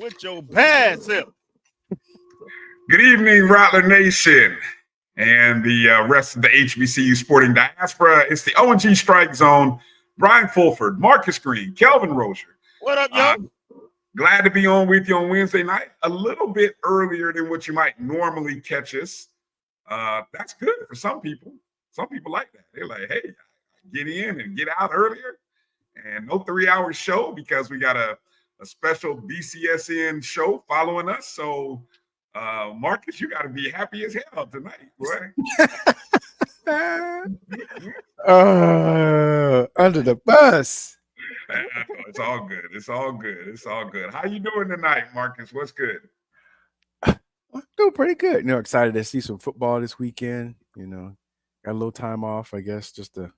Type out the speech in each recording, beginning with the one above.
Put your pants up. Good evening, Rattler Nation and the rest of the HBCU sporting diaspora. It's the O&G Strike Zone. Bryan Fulford, Marcus Green, Kelvin Rozier. What up, yo? Glad to be on with you on Wednesday night. A little bit earlier than what you might normally catch us. That's good for some people. Some people like that. They're like, hey, get in and get out earlier. And no 3-hour show because we got a special BCSN show following us. So, Marcus, you got to be happy as hell tonight, boy. Under the bus. It's all good. It's all good. It's all good. How you doing tonight, Marcus? What's good? I'm doing pretty good. Excited to see some football this weekend. Got a little time off, I guess, just to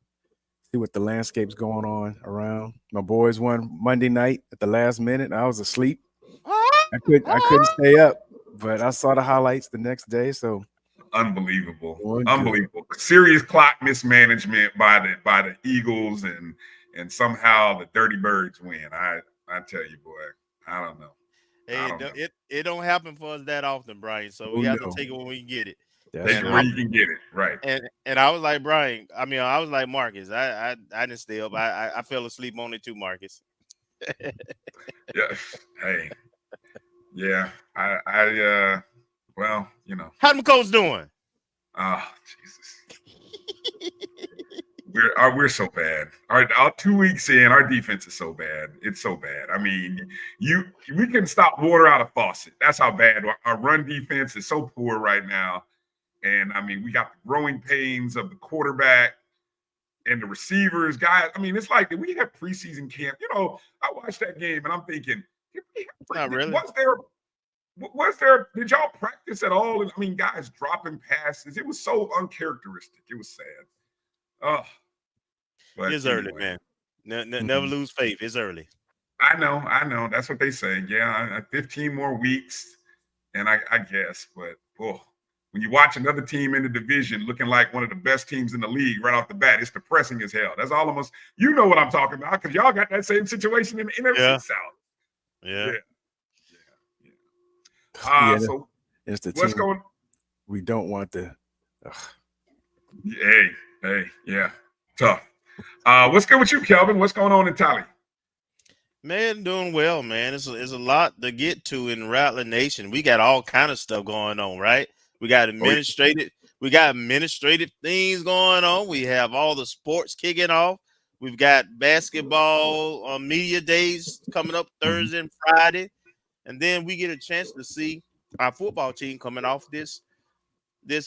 see what the landscape's going on around. My boys won Monday night at the last minute. I was asleep. I couldn't stay up, but I saw the highlights the next day. So unbelievable. Serious clock mismanagement by the Eagles, and somehow the Dirty Birds win. I tell you, boy, I don't know. Hey, it don't happen for us that often, Bryan. So we have to take it when we can get it. That's where you can get it, right? And I was like Bryan. I mean, I was like Marcus. I didn't stay up. I fell asleep on it too, Marcus. Yeah. Hey. Yeah. I well, How them Colts doing? Oh, Jesus. We're so bad. Our 2 weeks in, our defense is so bad. It's so bad. I mean, we can stop water out of faucet. That's how bad our run defense is. So poor right now. And I mean, we got the growing pains of the quarterback and the receivers, guys. I mean, it's like, did we have preseason camp? I watched that game and I'm thinking, not really. Was there? Did y'all practice at all? I mean, guys dropping passes. It was so uncharacteristic. It was sad. Oh, but it's early, man. Never lose faith. It's early. I know. That's what they say. Yeah, 15 more weeks, and I guess. But when you watch another team in the division looking like one of the best teams in the league right off the bat, it's depressing as hell. That's almost, what I'm talking about, because y'all got that same situation in the NFC South. Yeah. So it's the what's team going? We don't want to. Hey, yeah, tough. What's good with you, Kelvin? What's going on in Tally? Man, doing well, man. It's a lot to get to in Rattler Nation. We got all kind of stuff going on, right? We got administrative things going on. We have all the sports kicking off. We've got basketball media days coming up Thursday and Friday. And then we get a chance to see our football team coming off this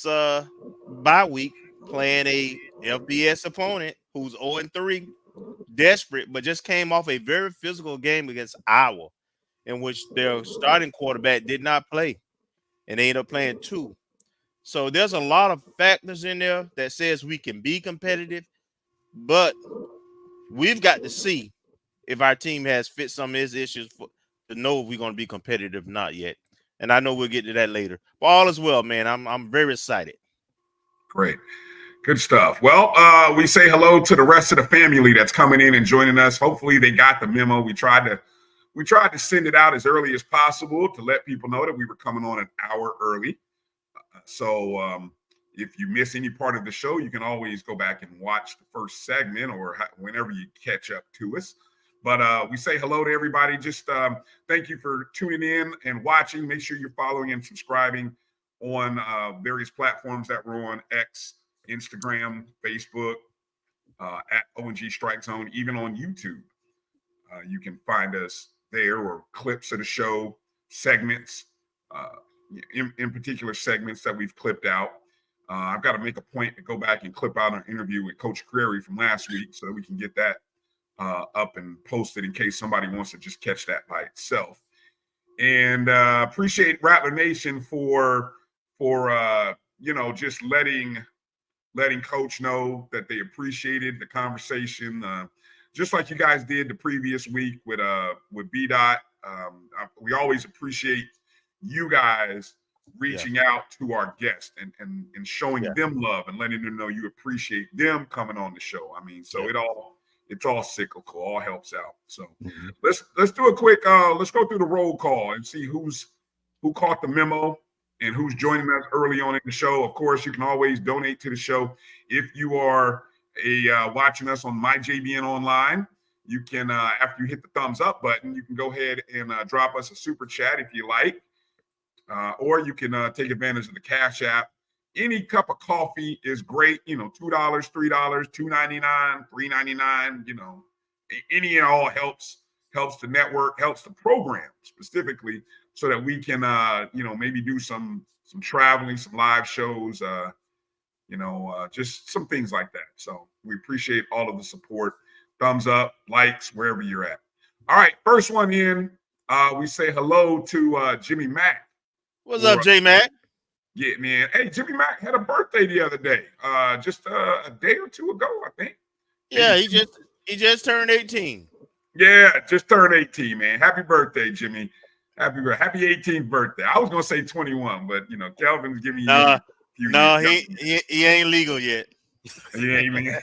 bye week playing a FBS opponent who's 0-3, desperate, but just came off a very physical game against Iowa, in which their starting quarterback did not play, and they ended up playing 2. So there's a lot of factors in there that says we can be competitive, but we've got to see if our team has fit some of his issues to know if we're going to be competitive or not yet. And I know we'll get to that later. But all is well, man. I'm very excited. Great. Good stuff. Well, we say hello to the rest of the family that's coming in and joining us. Hopefully they got the memo. We tried to send it out as early as possible to let people know that we were coming on an hour early. So if you miss any part of the show, you can always go back and watch the first segment or whenever you catch up to us. But we say hello to everybody. Just thank you for tuning in and watching. Make sure you're following and subscribing on various platforms that we're on: X, Instagram, Facebook, at O&G Strike Zone, even on YouTube. You can find us there, or clips of the show, segments, in particular segments that we've clipped out. I've got to make a point to go back and clip out an interview with Coach Crary from last week so that we can get that up and posted in case somebody wants to just catch that by itself. And appreciate Rattler Nation for just letting Coach know that they appreciated the conversation, just like you guys did the previous week with B-Dot. We always appreciate you guys reaching out to our guests and showing them love and letting them know you appreciate them coming on the show. I mean, so it's all cyclical, all helps out. So let's do a quick let's go through the roll call and see who caught the memo and who's joining us early on in the show. Of course, you can always donate to the show if you are watching us on MyJBN Online. You can after you hit the thumbs up button, you can go ahead and drop us a super chat if you like, or you can take advantage of the Cash App. Any cup of coffee is great, $2, $3, $2.99, $3.99, any and all helps the network, helps the program specifically, so that we can maybe do some traveling, some live shows, just some things like that. So we appreciate all of the support. Thumbs up, likes, wherever you're at. All right, first one in, we say hello to Jimmy Mack. What's up, J Mac? Yeah, man. Hey, Jimmy Mack had a birthday the other day, just a day or two ago, I think. Yeah, he just turned 18. Yeah, just turned 18, man. Happy birthday, Jimmy. Happy 18th birthday. I was gonna say 21, but Kelvin's giving you a few years. He ain't legal yet. Yeah, man.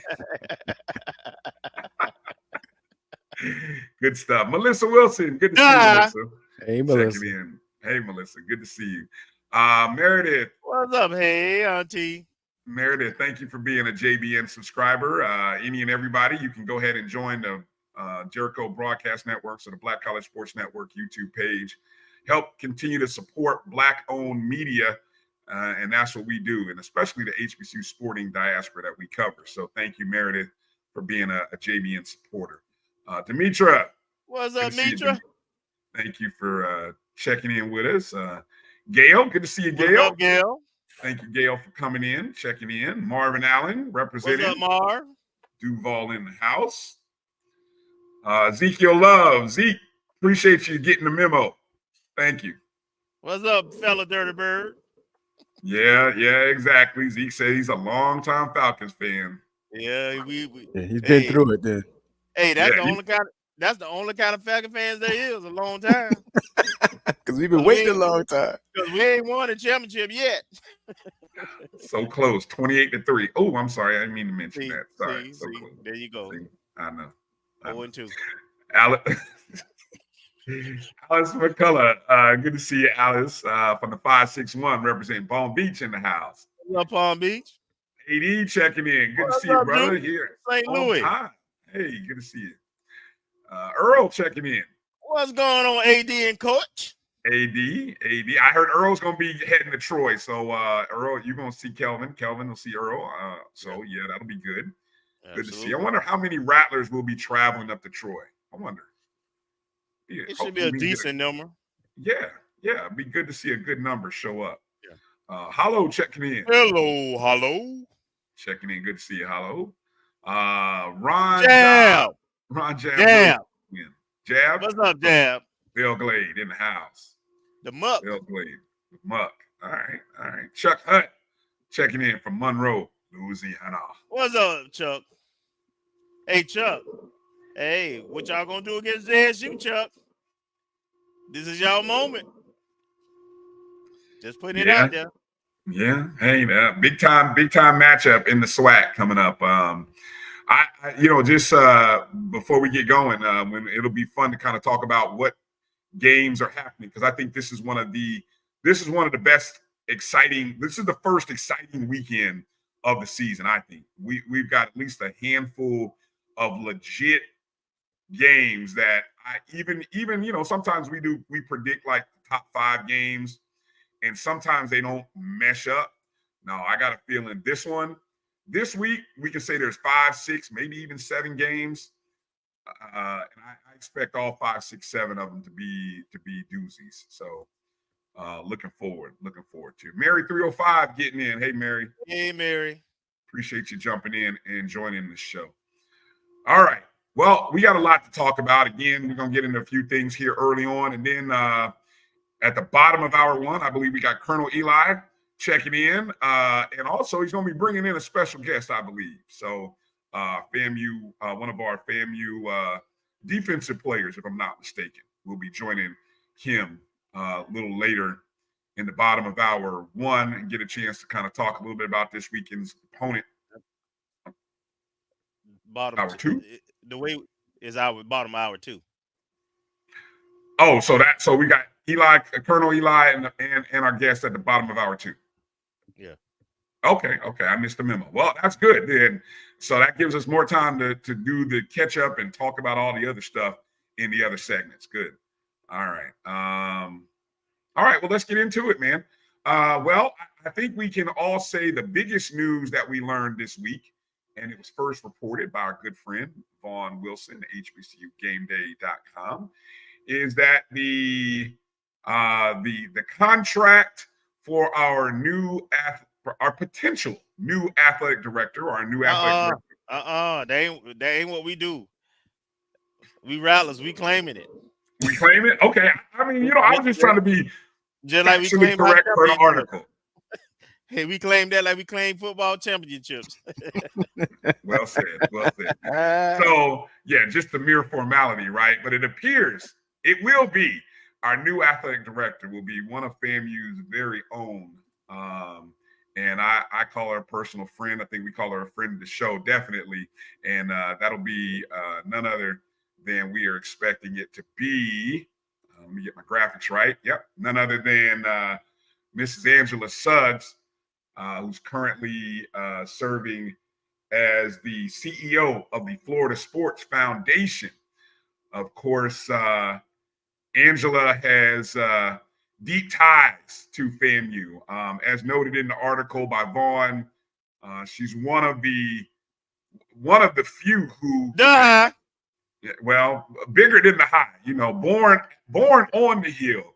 Good stuff. Melissa Wilson, good to see you, Melissa. Hey, Melissa. Checking in. Hey, Melissa, good to see you. Meredith. What's up? Hey, Auntie. Meredith, thank you for being a JBN subscriber. Any and everybody, you can go ahead and join the Jericho Broadcast Network, so the Black College Sports Network YouTube page. Help continue to support Black-owned media, and that's what we do, and especially the HBCU sporting diaspora that we cover. So thank you, Meredith, for being a JBN supporter. Demetra. What's up, Demetra? Thank you for checking in with us. Gail, good to see you, Gail. What's up, Gail? Thank you, Gail, for coming in, checking in. Marvin Allen, representing. What's up, Marv? Duval in the house. Ezekiel Love. Zeke, appreciate you getting the memo. Thank you. What's up, fella Dirty Bird? Yeah, exactly. Zeke said he's a longtime Falcons fan. Yeah, he's been through it then. Hey, that's the only kind of Falcon fans there is, a long time. Because we've been waiting a long time. Because we ain't won a championship yet. So close, 28-3. Oh, I'm sorry, I didn't mean to mention that. Sorry, so close. There you go. See, I know. 0-2. Alice McCullough, good to see you, Alice, from the 561, representing Palm Beach in the house. What's up, Palm Beach? AD checking in. Good to see you, brother. Here. St. Louis. Hey, good to see you. Earl checking in. What's going on, AD and Coach? AD. I heard Earl's going to be heading to Troy. So, Earl, you're going to see Kelvin. Kelvin will see Earl. Yeah, that'll be good. Absolutely. Good to see. I wonder how many Rattlers will be traveling up to Troy. I wonder. Yeah, it should be a decent number. Yeah. It'd be good to see a good number show up. Yeah. Hollow checking in. Hello, Hollow. Checking in. Good to see you, Hollow. Ron Jab. Jab. What's up, Jab? Bill Glade in the house. The Muck. Bill Glade. The Muck. All right. Chuck Hutt checking in from Monroe, Louisiana. What's up, Chuck? Hey, Chuck. Hey, what y'all gonna do against JSU, Chuck? This is y'all moment. Just putting it out there. Yeah. Hey, big time matchup in the SWAC coming up. Before we get going, when it'll be fun to kind of talk about what games are happening, because I think this is one of the best exciting. This is the first exciting weekend of the season. I think we've got at least a handful of legit games that even sometimes we predict like the top 5 games, and sometimes they don't mesh up. No, I got a feeling this week we can say there's 5, 6, maybe even 7 games, and I expect all 5, 6, 7 of them to be doozies. So looking forward to it. Mary 305 getting in. Hey, Mary. Hey, Mary. Appreciate you jumping in and joining the show. All right. Well, we got a lot to talk about. Again, we're going to get into a few things here early on. And then at the bottom of hour 1, I believe we got Colonel Eli checking in. And also, he's going to be bringing in a special guest, I believe. So FAMU, one of our FAMU defensive players, if I'm not mistaken, will be joining him a little later in the bottom of hour 1 and get a chance to kind of talk a little bit about this weekend's opponent. Bottom hour 2? the way is our bottom hour too. Oh, so we got Eli, Colonel Eli, and our guest at the bottom of hour 2. Yeah. Okay, I missed the memo. Well, that's good then. So that gives us more time to do the catch up and talk about all the other stuff in the other segments. Good. All right. All right. Well, let's get into it, man. Well, I think we can all say the biggest news that we learned this week, and it was first reported by our good friend Vaughn Wilson, HBCUGameDay.com, is that the contract for our potential new athletic director, or our new athletic director. That ain't what we do. We rattlers, we claiming it. We claim it? Okay. I mean, I was just trying to be just like we factually claim correct for the article. Hey, we claim that like we claim football championships. Well said. So, yeah, just the mere formality, right? But it appears it will be our new athletic director will be one of FAMU's very own. And I call her a personal friend. I think we call her a friend of the show, definitely. And that'll be none other than we are expecting it to be. Let me get my graphics right. Yep. None other than Mrs. Angela Suggs, who's currently serving as the CEO of the Florida Sports Foundation. Of course, Angela has deep ties to FAMU. As noted in the article by Vaughn, she's one of the few who, well, bigger than the high, born on the hill,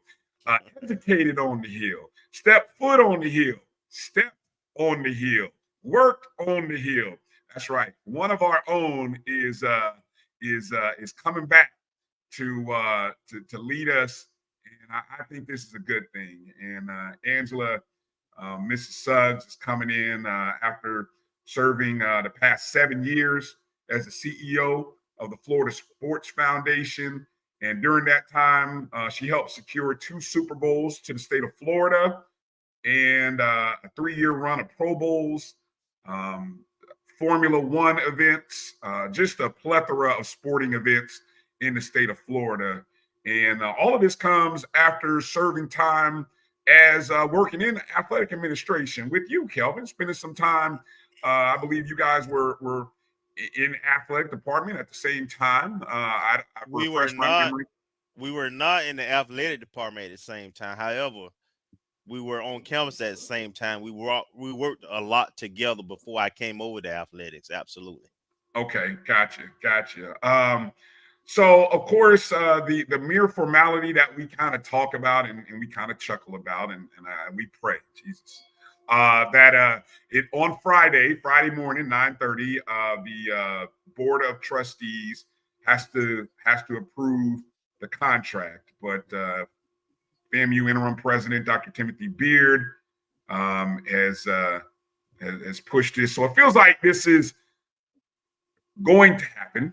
educated on the hill, stepped foot on the hill, stepped on the hill, worked on the hill. That's right. One of our own is coming back to lead us, and I think this is a good thing. And Angela, Mrs. Suggs, is coming in after serving the past 7 years as the CEO of the Florida Sports Foundation. And during that time, she helped secure 2 Super Bowls to the state of Florida and a 3-year run of Pro Bowls, Formula One events, just a plethora of sporting events in the state of Florida. And all of this comes after serving time as working in athletic administration with you, Kelvin, spending some time. I believe you guys were in athletic department at the same time. We were not in the athletic department at the same time. However, we were on campus at the same time. We worked a lot together before I came over to athletics. Absolutely. Okay, gotcha. So, of course, the mere formality that we kind of talk about and we kind of chuckle about and we pray, Jesus, that on Friday morning, 9:30, the Board of Trustees has to approve the contract. But FAMU interim president, Dr. Timothy Beard, has pushed this. So it feels like this is going to happen.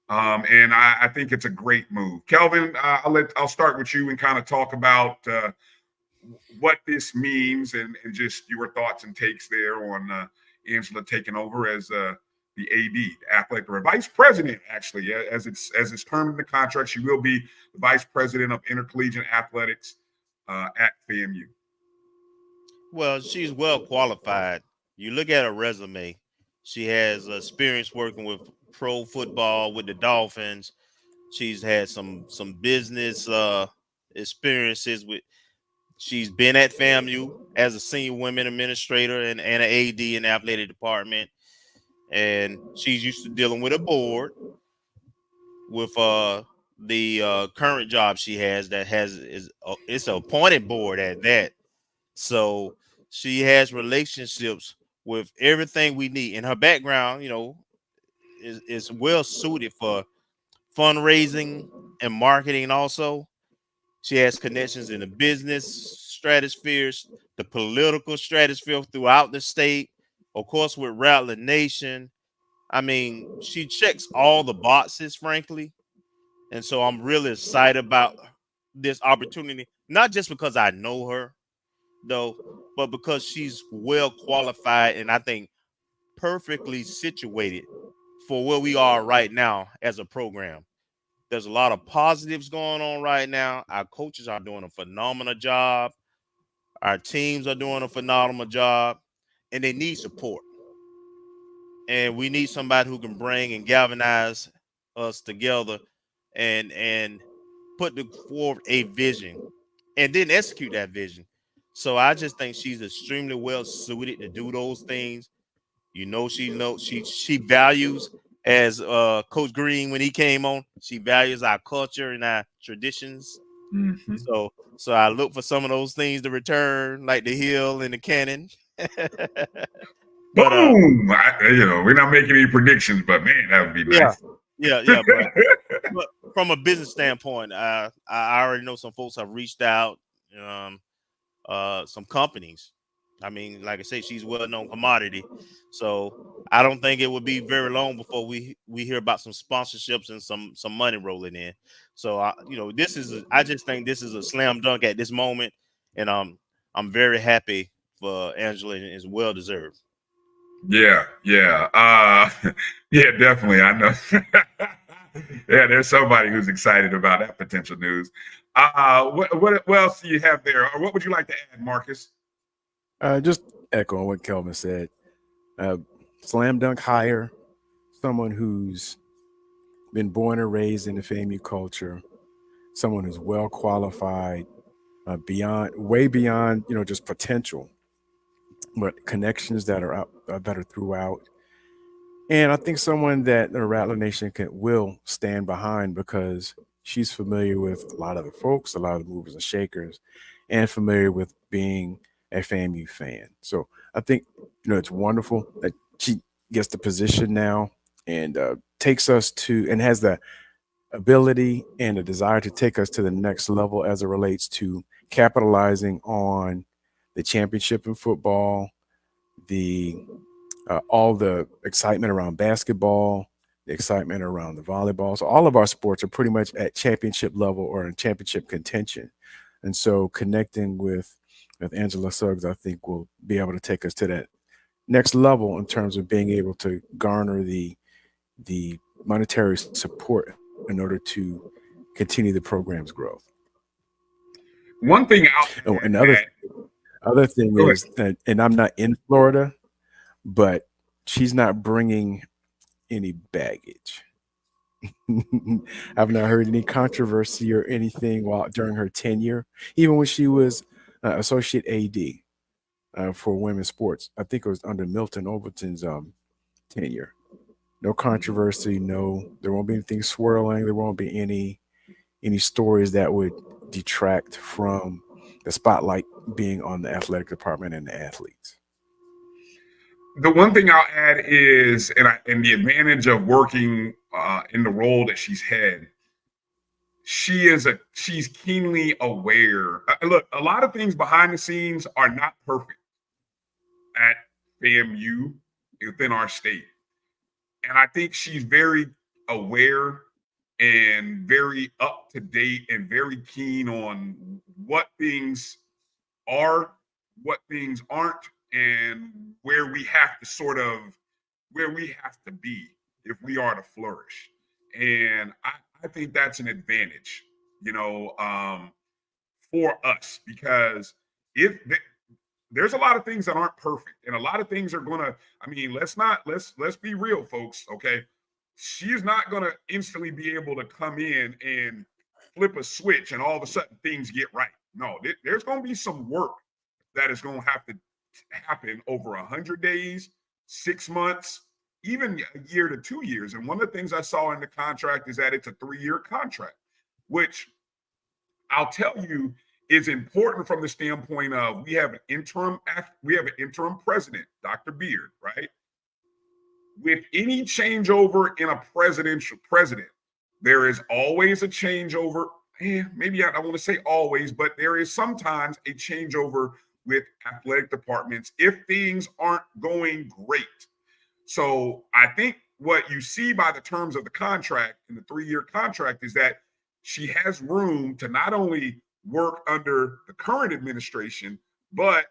And I think it's a great move. Kelvin, I'll start with you and kind of talk about what this means and just your thoughts and takes there on Angela taking over as the AD, athletic or vice president, actually, as it's termed in the contract. She will be the vice president of intercollegiate athletics at FAMU. Well, she's well qualified. You look at her resume. She has experience working with pro football with the Dolphins. She's had some business experiences with. She's been at FAMU as a senior women administrator and an AD in the athletic department, and she's used to dealing with a board. With the current job she has, it's an appointed board at that. So she has relationships with everything we need, and her background, is well suited for fundraising and marketing. Also, she has connections in the business stratospheres, the political stratosphere throughout the state, of course, with Rattler Nation. I mean, she checks all the boxes, frankly. And so I'm really excited about this opportunity, not just because I know her, though, but because she's well qualified and I think perfectly situated for where we are right now as a program. There's a lot of positives going on right now. Our coaches are doing a phenomenal job. Our teams are doing a phenomenal job, and they need support. And we need somebody who can bring and galvanize us together and put forward a vision and then execute that vision. So I just think she's extremely well suited to do those things. She values, as Coach Green when he came on, she values our culture and our traditions. Mm-hmm. So I look for some of those things to return, like the hill and the cannon. But Boom! We're not making any predictions, but man, that would be nice. yeah. But from a business standpoint, I already know some folks have reached out. Some companies. I mean, like I say, she's well-known commodity, so I don't think it would be very long before we hear about some sponsorships and some money rolling in. So I just think this is a slam dunk at this moment, and I'm very happy for Angela, and it's well deserved. Yeah. Yeah, definitely. I know. Yeah, there's somebody who's excited about that potential news. What else do you have there, or what would you like to add, Marcus? Just echoing what Kelvin said. Slam dunk hire, someone who's been born and raised in the FAMU culture, someone who's well qualified, way beyond just potential, but connections that are throughout. And I think someone that the Rattler Nation will stand behind because she's familiar with a lot of the folks, a lot of the movers and shakers, and familiar with being a FAMU fan. So I think it's wonderful that she gets the position now and takes us to, and has the ability and a desire to take us to the next level as it relates to capitalizing on the championship in football, all the excitement around basketball, the excitement around the volleyball. So all of our sports are pretty much at championship level or in championship contention. And so connecting with Angela Suggs, I think, will be able to take us to that next level in terms of being able to garner the monetary support in order to continue the program's growth. One thing other thing is that, and I'm not in Florida, but she's not bringing any baggage. I've not heard any controversy or anything during her tenure, even when she was associate AD for women's sports. I think it was under Milton Overton's tenure. No controversy. There won't be anything swirling. There won't be any stories that would detract from the spotlight being on the athletic department and the athletes. The one thing I'll add is, and the advantage of working in the role that she's had, she's keenly aware. Look, a lot of things behind the scenes are not perfect at FAMU within our state. And I think she's very aware and very up to date and very keen on what things are, what things aren't, and where we have to be if we are to flourish. And I think that's an advantage, for us, because there's a lot of things that aren't perfect, and a lot of things are gonna. I mean, let's be real, folks. Okay, she's not gonna instantly be able to come in and flip a switch and all of a sudden things get right. No, there's gonna be some work that is gonna have to happen over 100 days, 6 months, even a year to 2 years. And one of the things I saw in the contract is that it's a 3-year contract, which I'll tell you is important from the standpoint of we have an interim president, Dr. Beard, right? With any changeover in a presidential president, there is always a changeover. Maybe I don't want to say always, but there is sometimes a changeover with athletic departments if things aren't going great. So I think what you see by the terms of the contract in the 3-year contract is that she has room to not only work under the current administration, but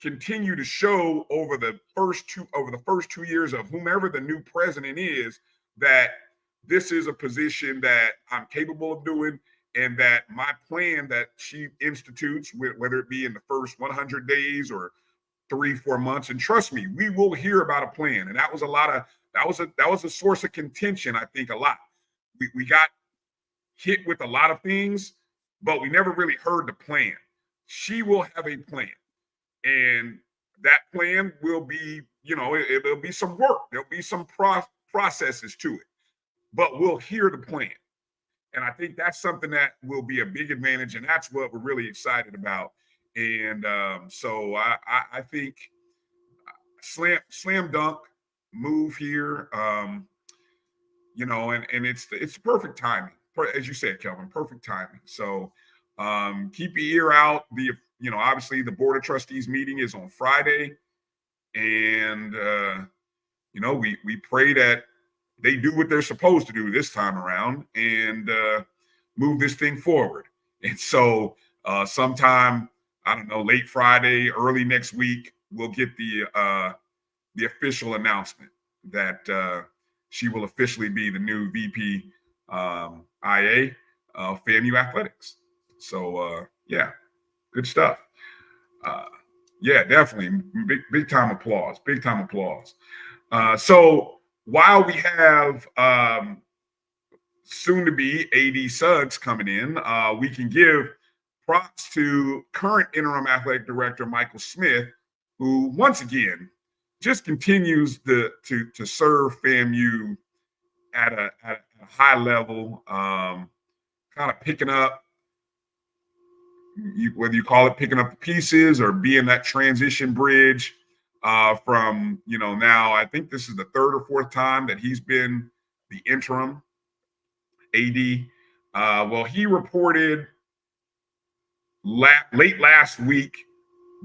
continue to show over the first 2 years of whomever the new president is, that this is a position that I'm capable of doing, and that my plan that she institutes, whether it be in the first 100 days or 3-4 months, and trust me, we will hear about a plan. And that was a source of contention, I think, a lot. We got hit with a lot of things, but we never really heard the plan. She will have a plan, and that plan will be, it'll be some work. There'll be some processes to it, but we'll hear the plan. And I think that's something that will be a big advantage, and that's what we're really excited about. And so I think slam dunk move here, and it's the perfect timing, as you said, Kelvin, perfect timing. So keep your ear out. Obviously the Board of Trustees meeting is on Friday, and we pray that they do what they're supposed to do this time around and move this thing forward. And so sometime, I don't know, late Friday, early next week, we'll get the official announcement that she will officially be the new VP IA of FAMU Athletics. So yeah, good stuff. Yeah, definitely big time applause. Big time applause. So while we have soon to be AD Suggs coming in, we can give props to current interim athletic director Michael Smith, who once again just continues to serve FAMU at a high level, kind of picking up, whether you call it picking up the pieces or being that transition bridge from, now I think this is the third or fourth time that he's been the interim AD. Well, he reported late last week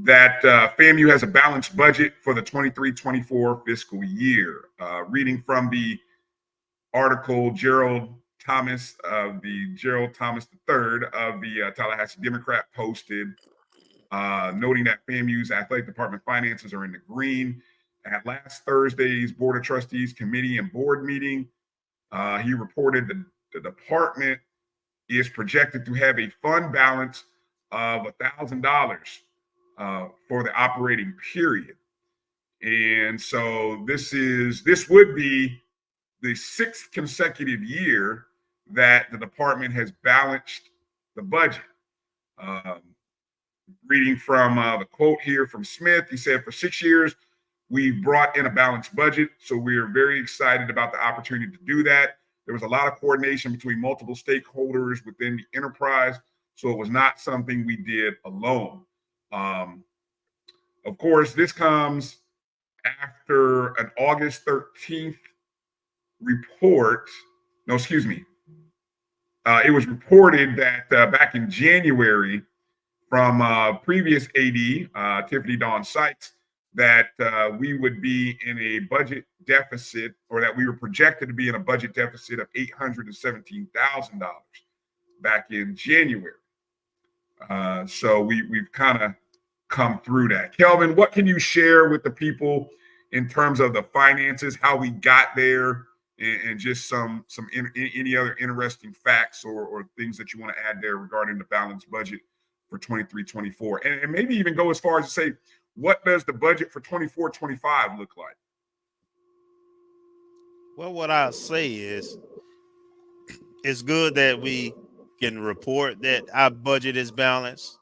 that FAMU has a balanced budget for the 23-24 fiscal year. Reading from the article, Gerald Thomas III of the Tallahassee Democrat posted, noting that FAMU's athletic department finances are in the green. At last Thursday's Board of Trustees committee and board meeting, he reported that the department is projected to have a fund balance of $1,000 for the operating period. And so this would be the 6th consecutive year that the department has balanced the budget. Reading from the quote here from Smith, he said, "For 6 years, we've brought in a balanced budget, so we're very excited about the opportunity to do that. There was a lot of coordination between multiple stakeholders within the enterprise, so it was not something we did alone." Of course, this comes after an August 13th report. No, excuse me. It was reported that back in January from previous AD, Tiffany Dawn Sykes, that we would be in a budget deficit, or that we were projected to be in a budget deficit of $817,000 back in January. So we've kind of come through that. Kelvin, what can you share with the people in terms of the finances, how we got there, and just any other interesting facts or things that you want to add there regarding the balanced budget for 23-24, and maybe even go as far as to say, what does the budget for 24-25 look like? Well, what I'll say is, it's good that we can report that our budget is balanced.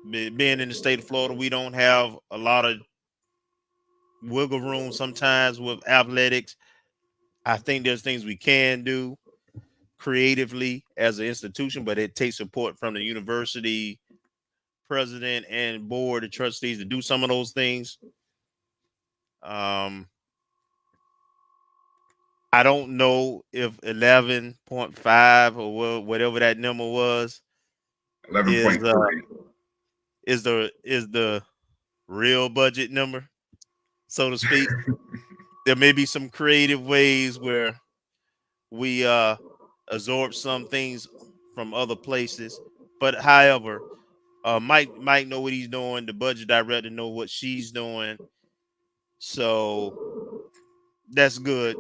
Being in the state of Florida, we don't have a lot of wiggle room sometimes with athletics. I think there's things we can do creatively as an institution, but it takes support from the university president and board of trustees to do some of those things. I don't know if 11.5 or whatever that number was 11.3 is the real budget number, so to speak. There may be some creative ways where we absorb some things from other places, but however, Mike know what he's doing. The budget director know what she's doing. So that's good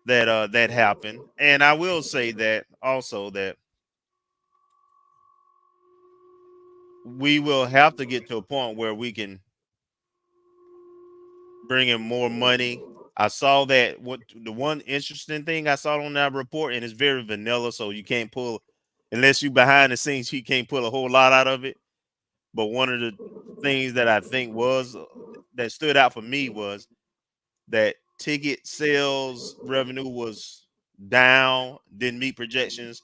that that happened. And I will say that also that we will have to get to a point where we can bring in more money. I saw that what the one interesting thing I saw on that report, and it's very vanilla, so you can't pull unless you behind the scenes, you can't pull a whole lot out of it. But one of the things that I think was that stood out for me was that ticket sales revenue was down, didn't meet projections,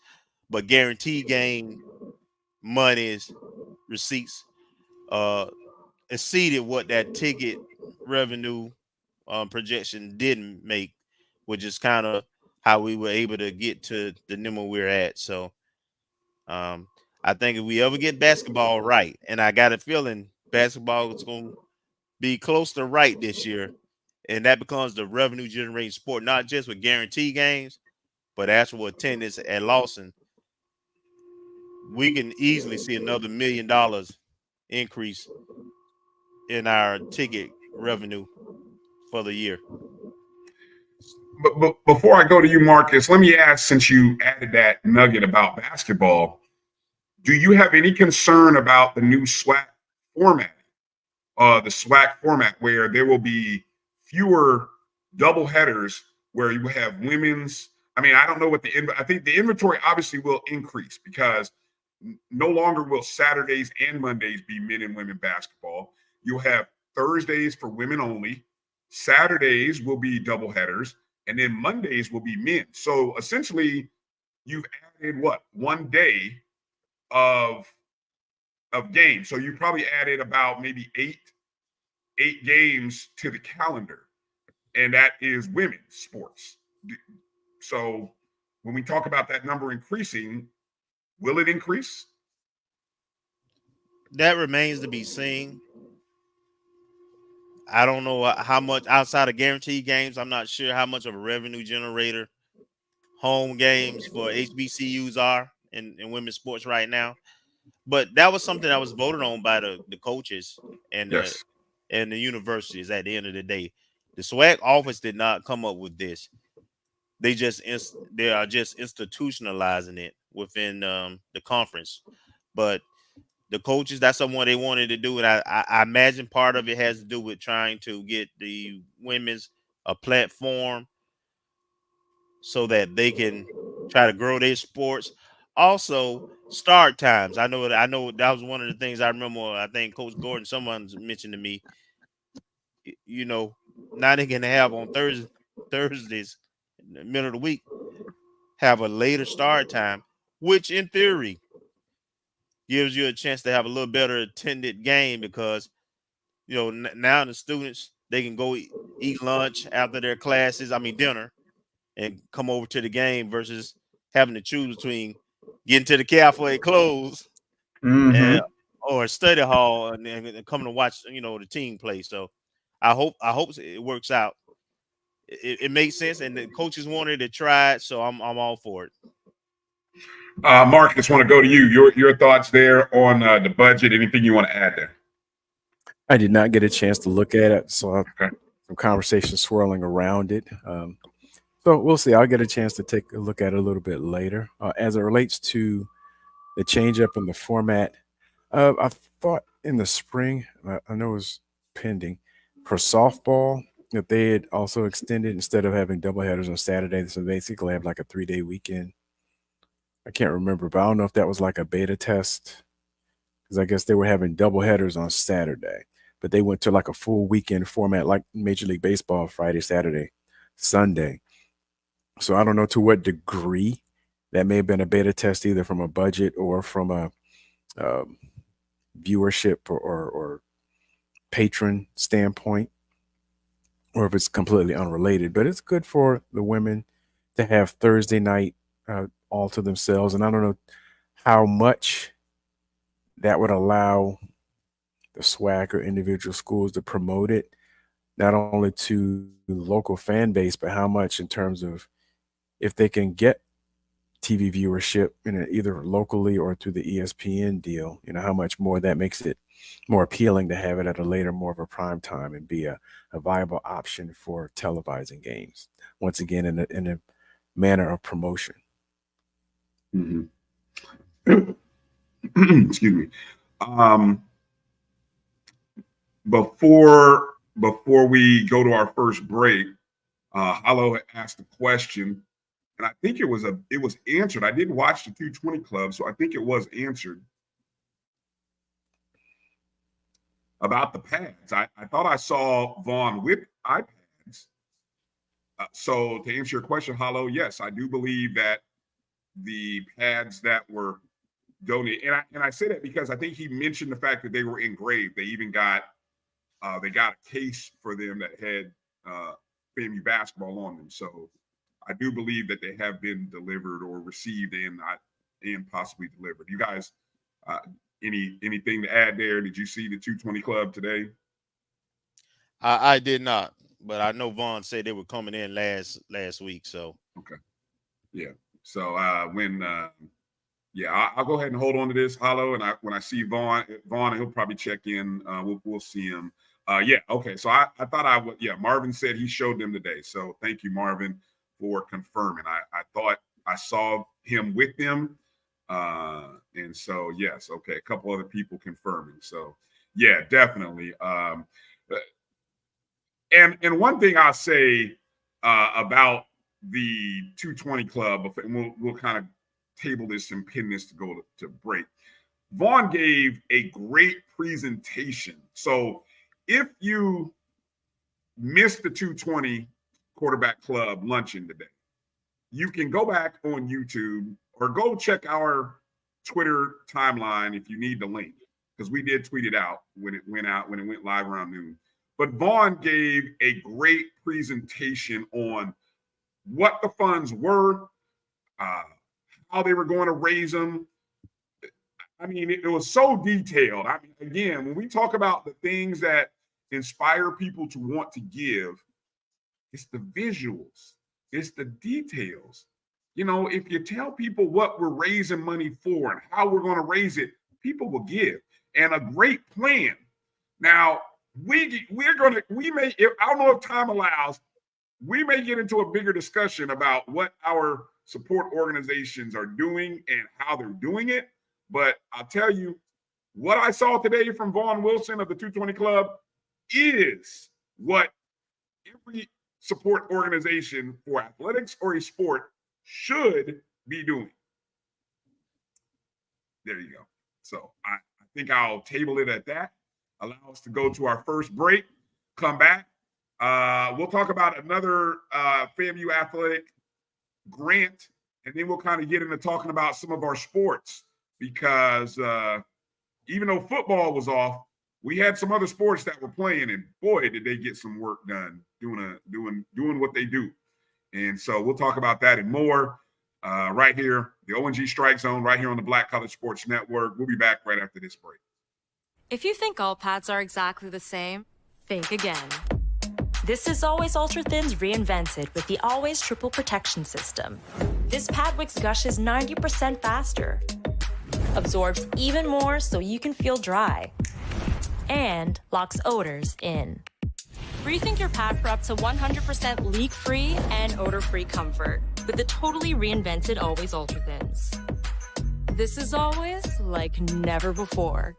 but guaranteed game monies receipts uh exceeded what that ticket revenue projection didn't make, which is kind of how we were able to get to the number we're at. So um, I think if we ever get basketball right, and I got a feeling basketball is going to be close to right this year, and that becomes the revenue generating sport, not just with guarantee games, but actual attendance at Lawson, we can easily see another $1 million increase in our ticket revenue for the year. But before I go to you, Marcus, let me ask, since you added that nugget about basketball, do you have any concern about the new SWAC format? The SWAC format where there will be fewer double headers where you have women's. I mean, I don't know what I think the inventory obviously will increase because no longer will Saturdays and Mondays be men and women basketball. You'll have Thursdays for women only. Saturdays will be double headers, and then Mondays will be men. So essentially, you've added what, 1 day of games. So you probably added about maybe eight games to the calendar, and that is women's sports. So when we talk about that number increasing, will it increase? That remains to be seen. I don't know how much outside of guaranteed games. I'm not sure how much of a revenue generator home games for HBCUs are in women's sports right now. But that was something that was voted on by the coaches and Yes. the universities at the end of the day. The SWAC office did not come up with this. They are just institutionalizing it within the conference. But the coaches, that's something they wanted to do. And I imagine part of it has to do with trying to get the women's a platform so that they can try to grow their sports. Also, start times. I know that was one of the things I remember. I think Coach Gordon, someone mentioned to me, you know, now they can have on Thursdays in the middle of the week, have a later start time, which in theory gives you a chance to have a little better attended game because now the students, they can go eat lunch after their classes, I mean dinner, and come over to the game versus having to choose between getting to the cafe closed and, or a study hall and coming to watch the team play. So I hope it works out. It makes sense, and the coaches wanted to try it, so I'm all for it. Marcus, want to go to you. Your thoughts there on the budget? Anything you want to add there? I did not get a chance to look at it, so some conversation swirling around it. So we'll see. I'll get a chance to take a look at it a little bit later. As it relates to the change up in the format, I thought in the spring, I know it was pending, for softball, that they had also extended, instead of having doubleheaders on Saturday, so basically have like a 3-day weekend. I can't remember, but I don't know if that was like a beta test, because I guess they were having doubleheaders on Saturday, but they went to like a full weekend format like Major League Baseball, Friday, Saturday, Sunday. So I don't know to what degree that may have been a beta test, either from a budget or from a viewership or patron standpoint, or if it's completely unrelated. But it's good for the women to have Thursday night all to themselves. And I don't know how much that would allow the SWAC or individual schools to promote it, not only to the local fan base, but how much in terms of if they can get TV viewership, either locally or through the ESPN deal, how much more that makes it more appealing to have it at a later, more of a prime time and be a viable option for televising games. Once again, in a manner of promotion. Mm-hmm. Excuse me. Before we go to our first break, Hollow asked a question, and I think it was answered. I didn't watch the 220 Club, so I think it was answered about the pads. I thought I saw Vaughn with iPads. So to answer your question, Hollow, yes, I do believe that the pads that were donated, and I say that because I think he mentioned the fact that they were engraved. They even got a case for them that had FAMU basketball on them. So I do believe that they have been delivered or received and possibly delivered. You guys, anything to add there? Did you see the 220 Club today? I did not, but I know Vaughn said they were coming in last week. So okay, yeah. So I'll go ahead and hold on to this, Hollow. And when I see Vaughn, he'll probably check in. We'll see him. Yeah. Okay. So I thought I would. Yeah. Marvin said he showed them today. So thank you, Marvin, for confirming. I thought I saw him with them. And so, yes. Okay. A couple other people confirming. So yeah, definitely. And one thing I'll say about the 220 Club, and we'll kind of table this and pin this to go to break. Vaughn gave a great presentation. So if you missed the 220 Quarterback Club luncheon today, you can go back on YouTube or go check our Twitter timeline if you need the link, because we did tweet it out when it went live around noon. But Vaughn gave a great presentation on what the funds were, how they were going to raise them. I mean, it was so detailed. I mean, again, when we talk about the things that inspire people to want to give, it's the visuals, it's the details. If you tell people what we're raising money for and how we're going to raise it, people will give. And a great plan. Now, we may, I don't know if time allows, we may get into a bigger discussion about what our support organizations are doing and how they're doing it. But I'll tell you, what I saw today from Vaughn Wilson of the 220 Club is what every support organization for athletics or a sport should be doing. There you go. So I think I'll table it at that. Allow us to go to our first break, come back. We'll talk about another FAMU athletic grant, and then we'll kind of get into talking about some of our sports, because even though football was off, we had some other sports that were playing, and boy, did they get some work done doing what they do. And so we'll talk about that and more right here, the ONG Strike Zone, right here on the Black College Sports Network. We'll be back right after this break. If you think all pads are exactly the same, think again. This is Always Ultra Thins reinvented with the Always Triple Protection System. This pad wicks gushes 90% faster, absorbs even more so you can feel dry, and locks odors in. Rethink your pad for up to 100% leak-free and odor-free comfort with the totally reinvented Always Ultra Thins. This is always like never before.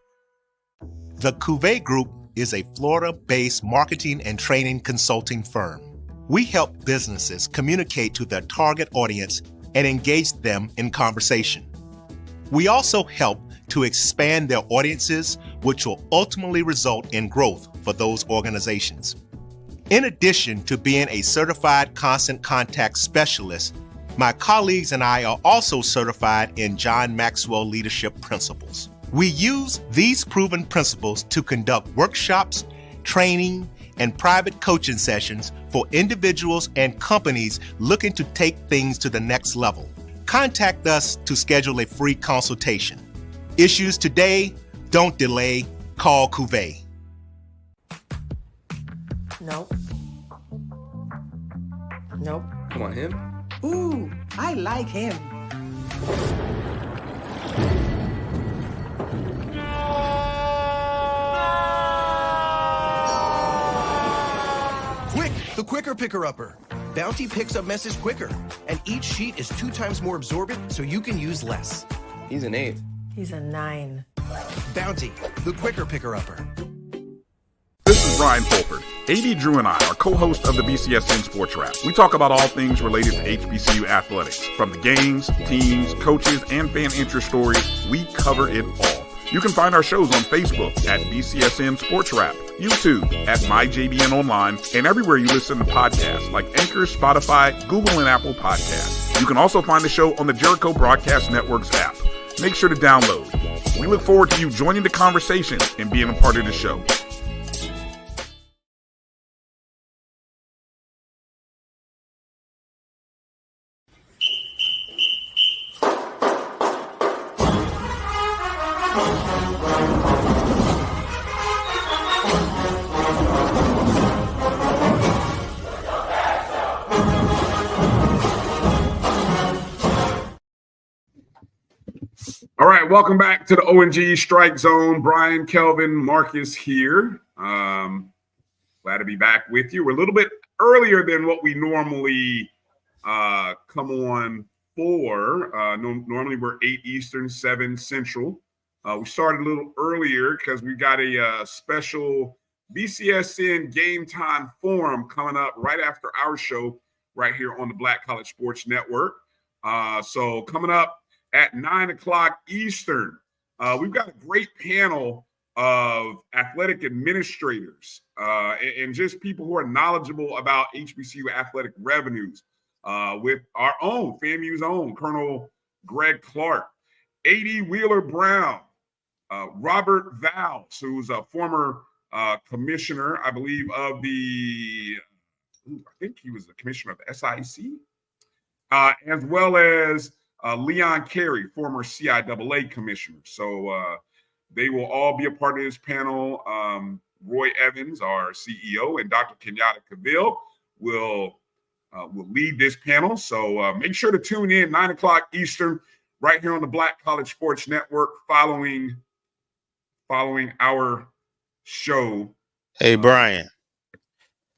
The Cuvée Group is a Florida-based marketing and training consulting firm. We help businesses communicate to their target audience and engage them in conversation. We also help to expand their audiences, which will ultimately result in growth for those organizations. In addition to being a certified constant contact specialist, my colleagues and I are also certified in John Maxwell Leadership Principles. We use these proven principles to conduct workshops, training, and private coaching sessions for individuals and companies looking to take things to the next level. Contact us to schedule a free consultation. Issues today, don't delay, call Cuvée. Nope. Nope. Come on, him. Ooh, I like him. Quick, the quicker picker-upper. Bounty picks up messes quicker, and each sheet is 2 times more absorbent, so you can use less. He's an 8. He's a 9. Bounty, the quicker picker-upper. This is Bryan Fulford. AD Drew and I are co-hosts of the BCSN Sports Wrap. We talk about all things related to HBCU athletics. From the games, teams, coaches, and fan interest stories, we cover it all. You can find our shows on Facebook at BCSN Sports Wrap, YouTube at MyJBN Online, and everywhere you listen to podcasts like Anchor, Spotify, Google, and Apple Podcasts. You can also find the show on the Jericho Broadcast Network's app. Make sure to download. We look forward to you joining the conversation and being a part of the show. All right, welcome back to the O&G Strike Zone. Bryan, Kelvin, Marcus here. Glad to be back with you. We're a little bit earlier than what we normally come on for. Normally we're 8 Eastern, 7 Central. We started a little earlier because we got a special BCSN Game Time Forum coming up right after our show right here on the Black College Sports Network. So coming up at 9 o'clock Eastern, we've got a great panel of athletic administrators and just people who are knowledgeable about HBCU athletic revenues with our own, FAMU's own, Colonel Greg Clark, AD Wheeler Brown, Robert Valls, who's a former commissioner, I believe, of the, I think he was the commissioner of the SIC, as well as Leon Carey, former CIAA commissioner. So they will all be a part of this panel. Roy Evans, our CEO, and Dr. Kenyatta Cavill will lead this panel. So make sure to tune in 9 o'clock Eastern right here on the Black College Sports Network following our show. Hey, Bryan.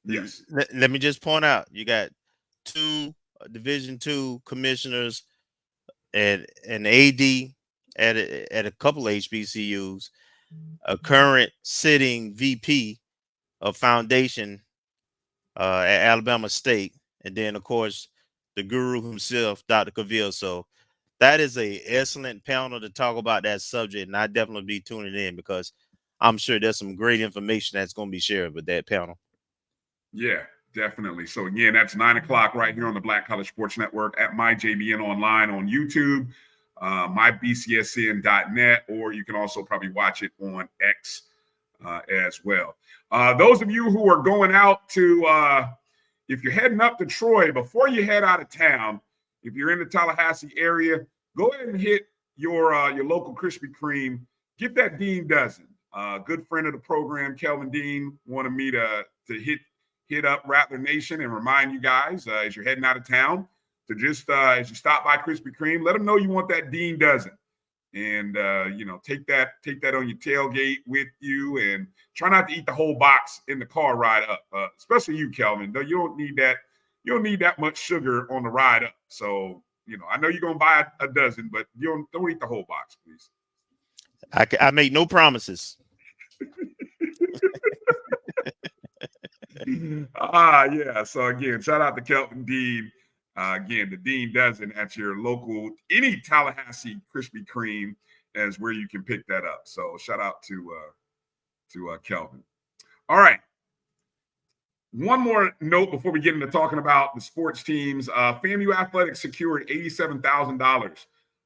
Yes. Let me just point out, you got 2 Division II commissioners and an AD at a couple HBCUs, a current sitting VP of foundation at Alabama State, and then of course the guru himself, Dr. Cavill. So that is a excellent panel to talk about that subject, and I definitely be tuning in because I'm sure there's some great information that's going to be shared with that panel. Yeah, definitely. So again, that's 9 o'clock right here on the Black College Sports Network at MyJBN Online on YouTube, mybcsn.net, or you can also probably watch it on X as well. Those of you who are going out to, if you're heading up to Troy, before you head out of town, if you're in the Tallahassee area, go ahead and hit your local Krispy Kreme. Get that Dean Dozen. Good friend of the program, Kelvin Dean, wanted me to hit up Rattler Nation and remind you guys as you're heading out of town to just as you stop by Krispy Kreme, let them know you want that Dean Dozen, and take that on your tailgate with you, and try not to eat the whole box in the car ride up. Especially you, Kelvin. Though you don't need that much sugar on the ride up. So I know you're gonna buy a dozen, but don't eat the whole box, please. I make no promises. Yeah. So again, shout out to Kelvin Dean. Again, the Dean Dozen at your local, any Tallahassee Krispy Kreme is where you can pick that up. So shout out to Kelvin. All right. One more note before we get into talking about the sports teams. FAMU Athletics secured $87,000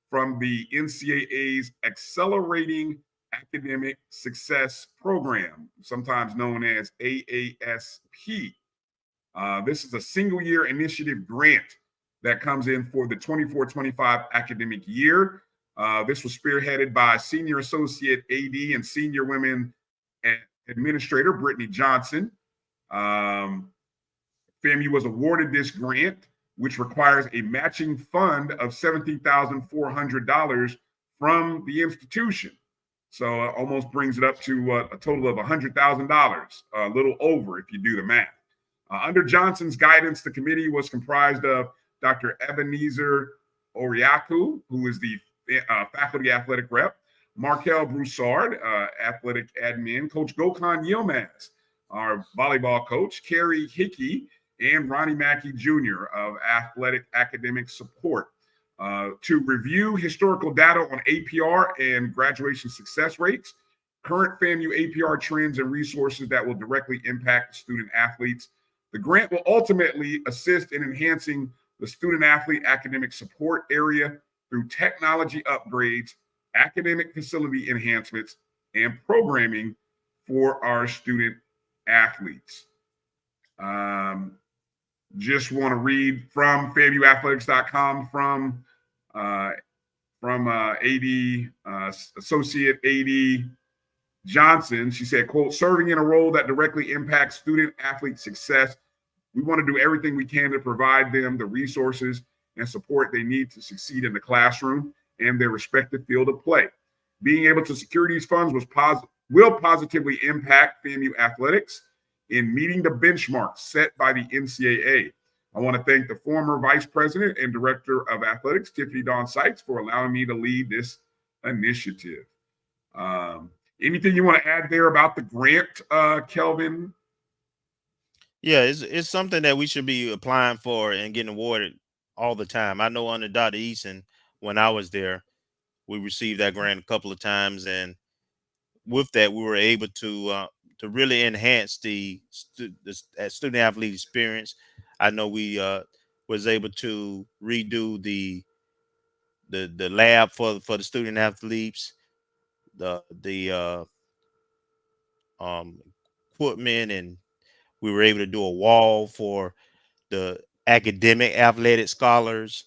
from the NCAA's Accelerating Academic Success Program, sometimes known as AASP. This is a single-year initiative grant that comes in for the 24-25 academic year. This was spearheaded by Senior Associate AD and Senior Women Administrator Brittany Johnson. FAMU was awarded this grant which requires a matching fund of $17,400 from the institution. So it almost brings it up to a total of $100,000, a little over if you do the math. Under Johnson's guidance, the committee was comprised of Dr. Ebenezer Oriaku, who is the faculty athletic rep, Markel Broussard, athletic admin, Coach Gokhan Yilmaz, our volleyball coach, Carrie Hickey, and Ronnie Mackey Jr. of athletic academic support to review historical data on APR and graduation success rates, current FAMU APR trends and resources that will directly impact student athletes. The grant will ultimately assist in enhancing the student athlete academic support area through technology upgrades, academic facility enhancements, and programming for our student athletes. Just want to read from FAMUathletics.com from AD, Associate AD Johnson. She said, quote, serving in a role that directly impacts student athlete success, we want to do everything we can to provide them the resources and support they need to succeed in the classroom and their respective field of play. Being able to secure these funds will positively impact FAMU athletics in meeting the benchmarks set by the NCAA. I want to thank the former Vice President and Director of Athletics, Tiffany Dawn Sykes, for allowing me to lead this initiative. Anything you want to add there about the grant, Kelvin? Yeah, it's something that we should be applying for and getting awarded all the time. I know under Dr. Eason, when I was there, we received that grant a couple of times, and with that, we were able to really enhance the student athlete experience. I know we was able to redo the lab for the student athletes, the equipment, and we were able to do a wall for the academic athletic scholars.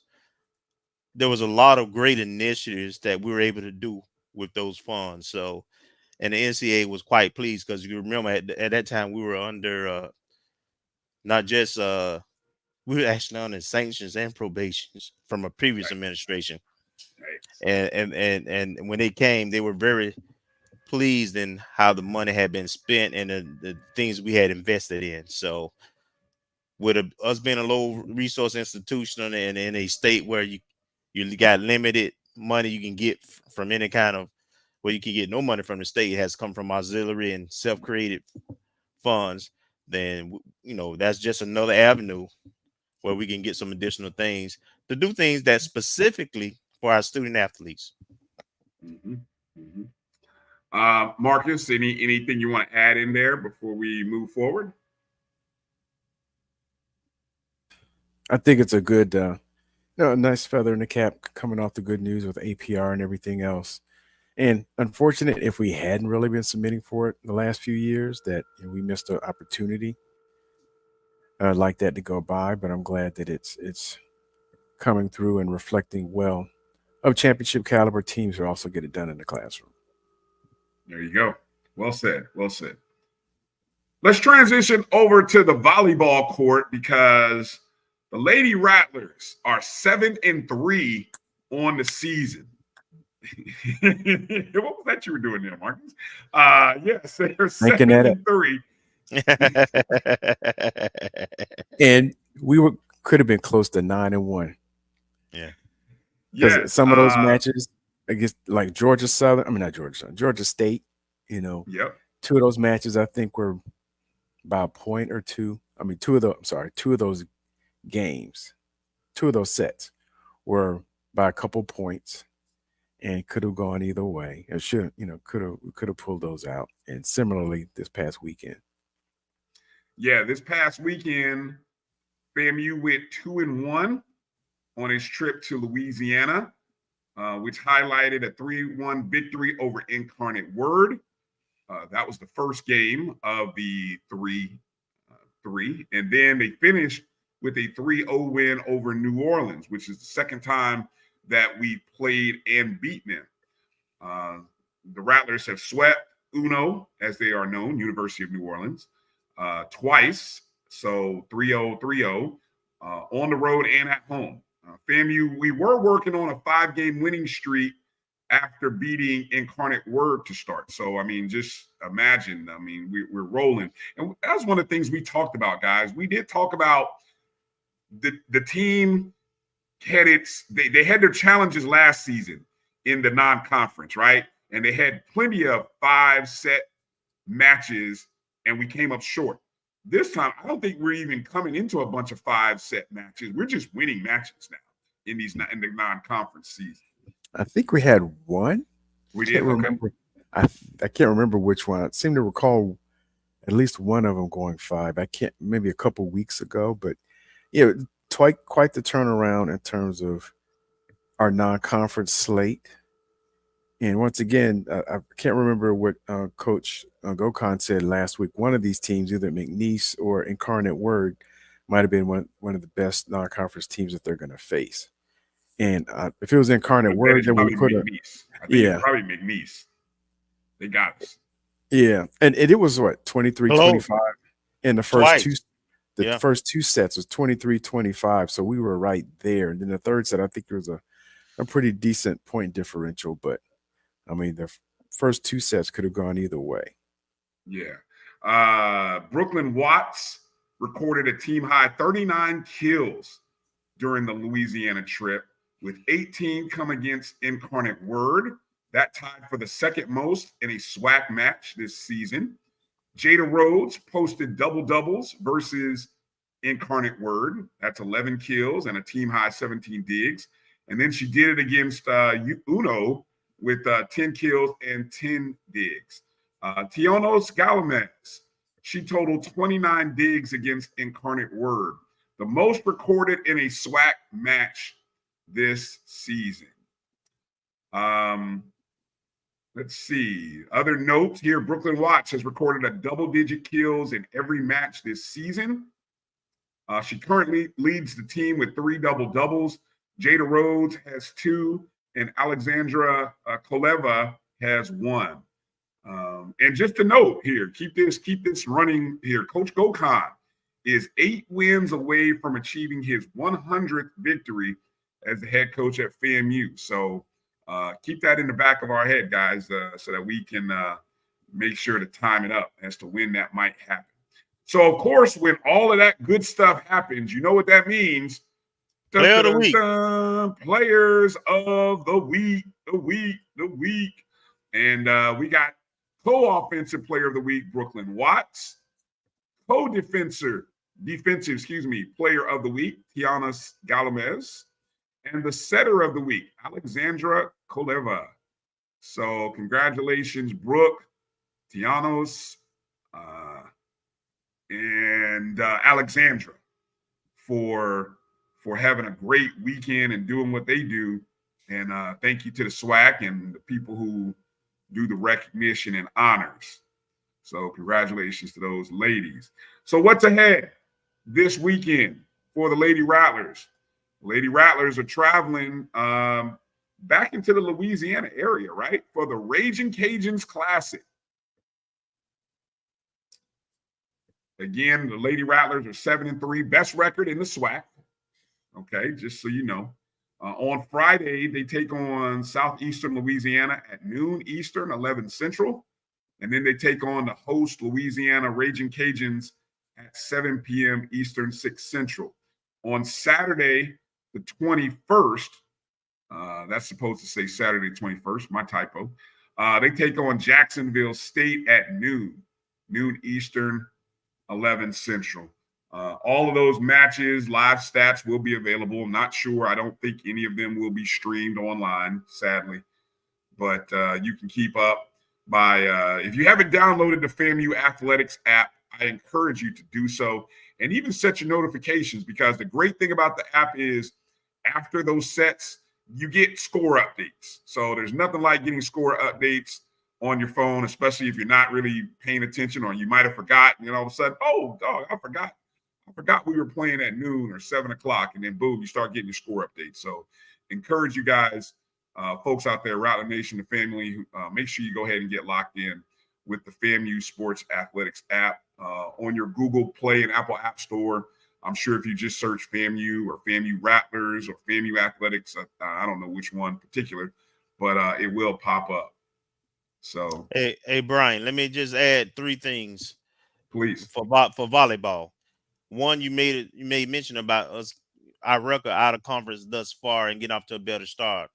There was a lot of great initiatives that we were able to do with those funds. So, and the NCAA was quite pleased because you remember at that time we were under not just we were actually under sanctions and probations from a previous administration. And when they came, they were very pleased in how the money had been spent and the things we had invested in. So with us being a low resource institution and in a state where you got limited money you can get from any kind of, where you can get no money from the state, it has come from auxiliary and self-created funds, then that's just another avenue where we can get some additional things to do things that specifically for our student athletes. Mm-hmm. Mm-hmm. Marcus, anything you want to add in there before we move forward? I think it's a good, a nice feather in the cap coming off the good news with APR and everything else. And unfortunate if we hadn't really been submitting for it the last few years, that we missed an opportunity like that to go by. But I'm glad that it's coming through and reflecting well of championship caliber teams who also get it done in the classroom. There you go. Well said. Well said. Let's transition over to the volleyball court because the Lady Rattlers are 7-3 on the season. What was that you were doing there, Marcus? Yes, they're 7-3. And we could have been close to 9-1. Yeah. Because some of those matches against like Georgia State, Yep. Two of those matches I think were by a point or two. I mean, two of those games, two of those sets were by a couple points and could have gone either way. It should, could have pulled those out. And similarly this past weekend. Yeah, this past weekend, FAMU went 2-1 on its trip to Louisiana, which highlighted a 3-1 victory over Incarnate Word. That was the first game of the 3-3. And then they finished with a 3-0 win over New Orleans, which is the second time that we played and beaten them. The Rattlers have swept UNO, as they are known, University of New Orleans, twice. So 3-0, 3-0. on the road and at home. FAMU, we were working on a 5-game winning streak after beating Incarnate Word to start. So, I mean, just imagine, I mean, we're rolling. And that's one of the things we talked about, guys. We did talk about the team they had their challenges last season in the non-conference, right? And they had plenty of 5-set matches, and we came up short. This time, I don't think we're even coming into a bunch of 5-set matches. We're just winning matches now in the non-conference season. I think we had one. We did. Remember. I can't remember which one. I seem to recall at least one of them going 5. Maybe a couple weeks ago, but yeah, quite the turnaround in terms of our non-conference slate. And once again, I can't remember what Coach Gokhan said last week. One of these teams, either McNeese or Incarnate Word, might have been one of the best non-conference teams that they're going to face. And if it was Incarnate Word, then we could have. Yeah, probably McNeese. They got us. Yeah, and it was what 23-25 in the first two. The first 2 sets was 23-25, so we were right there. And then the third set, I think there was a pretty decent point differential, but I mean the first 2 sets could have gone either way. Yeah. Brooklyn Watts recorded a team high 39 kills during the Louisiana trip, with 18 come against Incarnate Word. That tied for the second most in a SWAC match this season. Jada Rhodes posted double-doubles versus Incarnate Word. That's 11 kills and a team high 17 digs. And then she did it against Uno with 10 kills and 10 digs. Tionos Galamez, she totaled 29 digs against Incarnate Word, the most recorded in a SWAC match this season. Let's see. Other notes here. Brooklyn Watts has recorded a double-digit kills in every match this season. She currently leads the team with 3 double-doubles. Jada Rhodes has 2, and Alexandra Koleva has 1. And just a note here, keep this running here. Coach Gokhan is 8 wins away from achieving his 100th victory as the head coach at FAMU. So keep that in the back of our head, guys, so that we can make sure to time it up as to when that might happen. So, of course, when all of that good stuff happens, you know what that means. Player of the week. Players of the week, the week. And we got co-offensive player of the week, Brooklyn Watts. Co-defensive, player of the week, Tionos Galamez. And the setter of the week, Alexandra Koleva. So congratulations, Brooke, Tionos, and Alexandra for having a great weekend and doing what they do. And thank you to the SWAC and the people who do the recognition and honors. So congratulations to those ladies. So what's ahead this weekend for the Lady Rattlers? Lady Rattlers are traveling back into the Louisiana area, right, for the Raging Cajuns Classic. Again, the Lady Rattlers are 7-3, best record in the SWAC. Okay, just so you know. On Friday, they take on Southeastern Louisiana at noon Eastern, 11 Central. And then they take on the host Louisiana Raging Cajuns at 7 p.m. Eastern, 6 Central. On Saturday, the 21st, that's supposed to say Saturday 21st, my typo. They take on Jacksonville State at noon Eastern, 11 Central. All of those matches, live stats will be available. I'm not sure. I don't think any of them will be streamed online, sadly. But you can keep up by if you haven't downloaded the FAMU Athletics app, I encourage you to do so. And even set your notifications, because the great thing about the app is after those sets, you get score updates. So there's nothing like getting score updates on your phone, especially if you're not really paying attention, or you might have forgotten, and all of a sudden, oh, dog, I forgot we were playing at noon or 7 o'clock, and then boom, you start getting your score updates. So encourage you guys, folks out there, Rattler Nation, the family, make sure you go ahead and get locked in with the FAMU Sports Athletics app on your Google Play and Apple App Store. I'm sure if you just search FAMU or FAMU Rattlers or FAMU Athletics, I don't know which one in particular, but it will pop up. So, hey, Bryan, let me just add 3 things please. for volleyball. One, you made mention about our record out of conference thus far and getting off to a better start.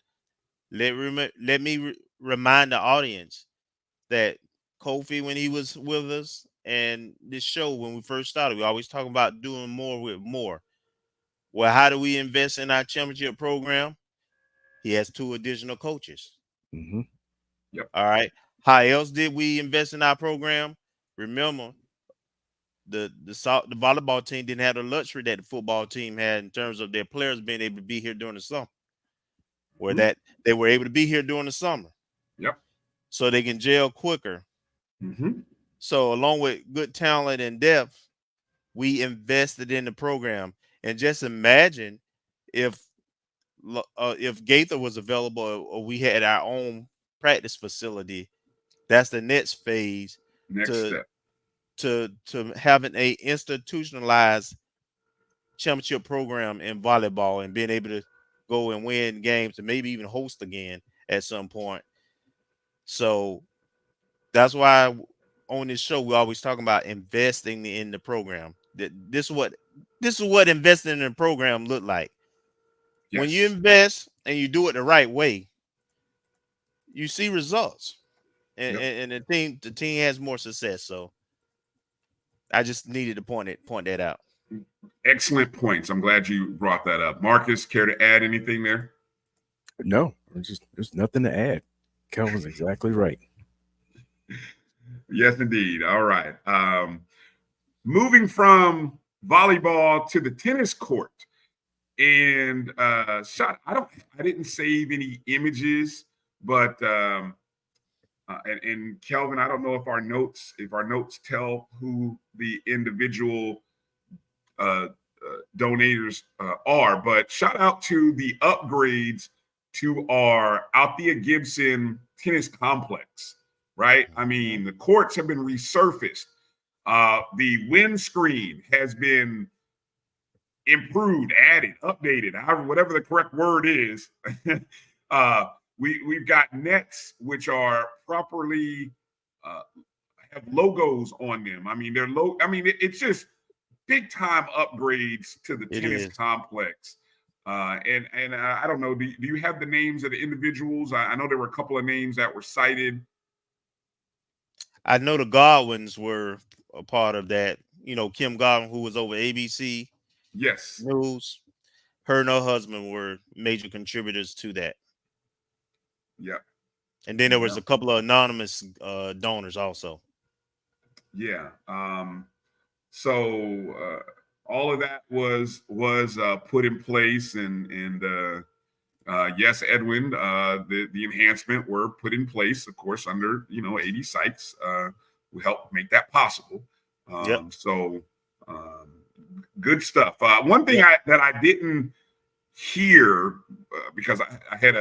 Let me remind the audience that Kofi, when he was with us, and this show when we first started, we always talking about doing more with more. Well, how do we invest in our championship program? He has 2 additional coaches. Mm-hmm. Yep. All right. How else did we invest in our program? Remember, the volleyball team didn't have the luxury that the football team had in terms of their players being able to be here during the summer, or that they were able to be here during the summer. Yep. So they can gel quicker. Mm-hmm. So along with good talent and depth, we invested in the program. And just imagine if Gaither was available or we had our own practice facility. That's the next phase. Next step. To having a institutionalized championship program in volleyball and being able to go and win games and maybe even host again at some point. So that's why on this show we're always talking about investing in the program. This is what investing in the program look like. Yes. When you invest and you do it the right way, you see results, and the team has more success. So I just needed to point that out. Excellent points. I'm glad you brought that up. Marcus, care to add anything there? No, there's nothing to add. Kelvin's exactly right. Yes, indeed. All right. Moving from volleyball to the tennis court, and I didn't save any images, but and Kelvin, I don't know if our notes tell who the individual donators are, but shout out to the upgrades to our Althea Gibson tennis complex, right? I mean, the courts have been resurfaced. The windscreen has been improved, added, updated, however, whatever the correct word is. We've got nets which are properly have logos on them. I mean, it's just big time upgrades to the tennis complex. And I don't know, do you have the names of the individuals? I know there were a couple of names that were cited. I know the Godwins were a part of that. You know, Kim Godwin, who was over ABC Yes. News, her and her husband were major contributors to that. Yeah. And then there was a couple of anonymous donors also. Yeah. So all of that was put in place, and yes, Edwin, the enhancement were put in place, of course, under AD Sykes. We helped make that possible. So good stuff. One thing that I didn't hear because I had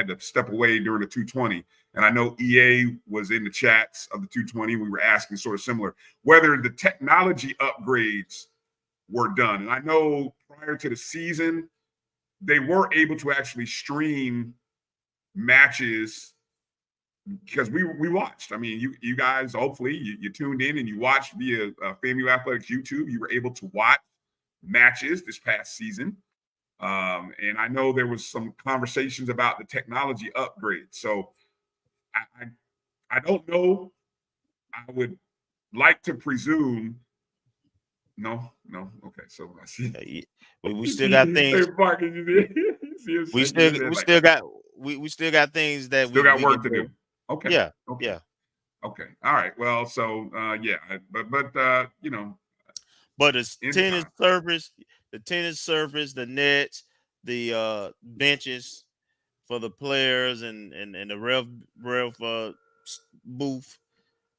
to step away during the 220, and I know EA was in the chats of the 220. We were asking sort of similar whether the technology upgrades were done. And I know prior to the season, they were able to actually stream matches because we watched. I mean, you guys, hopefully you tuned in and you watched via FAMU Athletics YouTube. You were able to watch matches this past season. And I know there was some conversations about the technology upgrade. So I don't know. I would like to presume. No. Okay, so I see. We still got things. We still got things that we got work to do. Okay. Yeah. Okay. Yeah. Okay. All right. Well, so but But it's tennis surface, the nets, the benches for the players, and the ref booth.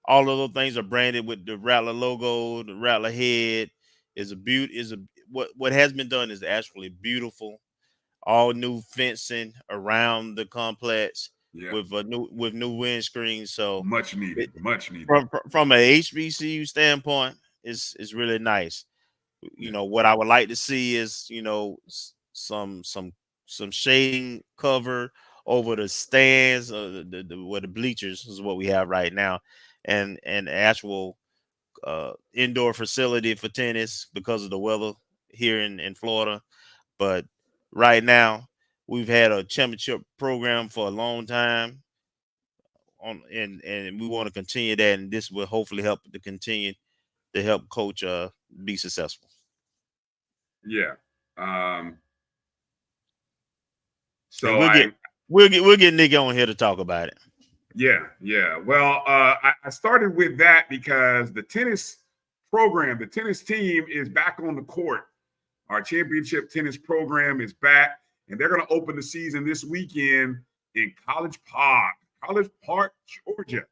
All of those things are branded with the Rattler logo. The Rattler head what has been done is actually beautiful. All new fencing around the complex with new windscreens. So much needed. From a HBCU standpoint, it's really nice. What I would like to see is, some shading cover over the stands, where the bleachers is what we have right now, and actual indoor facility for tennis because of the weather here in Florida. But right now, we've had a championship program for a long time, and we want to continue that, and this will hopefully help to continue to help coach be successful. Yeah. And we'll get Nick on here to talk about it. Yeah. Well, I started with that because the tennis program, the tennis team is back on the court. Our championship tennis program is back, and they're going to open the season this weekend in College Park, Georgia,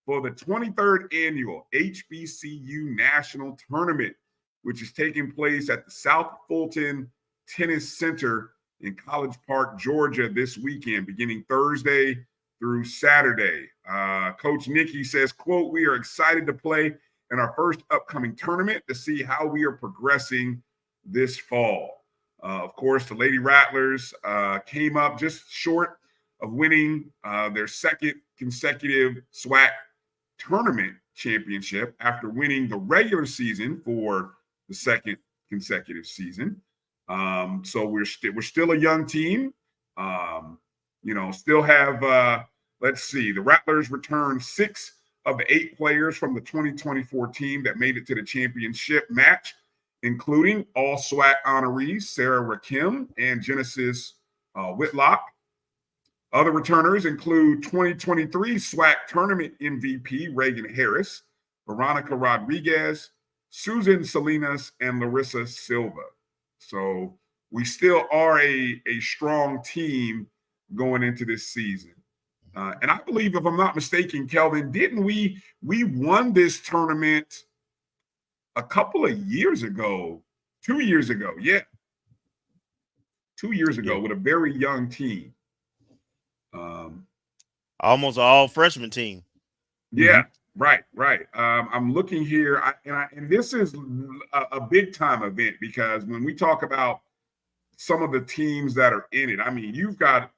for the 23rd annual HBCU National Tournament, which is taking place at the South Fulton Tennis Center in College Park, Georgia this weekend, beginning Thursday through Saturday. Coach Nikki says, quote, "We are excited to play in our first upcoming tournament to see how we are progressing this fall." Of course, the Lady Rattlers came up just short of winning their second consecutive SWAC tournament championship after winning the regular season for the second consecutive season. So we're still a young team. Still have let's see, the Rattlers returned 6 of the 8 players from the 2024 team that made it to the championship match, including all SWAC honorees Sarah Rakim and Genesis Whitlock. Other returners include 2023 SWAC tournament MVP Reagan Harris, Veronica Rodriguez, Susan Salinas, and Larissa Silva. So we still are a strong team going into this season. And I believe, if I'm not mistaken, Kelvin, didn't we won this tournament a couple of years ago, 2 years ago. Yeah. 2 years ago with a very young team. Almost all freshman team. Yeah, right. I'm looking here, and this is a big time event because when we talk about some of the teams that are in it, I mean, you've got,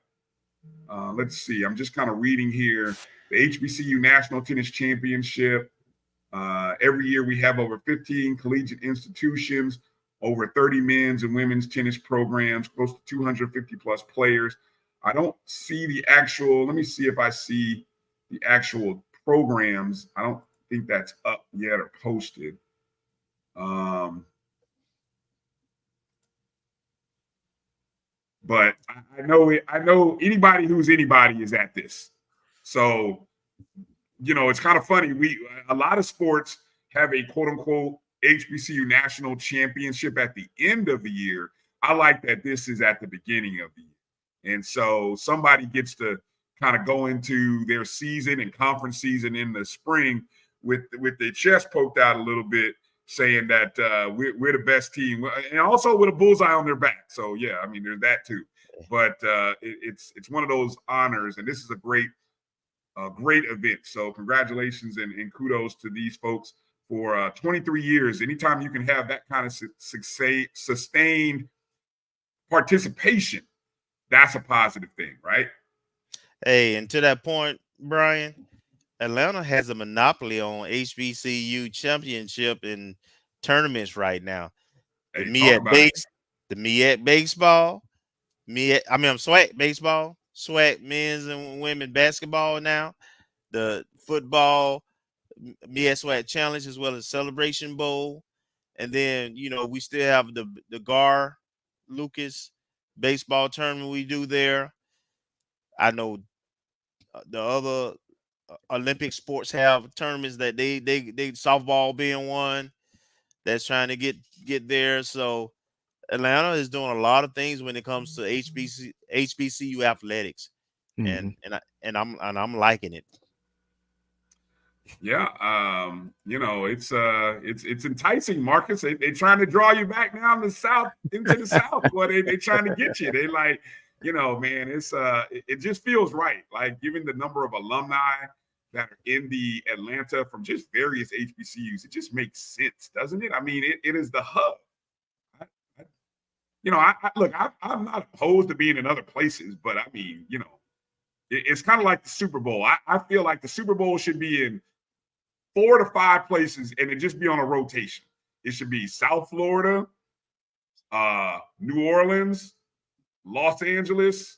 let's see, I'm just kind of reading here, the HBCU National Tennis Championship. Every year we have over 15 collegiate institutions, over 30 men's and women's tennis programs, close to 250 plus players. I don't see the actual, let me see if I see the actual programs. I don't think that's up yet or posted. But I know anybody who's anybody is at this. So, it's kind of funny. A lot of sports have a quote unquote HBCU national championship at the end of the year. I like that this is at the beginning of the year. And so somebody gets to kind of go into their season and conference season in the spring with their chest poked out a little bit, saying that we're the best team, and also with a bullseye on their back. So yeah, I mean, there's that too. But it's one of those honors, and this is a great event. So congratulations and kudos to these folks for 23 years. Anytime you can have that kind of sustained participation, that's a positive thing, right? Hey, and to that point, Bryan, Atlanta has a monopoly on HBCU championship and tournaments right now. The MEAC baseball, SWAC baseball, SWAC men's and women basketball now, the football, MEAC SWAC challenge, as well as Celebration Bowl. And then, we still have the Gar Lucas baseball tournament we do there. I know the other Olympic sports have tournaments that they softball being one that's trying to get there. So Atlanta is doing a lot of things when it comes to HBCU athletics, and I'm liking it. Yeah, it's enticing, Marcus. They trying to draw you back now in the South, into the South. Well, they trying to get you. They like, man, it just feels right. Like, given the number of alumni that are in the Atlanta from just various HBCUs, it just makes sense, doesn't it? I mean, it is the hub. I'm not opposed to being in other places, but I mean, it's kind of like the Super Bowl. I feel like the Super Bowl should be in 4 to 5 places and it just be on a rotation. It should be South Florida, New Orleans, Los Angeles.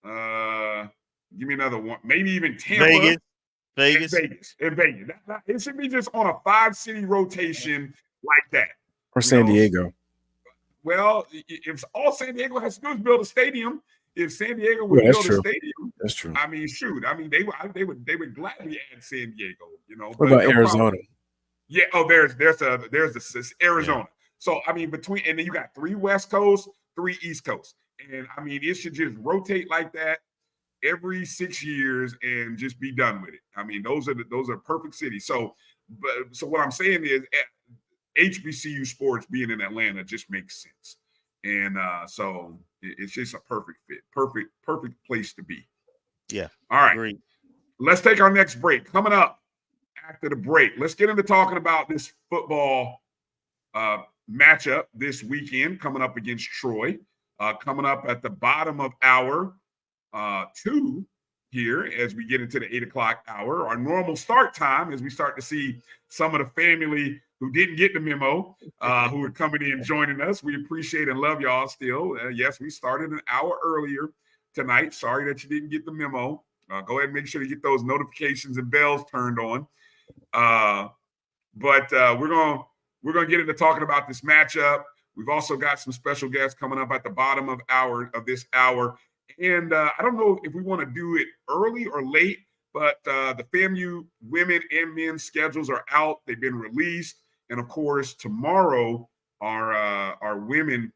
Give me another one. Maybe even Tampa. Vegas. And Vegas. It should be just on a 5-city rotation like that. Or San Diego. Well, if all San Diego has to do is build a stadium, if San Diego would build a stadium, that's true. I mean, shoot. I mean, they would gladly add San Diego. What about Arizona? Yeah. Oh, there's the Arizona. Yeah. So I mean, and then you got 3 West Coast, 3 East Coast, and I mean, it should just rotate like that every 6 years and just be done with it. I mean, those are perfect cities. So what I'm saying is, HBCU sports being in Atlanta just makes sense, and so it's just a perfect fit, perfect place to be. Yeah. All right. Agreed. Let's take our next break. Coming up after the break, let's get into talking about this football matchup this weekend coming up against Troy. Coming up at the bottom of hour 2 here as we get into the 8 o'clock hour. Our normal start time as we start to see some of the family who didn't get the memo, who are coming in joining us. We appreciate and love y'all still. Yes, we started an hour earlier tonight. Sorry that you didn't get the memo. Go ahead and make sure you get those notifications and bells turned on. But we're gonna get into talking about this matchup. We've also got some special guests coming up at the bottom of this hour. And I don't know if we want to do it early or late, but the FAMU women and men's schedules are out. They've been released. And of course, tomorrow, our women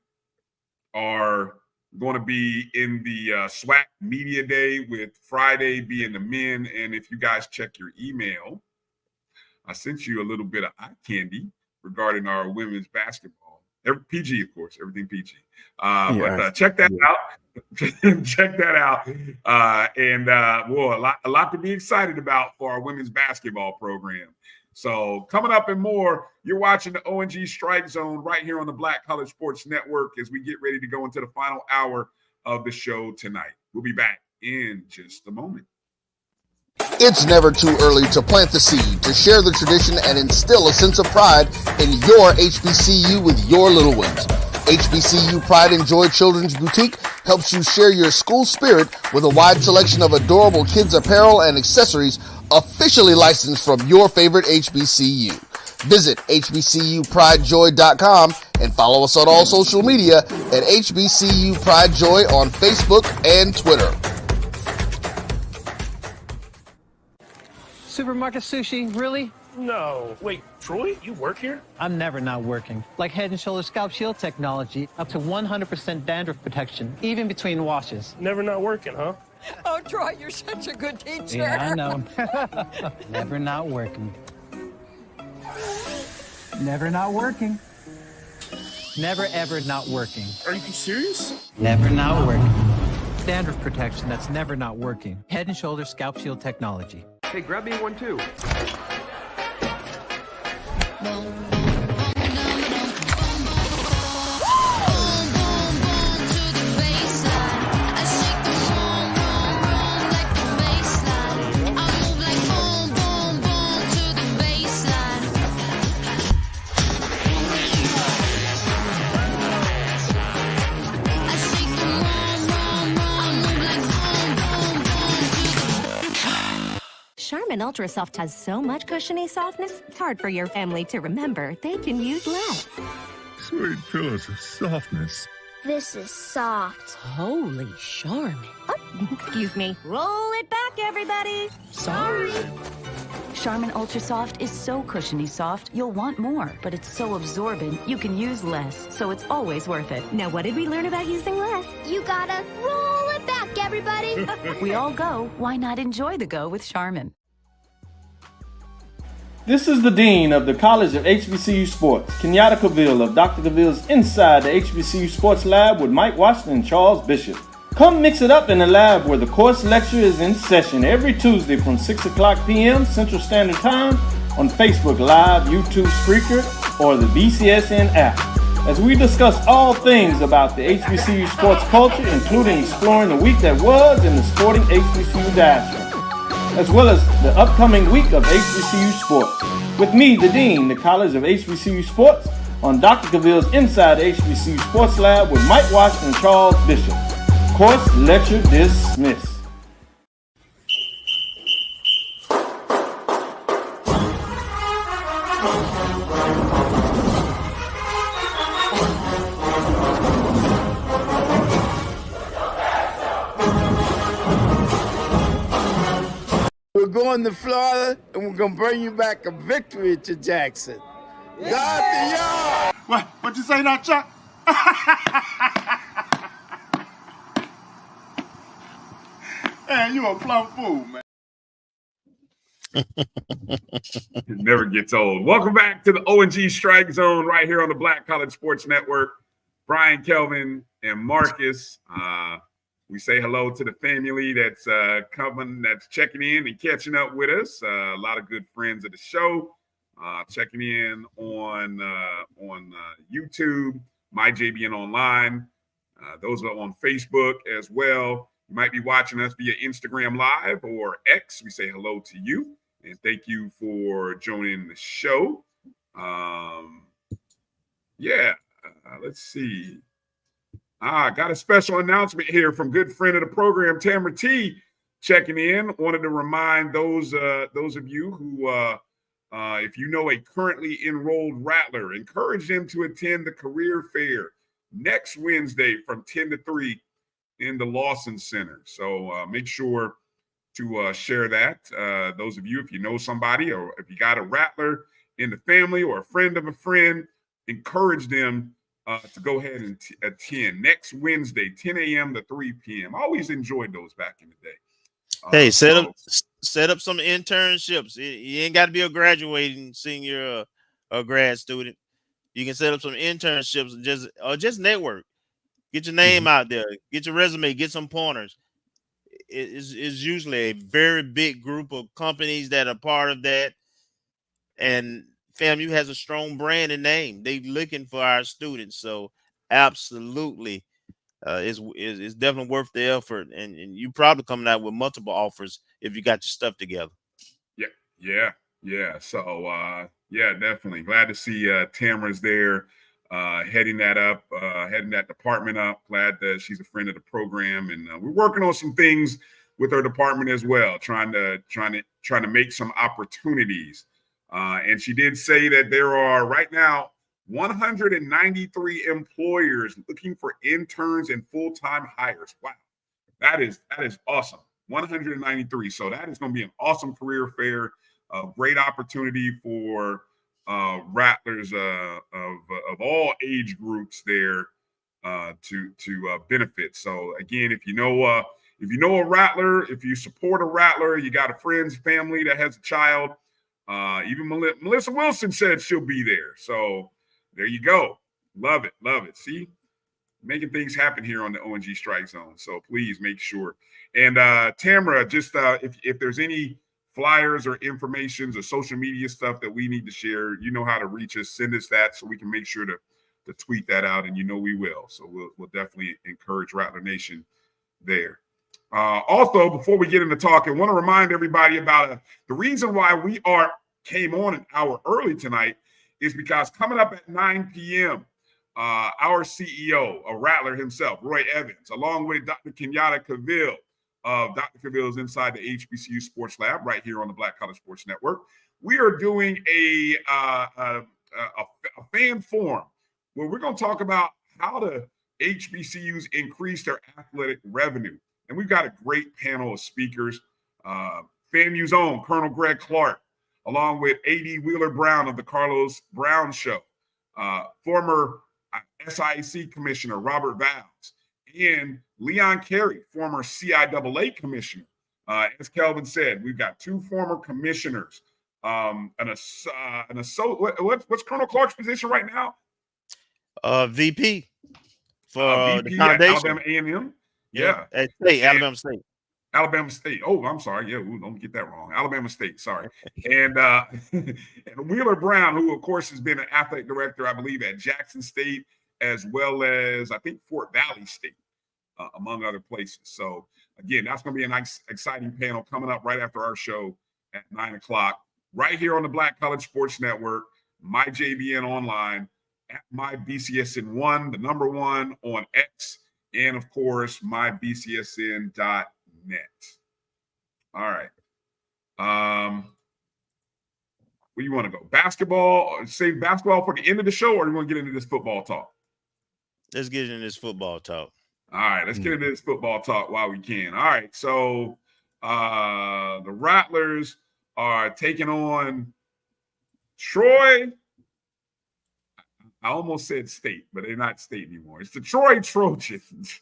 are going to be in the SWAC Media Day, with Friday being the men. And if you guys check your email, I sent you a little bit of eye candy regarding our women's basketball. PG, of course, everything PG. But check that out. Check that out. And a lot to be excited about for our women's basketball program. So coming up and more, you're watching the O&G Strike Zone right here on the Black College Sports Network as we get ready to go into the final hour of the show tonight. We'll be back in just a moment. It's never too early to plant the seed, to share the tradition, and instill a sense of pride in your HBCU with your little ones. HBCU Pride and Joy Children's Boutique helps you share your school spirit with a wide selection of adorable kids apparel and accessories officially licensed from your favorite HBCU. Visit hbcupridejoy.com and follow us on all social media at HBCU Pride Joy on Facebook and Twitter. Supermarket sushi, really? No. Wait, Troy, you work here? I'm never not working. Like Head & Shoulders Scalp Shield technology, up to 100% dandruff protection, even between washes. Never not working, huh? Oh, Troy, you're such a good teacher. Yeah, I know. Never not working. Never not working. Never, ever not working. Are you serious? Never not working. Dandruff protection that's never not working. Head & Shoulders Scalp Shield technology. Hey, grab me one too. Charmin Ultra Soft has so much cushiony softness, it's hard for your family to remember they can use less. Sweet pillows of softness. This is soft. Holy Charmin. Oh, excuse me. Roll it back, everybody. Sorry. Charmin Ultra Soft is so cushiony soft, you'll want more, but it's so absorbent, you can use less, so it's always worth it. Now, what did we learn about using less? You gotta roll it back, everybody. We all go. Why not enjoy the go with Charmin? This is the Dean of the College of HBCU Sports, Kenyatta Cavill of Dr. Cavill's Inside the HBCU Sports Lab with Mike Washington and Charles Bishop. Come mix it up in the lab where the course lecture is in session every Tuesday from 6 o'clock p.m. Central Standard Time on Facebook Live, YouTube Spreaker, or the BCSN app. as we discuss all things about the HBCU sports culture, including exploring the week that was in the sporting HBCU diaspora, as well as the upcoming week of HBCU sports. With me, the Dean, the College of HBCU Sports, on Dr. Cavill's Inside the HBCU Sports Lab with Mike Washington and Charles Bishop. Course lecture dismissed. We're going to Florida, and we're going to bring you back a victory to Jackson. Yeah. God to y'all! What'd you say now, Chuck? Man, you a plumb fool, man. It never gets old. Welcome back to the O&G Strike Zone right here on the Black College Sports Network. Bryan, Kelvin, and Marcus. We say hello to the family that's coming, that's checking in and catching up with us. A lot of good friends of the show checking in on YouTube, MyJBN Online. Those are on Facebook as well. You might be watching us via Instagram Live or X. We say hello to you and thank you for joining the show. Let's see. Got a special announcement here from good friend of the program, Tamara T, checking in. Wanted to remind those of you who, if you know a currently enrolled Rattler, encourage them to attend the career fair next Wednesday from 10 to 3 in the Lawson Center. So make sure to share that. Those of you, if you know somebody or if you got a Rattler in the family or a friend of a friend, encourage them to go ahead and attend next Wednesday, 10 a.m. to 3 p.m. I always enjoyed those back in the day. Hey, set up some internships. You ain't got to be a graduating senior or grad student. You can set up some internships and just network. Get your name out there. Get your resume. Get some pointers. It's usually a very big group of companies that are part of that, and FAMU has a strong brand and name. They looking for our students, so absolutely, it's definitely worth the effort. And you probably coming out with multiple offers if you got your stuff together. Yeah. So definitely glad to see Tamara's there, heading that department up. Glad that she's a friend of the program, and we're working on some things with her department as well, trying to make some opportunities. And she did say that there are right now 193 employers looking for interns and full-time hires. Wow, that is awesome. 193. So that is going to be an awesome career fair, a great opportunity for Rattlers of all age groups there to benefit. So again, if you know a Rattler, if you support a Rattler, you got a friend's family that has a child. Even Melissa Wilson said she'll be there. So there you go. Love it. See, making things happen here on the O&G Strike Zone. So please make sure. And Tamara, just if there's any flyers or informations or social media stuff that we need to share, you know how to reach us. Send us that so we can make sure to tweet that out, and you know we will. So we'll definitely encourage Rattler Nation there. Also, before we get into talking, I want to remind everybody about the reason why we came on an hour early tonight is because coming up at 9 p.m., our CEO, a Rattler himself, Roy Evans, along with Dr. Kenyatta Cavill of Dr. Cavill's Inside the HBCU Sports Lab right here on the Black College Sports Network, we are doing a fan forum where we're going to talk about how the HBCUs increase their athletic revenue. And we've got a great panel of speakers. FAMU's own Colonel Greg Clark, along with A.D. Wheeler Brown of the Carlos Brown Show, former SIAC Commissioner Robert Valls, and Leon Carey, former CIAA Commissioner. As Kelvin said, we've got two former commissioners. What's Colonel Clark's position right now? VP for VP the foundation. at Alabama A&M. Yeah, at Alabama State. Alabama State. Oh, I'm sorry. Yeah, don't get that wrong. Alabama State, sorry. And and Wheeler Brown, who, of course, has been an athletic director, I believe, at Jackson State, as well as, I think, Fort Valley State, among other places. So, again, that's going to be a nice, exciting panel coming up right after our show at 9 o'clock, right here on the Black College Sports Network, MyJBN Online, at MyBCSN1, the number 1 on X, and, of course, MyBCSN.net. All right. Where you want to go? Basketball? Save basketball for the end of the show, or you want to get into this football talk? Let's get into this football talk. All right, let's get into this football talk while we can. All right, so the Rattlers are taking on Troy. I almost said State, but they're not State anymore. It's the Troy Trojans.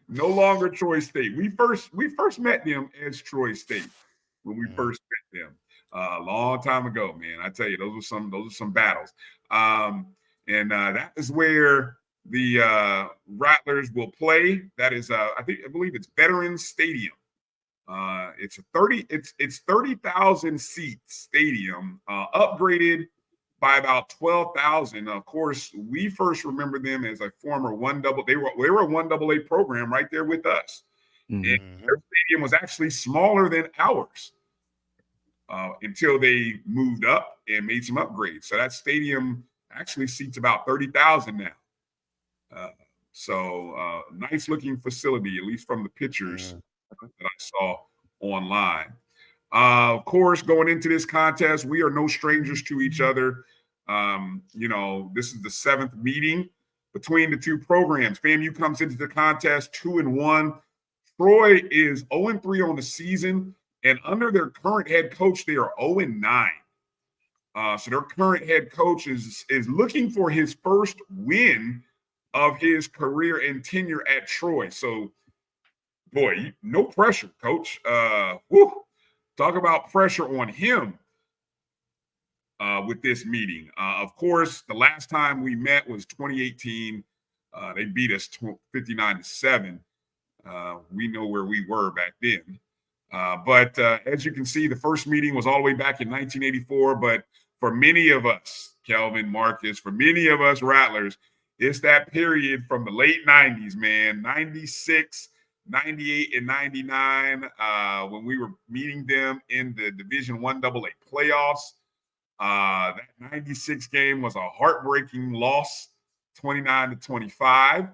No longer Troy State. We first met them as Troy State when we first met them a long time ago, man. I tell you, those are some battles. And that is where the Rattlers will play. That is, I believe it's Veterans Stadium. It's 30,000 seat stadium, upgraded by about 12,000. Of course, we first remember them as a former they were a 1AA program right there with us. And their stadium was actually smaller than ours until they moved up and made some upgrades. So that stadium actually seats about 30,000 now. So nice looking facility, at least from the pictures that I saw online. Of course, going into this contest, we are no strangers to each other. This is the 7th meeting between the two programs. FAMU comes into the contest 2-1. Troy is 0-3 on the season, and under their current head coach, they are 0-9. So their current head coach is looking for his first win of his career and tenure at Troy. So, boy, no pressure, coach. Talk about pressure on him with this meeting. Of course, the last time we met was 2018. They beat us 59-7. We know where we were back then. But as you can see, the first meeting was all the way back in 1984. But for many of us, Kelvin, Marcus, for many of us Rattlers, it's that period from the late 90s, man, 96, 98, and 99, when we were meeting them in the Division 1AA playoffs. That 96 game was a heartbreaking loss, 29-25.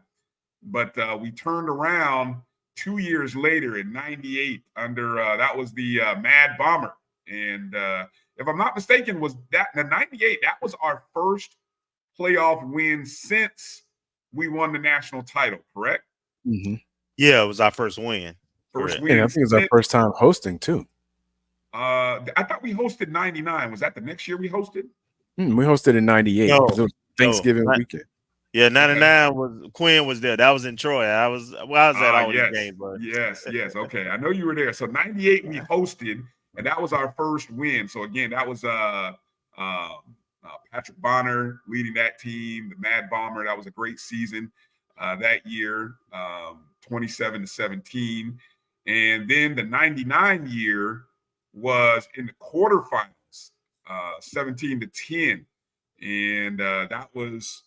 But we turned around 2 years later in 98 under that was the Mad Bomber. And if I'm not mistaken, was that in 98, that was our first playoff win since we won the national title, correct? Mm-hmm. Yeah, it was our first win. And I think it was our first time hosting too. I thought we hosted 99. Was that the next year we hosted? We hosted in 98. No, it was Thanksgiving weekend. Yeah, 99 was Quinn was there. That was in Troy. I was at all these games, but yes. Okay, I know you were there. So 98 we hosted, and that was our first win. So again, that was Patrick Bonner leading that team, the Mad Bomber. That was a great season that year, 27-17. And then the 99 year was in the quarterfinals, 17-10. And that was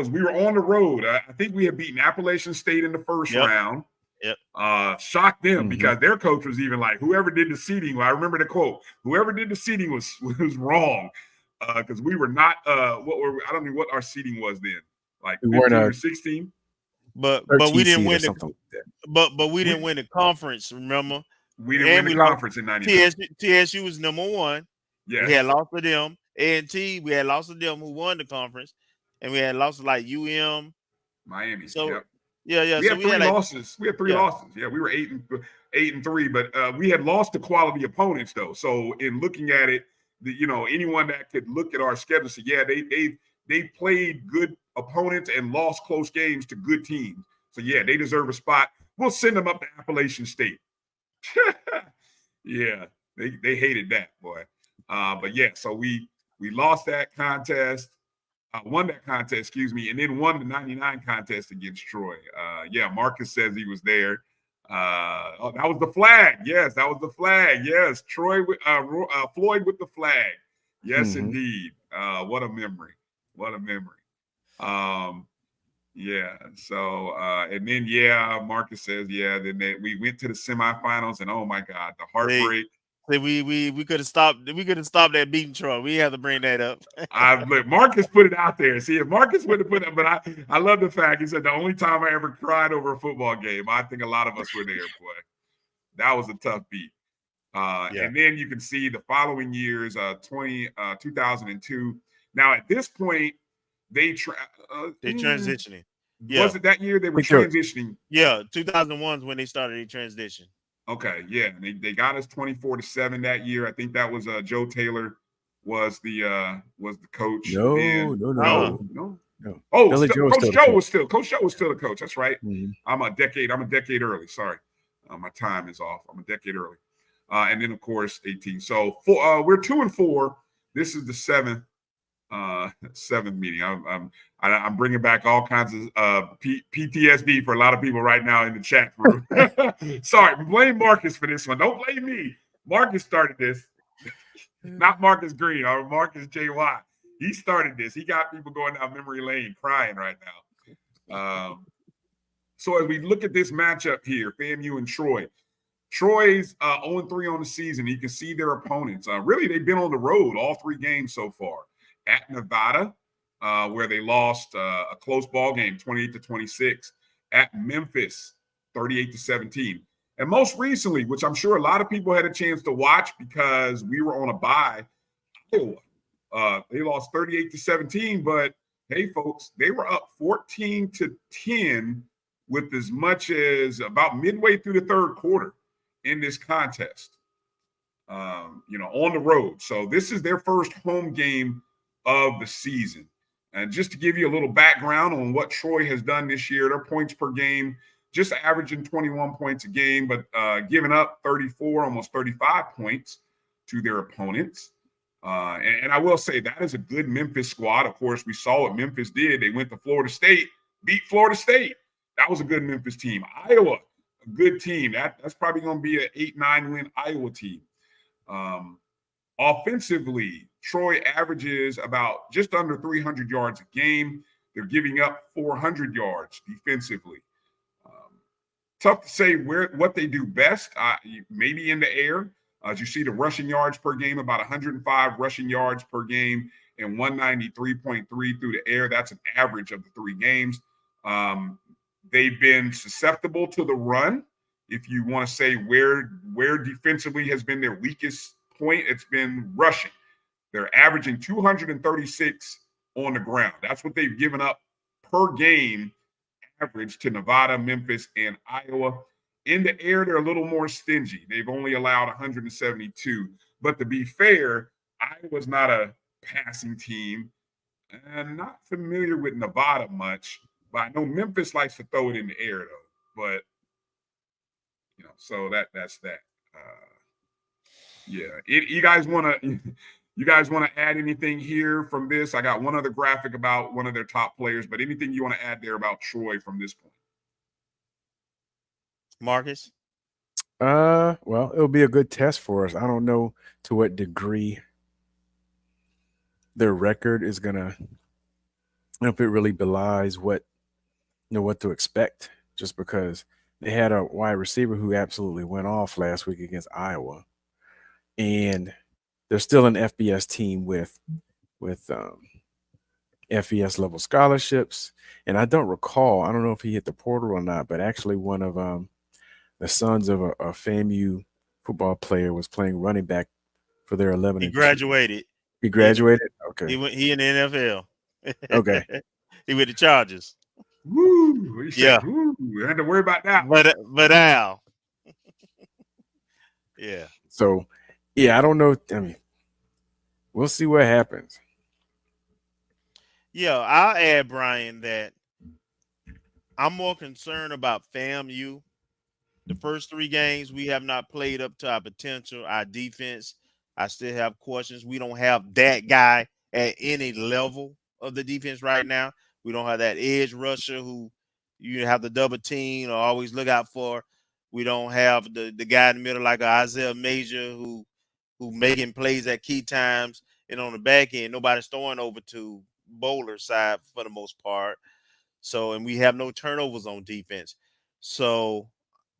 we were on the road. I think we had beaten Appalachian State in the first round. Yep. Shocked them because their coach was even like, whoever did the seeding, well, I remember the quote, whoever did the seeding was wrong. Because we were not I don't know what our seeding was then. Like 15 or 16. But we didn't win but we didn't win the conference, remember? We didn't win the conference in 99. TSU was number 1. Yes. We had lost to them. A&T, we had lost to them who won the conference. And we had lost to like Miami. So yeah. We had three losses. We had three losses. Yeah, we were 8-3, but we had lost to quality opponents though. So in looking at it, anyone that could look at our schedule say, yeah, they played good opponents and lost close games to good teams. So yeah, they deserve a spot. We'll send them up to Appalachian State. Yeah, they hated that, boy. But yeah, so we lost that contest. Won that contest, and then won the 99 contest against Troy. Yeah, Marcus says he was there. That was the flag. Yes, that was the flag. Yes, Floyd with the flag. Yes, indeed. What a memory. What a memory. Yeah. So, and then, Marcus says, then we went to the semifinals, and oh my God, the heartbreak. We could have stopped. We could have stopped that beating Troy. We have to bring that up. Look, Marcus put it out there. See, if Marcus would have put it, but I love the fact he said the only time I ever cried over a football game. I think a lot of us were there, boy. That was a tough beat. And then you can see the following years, 2002. Now at this point, they transitioning. Was it that year they were transitioning? Yeah, 2001 is when they started a transition. Okay, yeah, and they got us 24-7 that year. I think that was Joe Taylor was the coach. No. Oh, Coach Joe was still the coach. That's right. Mm-hmm. I'm a decade early. Sorry, my time is off. I'm a decade early. And then of course 18. So we're 2-4. This is the seventh meeting. I'm bringing back all kinds of PTSD for a lot of people right now in the chat room. Sorry, blame Marcus for this one. Don't blame me. Marcus started this, not Marcus Green or Marcus JY. He started this. He got people going down memory lane crying right now. So as we look at this matchup here, FAMU and Troy. Troy's 0-3 on the season. You can see their opponents. Really, they've been on the road all 3 games so far. At Nevada, where they lost a close ball game, 28-26. At Memphis, 38-17. And most recently, which I'm sure a lot of people had a chance to watch because we were on a bye, Iowa. They lost 38-17, but hey, folks, they were up 14-10 with as much as about midway through the third quarter in this contest, on the road. So this is their first home game of the season. And just to give you a little background on what Troy has done this year, their points per game, just averaging 21 points a game, but giving up 34, almost 35 points to their opponents. And I will say that is a good Memphis squad. Of course, we saw what Memphis did. They went to Florida State, beat Florida State. That was a good Memphis team. Iowa, a good team. That's probably going to be an 8-9 win Iowa team. Offensively, Troy averages about just under 300 yards a game. They're giving up 400 yards defensively. Tough to say what they do best. Maybe in the air. As you see, the rushing yards per game, about 105 rushing yards per game and 193.3 through the air. That's an average of the 3 games. They've been susceptible to the run. If you want to say where defensively has been their weakest point, it's been rushing. They're averaging 236 on the ground. That's what they've given up per game average to Nevada, Memphis, and Iowa. In the air, they're a little more stingy. They've only allowed 172. But to be fair, Iowa's not a passing team. I'm not familiar with Nevada much, but I know Memphis likes to throw it in the air, though. But, so that's that. You guys want to add anything here from this? I got one other graphic about one of their top players, but anything you want to add there about Troy from this point? Marcus? Well, it'll be a good test for us. I don't know to what degree their record is gonna, if it really belies what to expect, just because they had a wide receiver who absolutely went off last week against Iowa. And they're still an FBS team with FES level scholarships. And I don't know if he hit the portal or not, but actually one of the sons of a FAMU football player was playing running back for their 11. He graduated. He graduated? Okay. He in the NFL. Okay. He with the Chargers. Woo! Woo. We had to worry about that. But Al. Yeah. So, I don't know. I mean, we'll see what happens. Yeah, I'll add, Bryan, that I'm more concerned about FAMU. The first 3 games, we have not played up to our potential. Our defense, I still have questions. We don't have that guy at any level of the defense right now. We don't have that edge rusher who you have the double team or always look out for. We don't have the guy in the middle like Isaiah Major who making plays at key times. And on the back end, nobody's throwing over to bowler side for the most part. So, and we have no turnovers on defense. So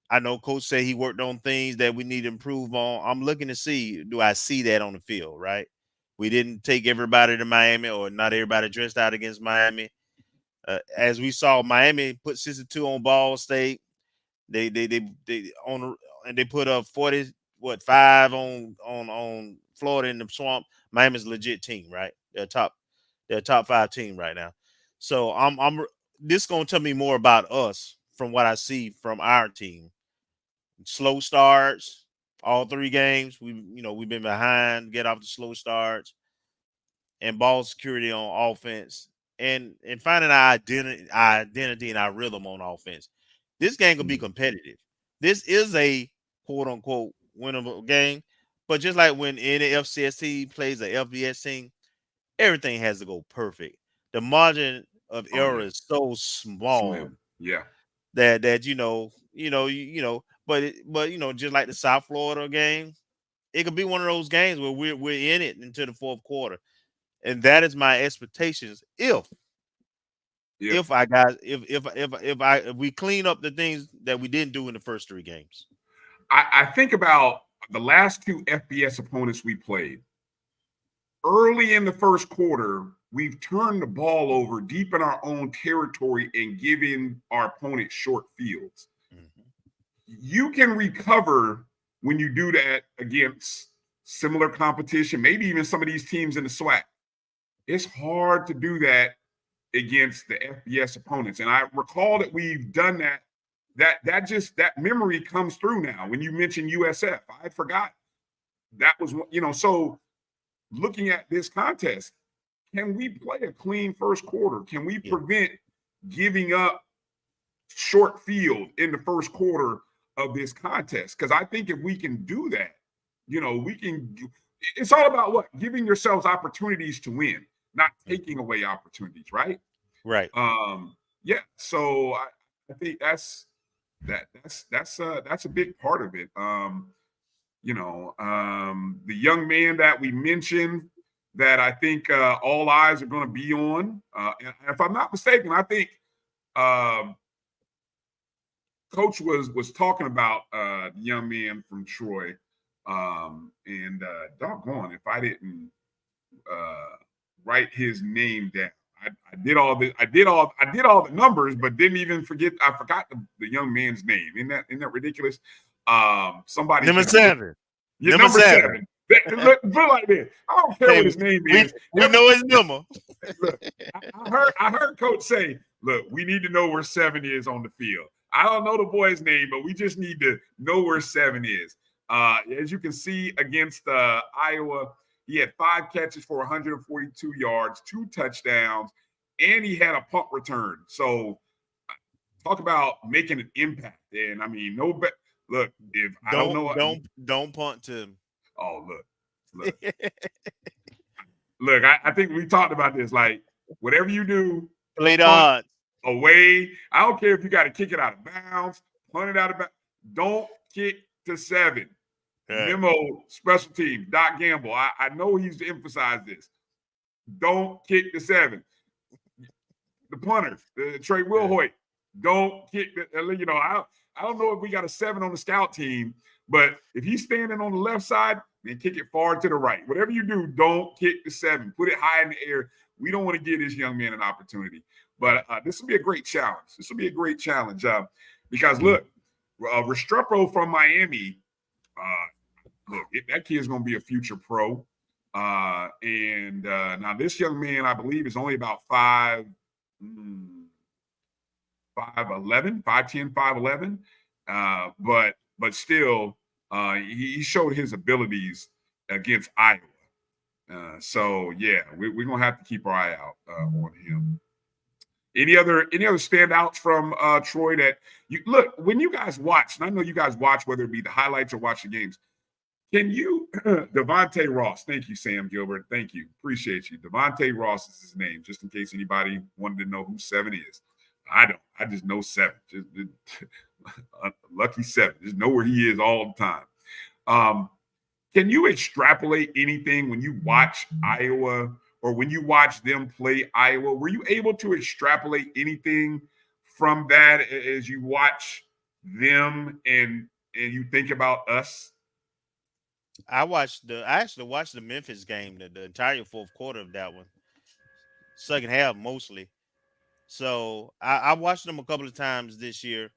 I know Coach said he worked on things that we need to improve on. I'm looking to see, do I see that on the field, right? We didn't take everybody to Miami, or not everybody dressed out against Miami. As we saw, Miami put 62 on Ball State. They on, and they put up 5 on Florida in the Swamp. Miami's a legit team, right? They're a top 5 team right now. So this gonna tell me more about us from what I see from our team. Slow starts, all 3 games. We've been behind, get off the slow starts, and ball security on offense, and finding our identity and our rhythm on offense. This game will be competitive. This is a quote unquote winnable game, but just like when any FCS plays a FBS team, everything has to go perfect. The margin of error is so small. Slim. Yeah. That but just like the South Florida game, it could be one of those games where we're in it into the fourth quarter. And that is my expectations if we clean up the things that we didn't do in the first 3 games. I think about the last 2 FBS opponents we played. Early in the first quarter, we've turned the ball over deep in our own territory and given our opponent short fields. Mm-hmm. You can recover when you do that against similar competition, maybe even some of these teams in the SWAC. It's hard to do that against the FBS opponents. And I recall that we've done that. That memory comes through now. When you mentioned USF, I had forgotten. That was, so looking at this contest, can we play a clean first quarter? Can we prevent giving up short field in the first quarter of this contest? Because I think if we can do that, we can. It's all about what? Giving yourselves opportunities to win, not taking away opportunities, right? Right. Yeah. So I think that's a big part of it. The young man that we mentioned that I think all eyes are going to be on. And if I'm not mistaken, I think Coach was talking about the young man from Troy. And doggone if I didn't write his name down. I did all the numbers, but didn't even forget. I forgot the young man's name. Isn't that ridiculous? Somebody number 7. Yeah, number 7. Look like this. I don't care what his name is. We know his number. Look, I heard Coach say, "Look, we need to know where 7 is on the field." I don't know the boy's name, but we just need to know where 7 is. As you can see against Iowa, he had 5 catches for 142 yards, 2 touchdowns, and he had a punt return. So talk about making an impact. And I mean, look, if I don't know, don't punt to him. Oh, look. Look, I think we talked about this. Like, whatever you do, play the odds away. I don't care if you got to kick it out of bounds, punt it out of bounds. Don't kick to 7. Memo, special team, Doc Gamble. I know he used to emphasize this. Don't kick the 7. The punter, Trey Wilhoit. Don't kick the. I don't know if we got a 7 on the scout team, but if he's standing on the left side, then kick it far to the right. Whatever you do, don't kick the 7. Put it high in the air. We don't want to give this young man an opportunity. But this will be a great challenge. Because look, Restrepo from Miami. Look, that kid's going to be a future pro. And now this young man, I believe, is only about 5'11", 5'10", 5'11". But still, he showed his abilities against Iowa. So yeah, we're going to have to keep our eye out on him. Any other standouts from Troy that you look when you guys watch? And I know you guys watch, whether it be the highlights or watch the games. Can you, Devontae Ross? Thank you, Sam Gilbert. Thank you, appreciate you. Devontae Ross is his name, just in case anybody wanted to know who 7 is. I don't. I just know 7. Lucky 7. Just know where he is all the time. Can you extrapolate anything when you watch Iowa or when you watch them play Iowa? Were you able to extrapolate anything from that as you watch them and you think about us? I actually watched the Memphis game, the entire fourth quarter of that one. Second half mostly. So I watched them a couple of times this year.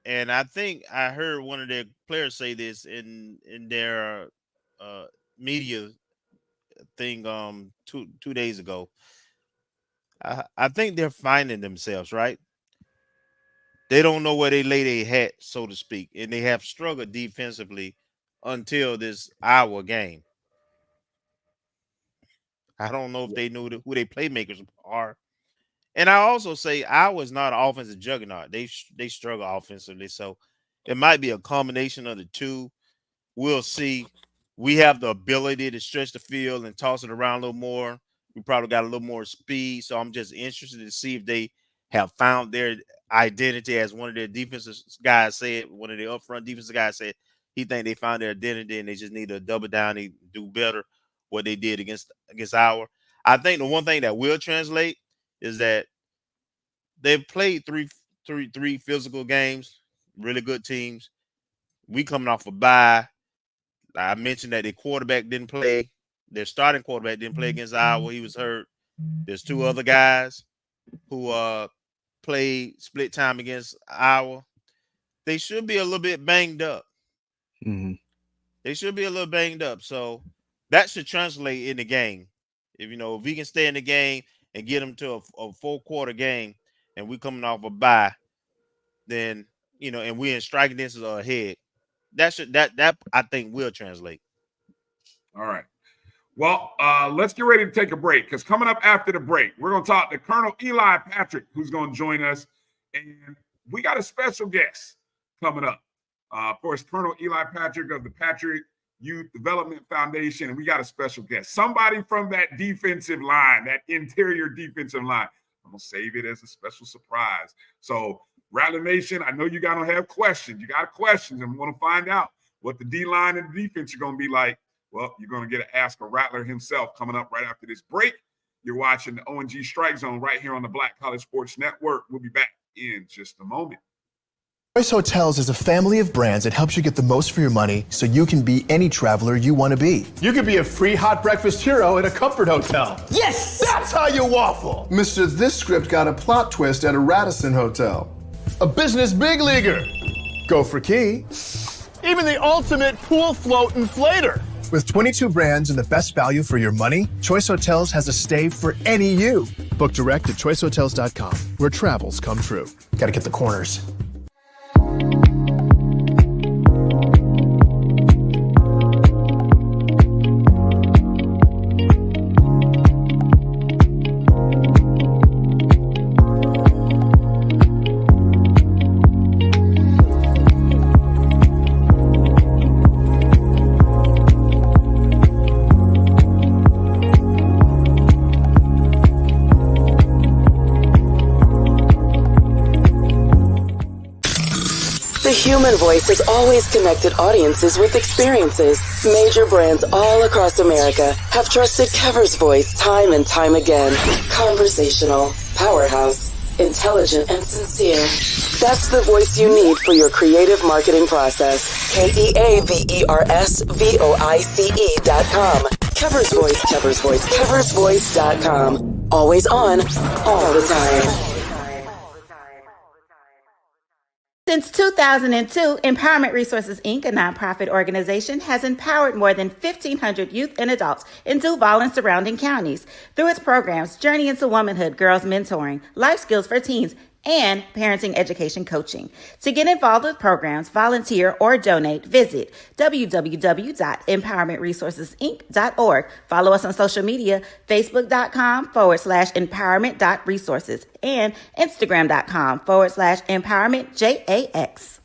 And I think I heard one of their players say this in their media thing 2 days ago. I think they're finding themselves, right? They don't know where they lay their hat, so to speak, and they have struggled defensively until this Iowa game. I don't know if they knew who their playmakers are. And I also say Iowa's not an offensive juggernaut. They struggle offensively, so it might be a combination of the two. We'll see. We have the ability to stretch the field and toss it around a little more. We probably got a little more speed, so I'm just interested to see if they have found their identity, as one of their defensive guys said. One of the upfront defensive guys said he think they found their identity and they just need to double down and do better what they did against Iowa. I think the one thing that will translate is that they've played three physical games, really good teams. We coming off a bye. I mentioned that their quarterback didn't play. Their starting quarterback didn't play against Iowa. He was hurt. There's two other guys who played split time against Iowa. They should be a little bit banged up. Mm-hmm. They should be a little banged up. So that should translate in the game. If we can stay in the game and get them to a full quarter game, and we coming off a bye, then and we in striking distance or ahead, that I think will translate. All right. Well, let's get ready to take a break, because coming up after the break, we're going to talk to Colonel Eli Patrick, who's going to join us, and we got a special guest coming up. Of course, Colonel Eli Patrick of the Patrick Youth Development Foundation, and we got a special guest, somebody from that defensive line, that interior defensive line. I'm going to save it as a special surprise. So, Rattler Nation, I know you got to have questions. You got questions, and we want to find out what the D-line and the defense are going to be like. Well, you're going to get to ask a Rattler himself coming up right after this break. You're watching the O&G Strike Zone right here on the Black College Sports Network. We'll be back in just a moment. Choice Hotels is a family of brands that helps you get the most for your money so you can be any traveler you want to be. You could be a free hot breakfast hero at a comfort hotel. Yes! That's how you waffle. Mr. This script got a plot twist at a Radisson hotel. A business big leaguer. Go for key. Even the ultimate pool float inflator. With 22 brands and the best value for your money, Choice Hotels has a stay for any you. Book direct at choicehotels.com, where travels come true. Got to get the corners. Human Voice has always connected audiences with experiences. Major brands all across America have trusted Kever's voice time and time again. Conversational, powerhouse, intelligent, and sincere. That's the voice you need for your creative marketing process. KEAVERSVOICE.com. Kever's Voice, Kever's Voice, KeversVoice.com. Always on, all the time. Since 2002, Empowerment Resources, Inc., a nonprofit organization, has empowered more than 1,500 youth and adults in Duval and surrounding counties through its programs Journey into Womanhood, Girls Mentoring, Life Skills for Teens, and Parenting Education Coaching. To get involved with programs, volunteer, or donate, visit www.empowermentresourcesinc.org. Follow us on social media, facebook.com/empowerment.resources and instagram.com/empowermentJAX.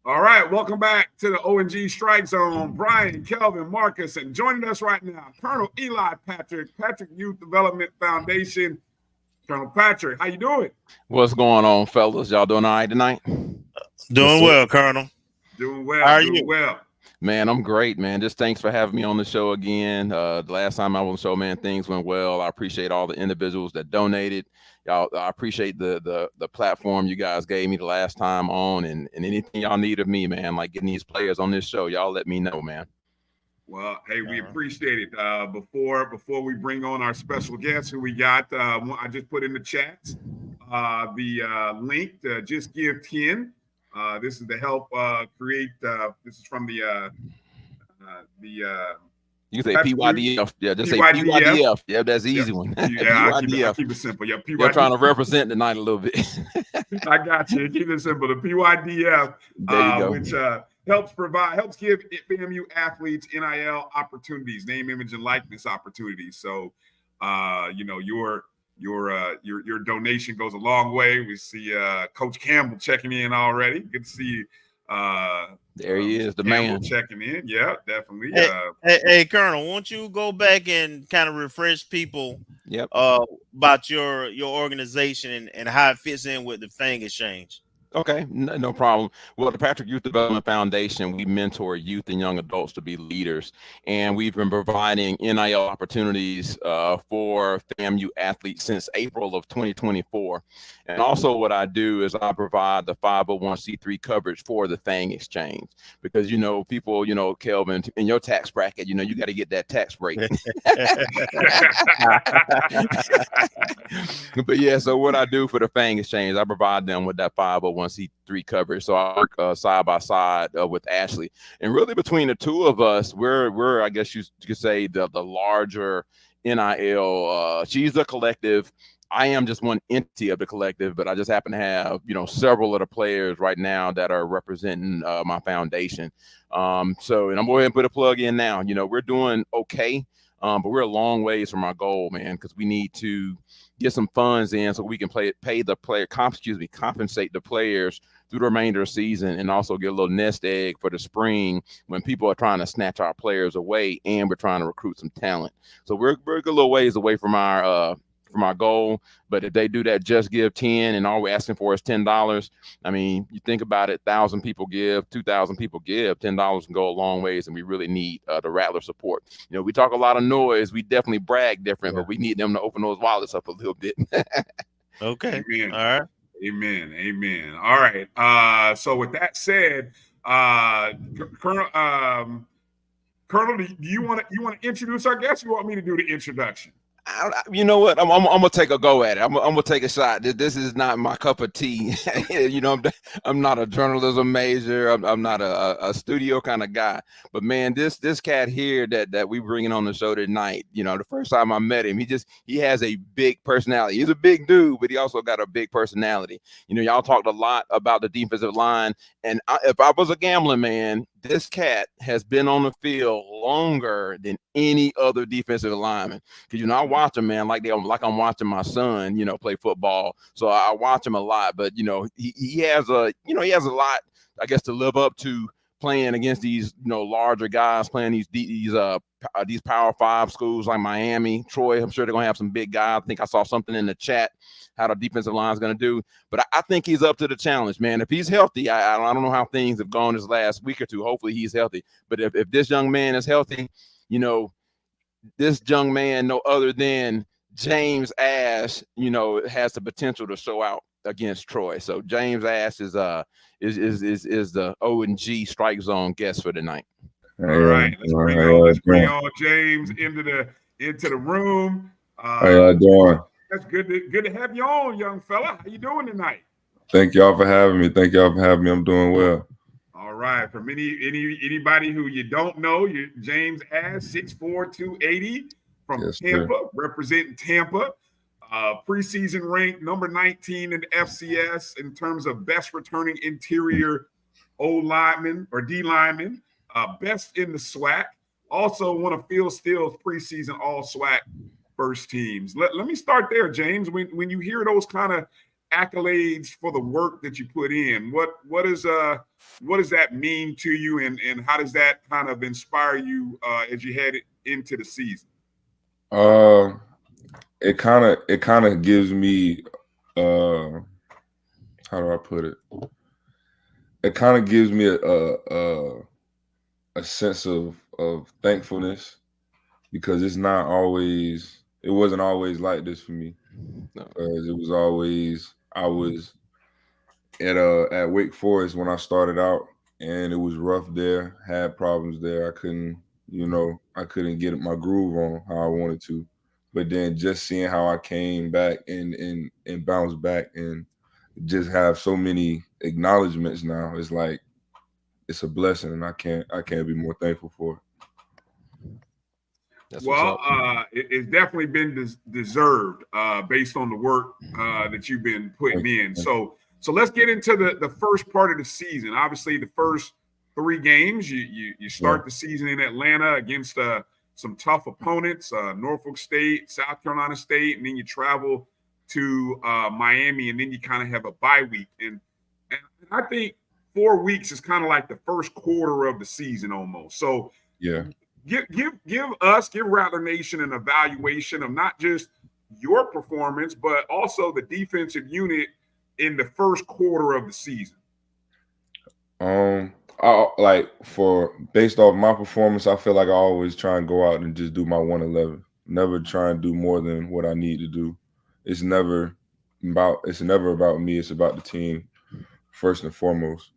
All right, welcome back to the O&G Strike Zone. Bryan, Kelvin, Marcus, and joining us right now, Colonel Eli Patrick Youth Development Foundation. Colonel Patrick, how you doing? What's going on, fellas? Y'all doing all right tonight? Doing well, Colonel. Doing well. How are doing you? well. Man, I'm great, man. Just thanks for having me on the show again. The last time I was on the show, man, things went well. I appreciate all the individuals that donated. Y'all, I appreciate the platform you guys gave me the last time on, and anything y'all need of me, man, like getting these players on this show, y'all let me know, man. Well, hey, we appreciate it. Before we bring on our special guest who we got, I just put in the chat the link to Just Give 10. This is to help create. This is from the you can say PYDF. Yeah, just say PYDF. Yeah, that's the easy one. Yeah, I keep it simple. Yeah, PYDF. You're trying to represent tonight a little bit. I got you. Keep it simple. The PYDF, which helps give FAMU athletes NIL opportunities, name, image, and likeness opportunities. So, your donation goes a long way. We see Coach Campbell checking in already. Good to see you. There he is, the Campbell man checking in. Yeah, definitely. Hey, Colonel, won't you go back and kind of refresh people about your organization and how it fits in with the FANG Exchange? Okay, no problem. Well, the Patrick Youth Development Foundation, we mentor youth and young adults to be leaders, and we've been providing NIL opportunities for FAMU athletes since April of 2024. And also what I do is I provide the 501c3 coverage for the FANG Exchange, because, people, Kelvin, in your tax bracket, you got to get that tax break. But yeah, so what I do for the FANG Exchange, I provide them with that 501c3 coverage. So I work side by side with Ashley, and really between the two of us, we're I guess you could say the larger NIL. She's the collective. I am just one entity of the collective, but I just happen to have, several of the players right now that are representing my foundation. And I'm going to go ahead and put a plug in now. We're doing okay, but we're a long ways from our goal, man, because we need to get some funds in so we can compensate the players through the remainder of the season, and also get a little nest egg for the spring when people are trying to snatch our players away and we're trying to recruit some talent. So we're a good little ways away from our goal. But if they do that, just give 10, and all we're asking for is $10. I mean, you think about it, 1,000 people give, 2,000 people give, $10 can go a long ways, and we really need the Rattler support. We talk a lot of noise, we definitely brag different, but we need them to open those wallets up a little bit. Okay. Amen. All right. Amen. All right. So with that said, Colonel, do you want to introduce our guest? Or you want me to do the introduction? You know what? I'm gonna take a go at it. I'm gonna take a shot. This is not my cup of tea. I'm not a journalism major. I'm not a studio kind of guy. But man, this cat here that we bringing on the show tonight. The first time I met him, he has a big personality. He's a big dude, but he also got a big personality. Y'all talked a lot about the defensive line, and if I was a gambling man, this cat has been on the field longer than any other defensive lineman. Because I watch him, man, like I'm watching my son, play football. So I watch him a lot. But he has a lot, I guess, to live up to playing against these larger guys, playing these Power 5 schools like Miami, Troy. I'm sure they're gonna have some big guys. I think I saw something in the chat how the defensive line is gonna do, but I think he's up to the challenge, man. If he's healthy, I don't know how things have gone this last week or two. Hopefully he's healthy, but if this young man is healthy, this young man, no other than James Ash, has the potential to show out against Troy. So James Ash is the O&G Strike Zone guest for tonight. All right, let's bring on James into the room. How y'all doing? That's good to have you on, young fella. How you doing tonight? Thank y'all for having me. I'm doing well. All right. From anybody who you don't know, you James Ash, 6'4", 280 from Tampa, representing Tampa. Preseason ranked number 19 in the FCS in terms of best returning interior O lineman or D lineman. Best in the SWAC. Also one of Phil Steele's preseason all SWAC first teams. Let me start there, James. When you hear those kind of accolades for the work that you put in. What does that mean to you, and how does that kind of inspire you as you head into the season? It kind of gives me how do I put it? It kind of gives me a sense of thankfulness, because it wasn't always like this for me. Because it was always, I was at Wake Forest when I started out, and it was rough there, had problems there. I couldn't get my groove on how I wanted to. But then just seeing how I came back and bounced back and just have so many acknowledgments now, it's like it's a blessing, and I can't be more thankful for it. It's definitely been deserved based on the work that you've been putting in. So let's get into the first part of the season. Obviously, the first 3 games, you start the season in Atlanta against some tough opponents, Norfolk State, South Carolina State, and then you travel to Miami, and then you kind of have a bye week. And I think 4 weeks is kind of like the first quarter of the season almost. So yeah. Give Rattler Nation an evaluation of not just your performance, but also the defensive unit in the first quarter of the season. Based off my performance, I feel like I always try and go out and just do my 111. Never try and do more than what I need to do. It's never about me. It's about the team first and foremost.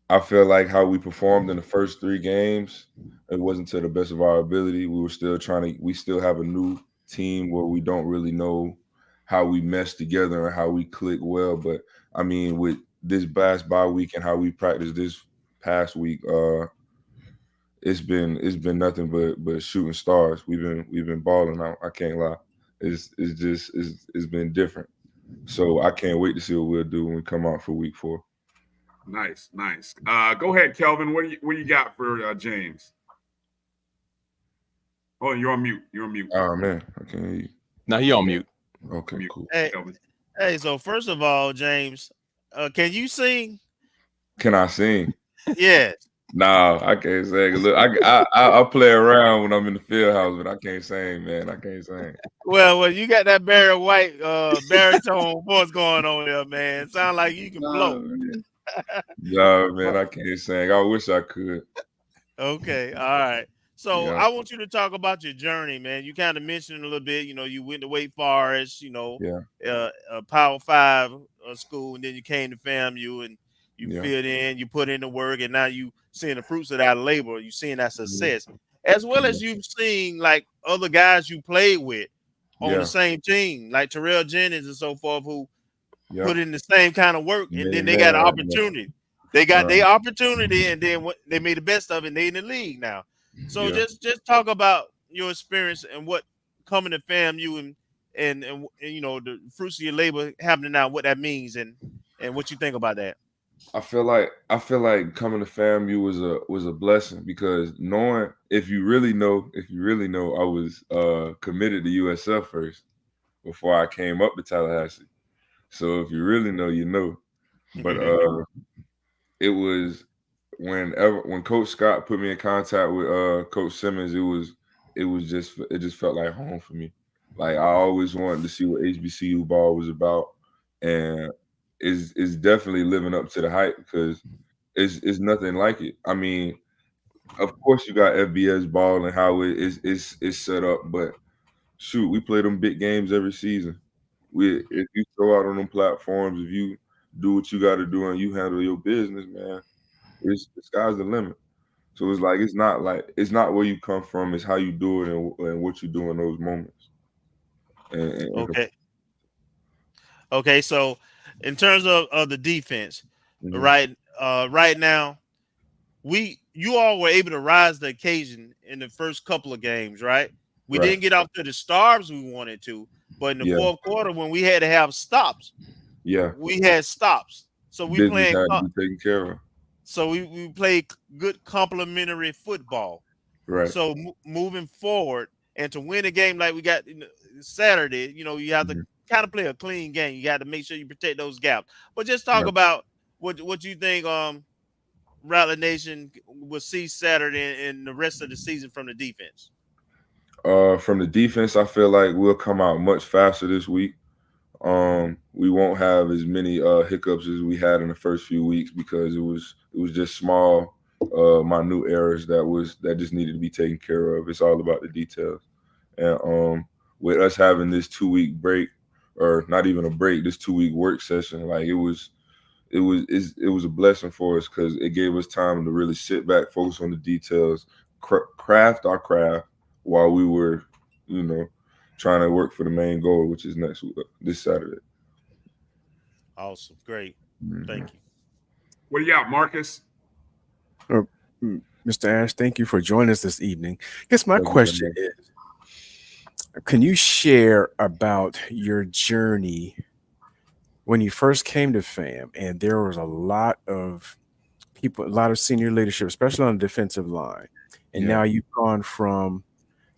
I feel like how we performed in the first 3 games, it wasn't to the best of our ability. We still have a new team where we don't really know how we mesh together and how we click well. But I mean, with this last bye week and how we practiced this past week, it's been nothing but shooting stars. We've been balling out. I can't lie. It's been different. So I can't wait to see what we'll do when we come out for week 4. Nice. Go ahead, Kelvin. What you got for James? Oh, you're on mute. Oh man, I can't hear you. No, he on mute. Okay, cool. Hey, so first of all, James, can you sing? Can I sing? Yes. Nah, I can't sing. Look, I play around when I'm in the field house, but I can't sing, man. I can't sing. Well, you got that Barry White baritone voice going on there, man. Sound like you can blow. No, man, I can't sing. I wish I could. Okay, all right. So I want you to talk about your journey, man. You kind of mentioned it a little bit. You went to Wake Forest, a Power 5 school, and then you came to FAMU and you filled in, you put in the work, and now you seeing the fruits of that labor. You seeing that success, as well as you've seen like other guys you played with on the same team, like Terrell Jennings and so forth, who put in the same kind of work, and then they got an opportunity. They got their opportunity, and then they made the best of it. And they in the league now. So just talk about your experience and what coming to FAMU and the fruits of your labor happening now, what that means, and what you think about that. I feel like coming to FAMU was a blessing, because knowing if you really know, I was committed to USF first before I came up to Tallahassee. So if you really know, you know. But it was when Coach Scott put me in contact with Coach Simmons, it just felt like home for me. Like I always wanted to see what HBCU ball was about, and it's definitely living up to the hype, because it's nothing like it. I mean, of course you got FBS ball and how it's set up, but shoot, we play them big games every season. If you throw out on them platforms, if you do what you got to do and you handle your business, man, the sky's the limit. So it's like it's not where you come from, it's how you do it and what you do in those moments. Okay. So in terms of the defense, right now, you all were able to rise the occasion in the first couple of games, right? We didn't get off to the stars we wanted to, but in the fourth quarter, when we had to have stops, we had stops. So we played taken care of. So we played good complementary football. Right. So moving forward and to win a game like we got Saturday, you have to kind of play a clean game. You got to make sure you protect those gaps. But just talk about what you think Rattler Nation will see Saturday and the rest of the season from the defense. From the defense, I feel like we'll come out much faster this week. We won't have as many hiccups as we had in the first few weeks because it was just small, minute errors that just needed to be taken care of. It's all about the details. And with us having this 2-week break, or not even a break, this 2-week work session, like it was a blessing for us because it gave us time to really sit back, focus on the details, craft our craft while we were, trying to work for the main goal, which is this Saturday. Awesome. Great. Thank you. What do you got, Marcus? Mr. Ash, thank you for joining us this evening. I guess my question is, can you share about your journey when you first came to FAM? And there was a lot of people, a lot of senior leadership, especially on the defensive line. And now you've gone from,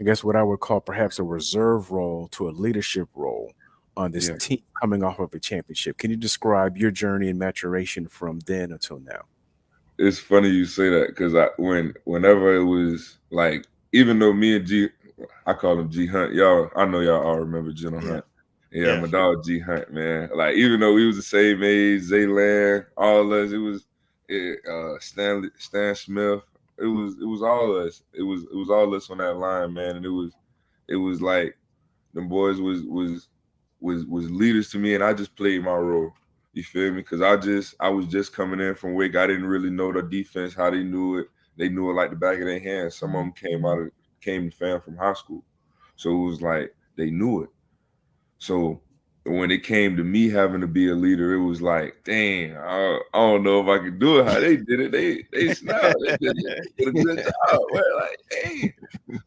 I guess, what I would call perhaps a reserve role to a leadership role on this team coming off of a championship. Can you describe your journey and maturation from then until now? It's funny you say that because whenever it was like, even though me and G, I call him G Hunt, I know y'all all remember General Hunt. Yeah, my dog G Hunt, man. Like, even though we was the same age, Zaylan, all of us, it was Stan Smith. It was all of us. It was all of us on that line, man. And it was like them boys was leaders to me, and I just played my role. You feel me? Because I was just coming in from Wake. I didn't really know the defense, how they knew it. They knew it like the back of their hands. Some of them came to FAM from high school, so it was like they knew it. So when it came to me having to be a leader, it was like, dang, I don't know if I could do it how they did it. They snapped. They did a good job. We're like, dang.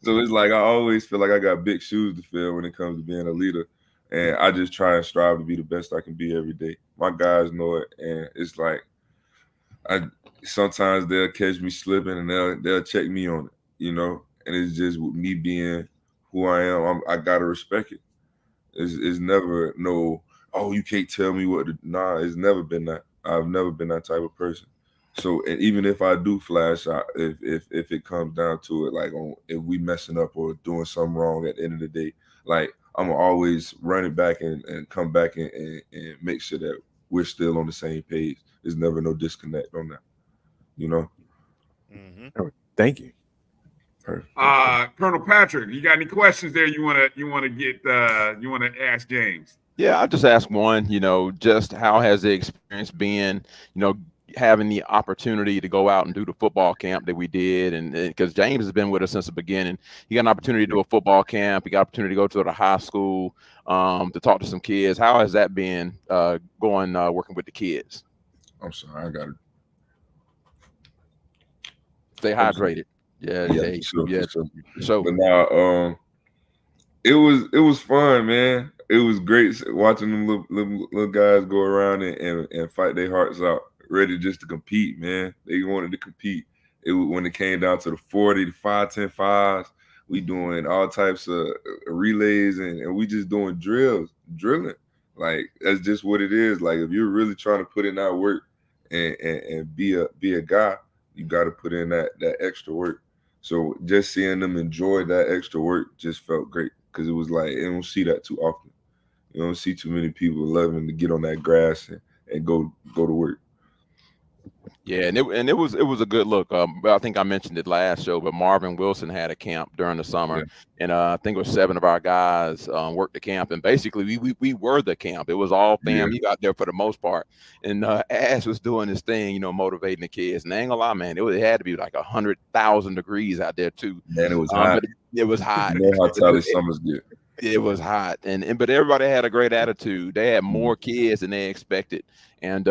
So it's like I always feel like I got big shoes to fill when it comes to being a leader. And I just try and strive to be the best I can be every day. My guys know it, and it's like sometimes they'll catch me slipping and they'll check me on it, And it's just with me being who I am, I gotta respect it. It's never you can't tell me what to. Nah, it's never been that. I've never been that type of person. So, and even if I do flash out, if it comes down to it, like if we messing up or doing something wrong at the end of the day, like I'm gonna always run it back and come back and make sure that we're still on the same page. There's never no disconnect on that, Mm-hmm. Thank you. Perfect. Colonel Patrick, you got any questions there? You want to ask James? Yeah, I'll just ask one. Just how has the experience been? Having the opportunity to go out and do the football camp that we did, and because James has been with us since the beginning, he got an opportunity to do a football camp. He got an opportunity to go to the high school to talk to some kids. How has that been working with the kids? I'm sorry, I got to stay hydrated. So but now it was fun, man. It was great watching them little guys go around and fight their hearts out, ready just to compete, man. They wanted to compete. When it came down to the 40, the 5, 10, 5s, we doing all types of relays and we just doing drilling. Like, that's just what it is. Like, if you're really trying to put in that work and be a guy, you got to put in that extra work. So just seeing them enjoy that extra work just felt great because it was like, you don't see that too often. You don't see too many people loving to get on that grass and go to work. Yeah, and it was a good look. I think I mentioned it last show, but Marvin Wilson had a camp during the summer, and I think it was 7 of our guys worked the camp, and basically we were the camp. It was all FAMU out there for the most part, and Ash was doing his thing, motivating the kids. And I ain't gonna lie, man, it had to be like 100,000 degrees out there too. Man, it was hot. It was hot. You know how tight summers get. It was hot, but everybody had a great attitude. They had more kids than they expected, and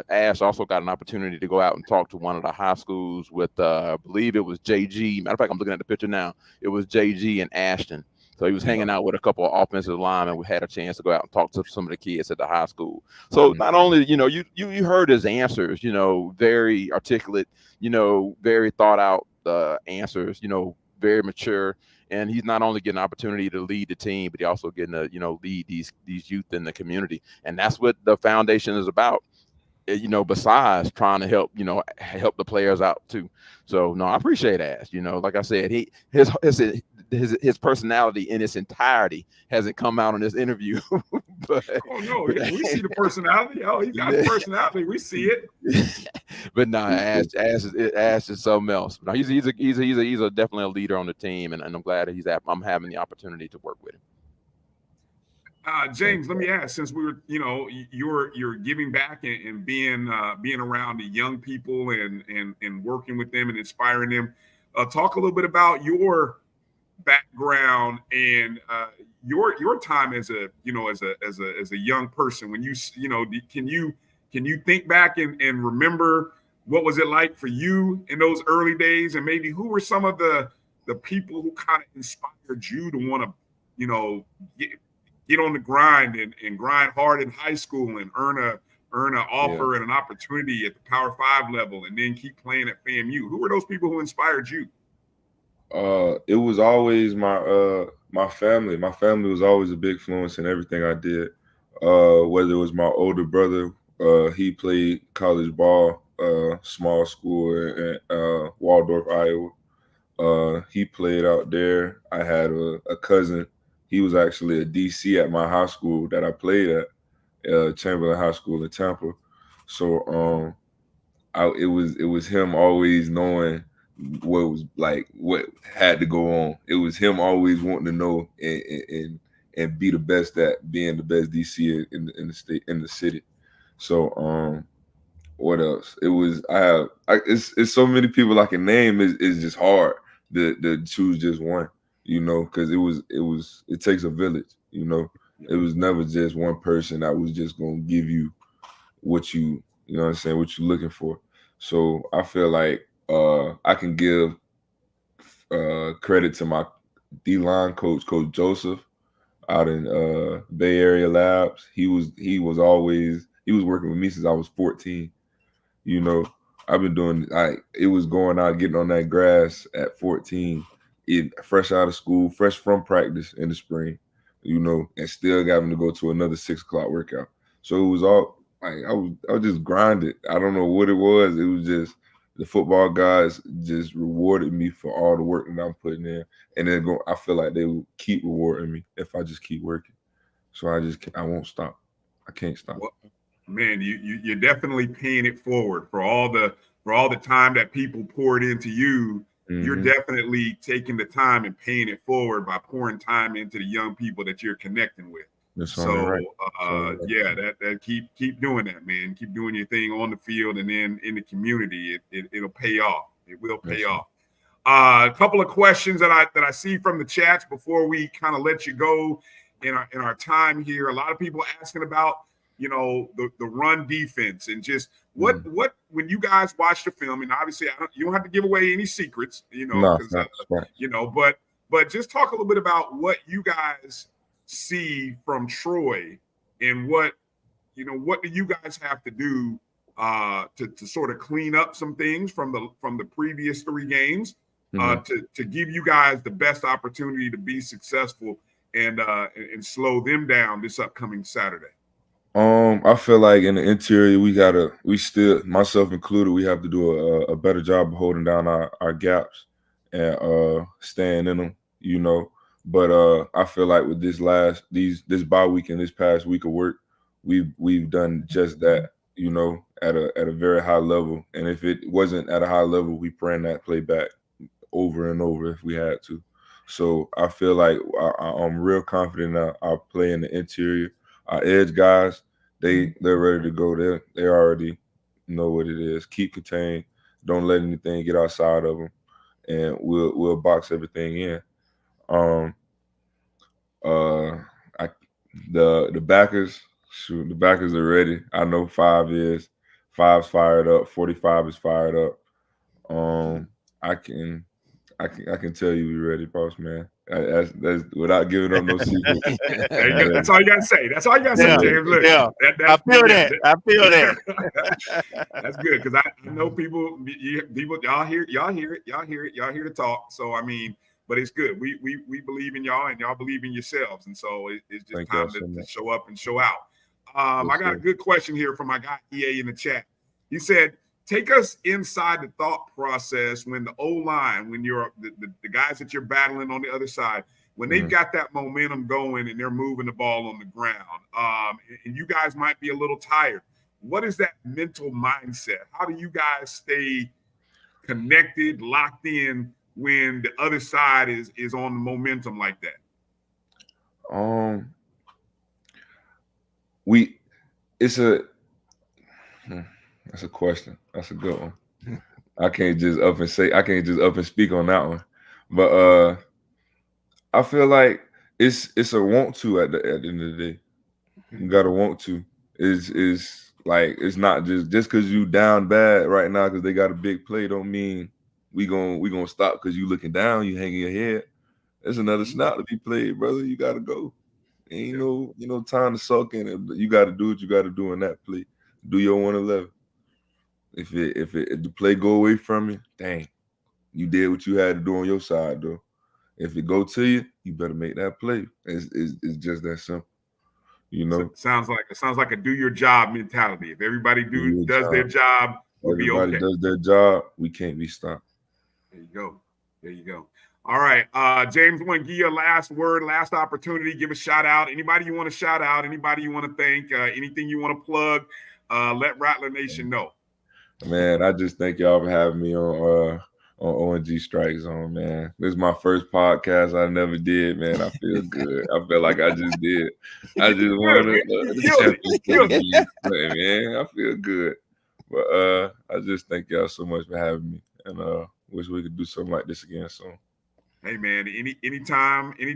Ash also got an opportunity to go out and talk to one of the high schools with, I believe it was JG. Matter of fact, I'm looking at the picture now. It was JG and Ashton. So he was hanging out with a couple of offensive linemen. We had a chance to go out and talk to some of the kids at the high school. So not only, you heard his answers, very articulate, very thought out answers, very mature. and he's not only getting an opportunity to lead the team, but he also getting to, lead these youth in the community. And that's what the foundation is about, besides trying to help the players out too. So no, I appreciate Ash. Like I said, his personality in its entirety hasn't come out in this interview. But, no, we see the personality. Oh, he got the personality. We see it. But no, Ash is something else. No, he's definitely a leader on the team, and I'm glad that I'm having the opportunity to work with him. James, let me ask, since we were, you're giving back and being around the young people and working with them and inspiring them. Talk a little bit about your background and your time as a young person. When can you think back and remember what was it like for you in those early days, and maybe who were some of the people who kind of inspired you to want to get on the grind and grind hard in high school and earn an offer and an opportunity at the Power 5 level, and then keep playing at FAMU? Who were those people who inspired you? It was always my family. My family was always a big influence in everything I did. Whether it was my older brother, he played college ball, small school in Waldorf, Iowa. He played out there. I had a cousin. He was actually a DC at my high school that I played at, Chamberlain High School in Tampa. So it was him always knowing what had to go on. It was him always wanting to know and be the best at being the best DC in the state, in the city. So what else? It was it's so many people I can name. It's just hard to choose just one. Because it takes a village. It was never just one person that was just gonna give you what you know what I'm saying, what you're looking for. So I feel like I can give credit to my D-line coach, Coach Joseph, out in Bay Area Labs. He was working with me since I was 14. I've been doing it was going out getting on that grass at 14. Fresh out of school, fresh from practice in the spring, and still having to go to another 6 o'clock workout. So it was all I was just grinded. I don't know what it was. It was just the football guys just rewarded me for all the work that I'm putting in, and then I feel like they will keep rewarding me if I just keep working. So I won't stop. I can't stop. Well, man, you're definitely paying it forward for all the time that people poured into you. Mm-hmm. You're definitely taking the time and paying it forward by pouring time into the young people that you're connecting with. That's so right. That keep doing that, man. Keep doing your thing on the field and then in the community. It'll pay off. It will pay off. A couple of questions that I see from the chats before we kind of let you go in our time here. A lot of people asking about the run defense and just what when you guys watch the film, and obviously you don't have to give away any secrets, but just talk a little bit about what you guys see from Troy and what do you guys have to do to sort of clean up some things from the previous 3 games to give you guys the best opportunity to be successful and slow them down this upcoming Saturday. I feel like in the interior, we still, myself included, we have to do a better job of holding down our gaps and staying in them, But I feel like with this bye week and this past week of work, we've done just that, at a very high level. And if it wasn't at a high level, we ran that play back over and over if we had to. So I feel like I'm real confident that our play in the interior. Our edge guys, they're ready to go. They already know what it is. Keep contained. Don't let anything get outside of them, and we'll box everything in. The backers, the backers are ready. I know 5's fired up. 45 is fired up. I can tell you we're ready, boss man. That's without giving up no secret. That's all you gotta say. That's all you gotta say, James. Look, I feel that. I feel that. That's good because I know people. Y'all hear it. Y'all hear the talk. So I mean, but it's good. We believe in y'all, and y'all believe in yourselves, and so it's just time to show up and show out. I got a good question here from my guy EA in the chat. He said, take us inside the thought process when the O-line, when you're the guys that you're battling on the other side, when they've got that momentum going and they're moving the ball on the ground, and you guys might be a little tired. What is that mental mindset? How do you guys stay connected, locked in when the other side is on the momentum like that? That's a question. That's a good one. I can't just up and speak on that one. But I feel like it's a want to at the end of the day. You gotta want to. Is like it's not just because you down bad right now because they got a big play don't mean we gonna stop because you looking down, you hanging your head. There's another snap to be played, brother. You gotta go. Ain't no time to suck in it. You gotta do what you gotta do in that play. Do your 111. If the play go away from you, dang, you did what you had to do on your side though. If it go to you, you better make that play. It's just that simple. You know, so it sounds like a do your job mentality. If everybody does their job, we'll be okay. Everybody does their job, we can't be stopped. There you go. All right, James, I want to give you a last word, last opportunity. Give a shout out. Anybody you want to shout out? Anybody you want to thank? Anything you want to plug? Let Rattler Nation know. Man, I just thank y'all for having me on ONG StrikeZone, man. This is my first podcast I never did, man. I feel good. I feel like I just did. I just won the championship, man. I feel good. But I just thank y'all so much for having me, and wish we could do something like this again soon. Hey man, anytime, you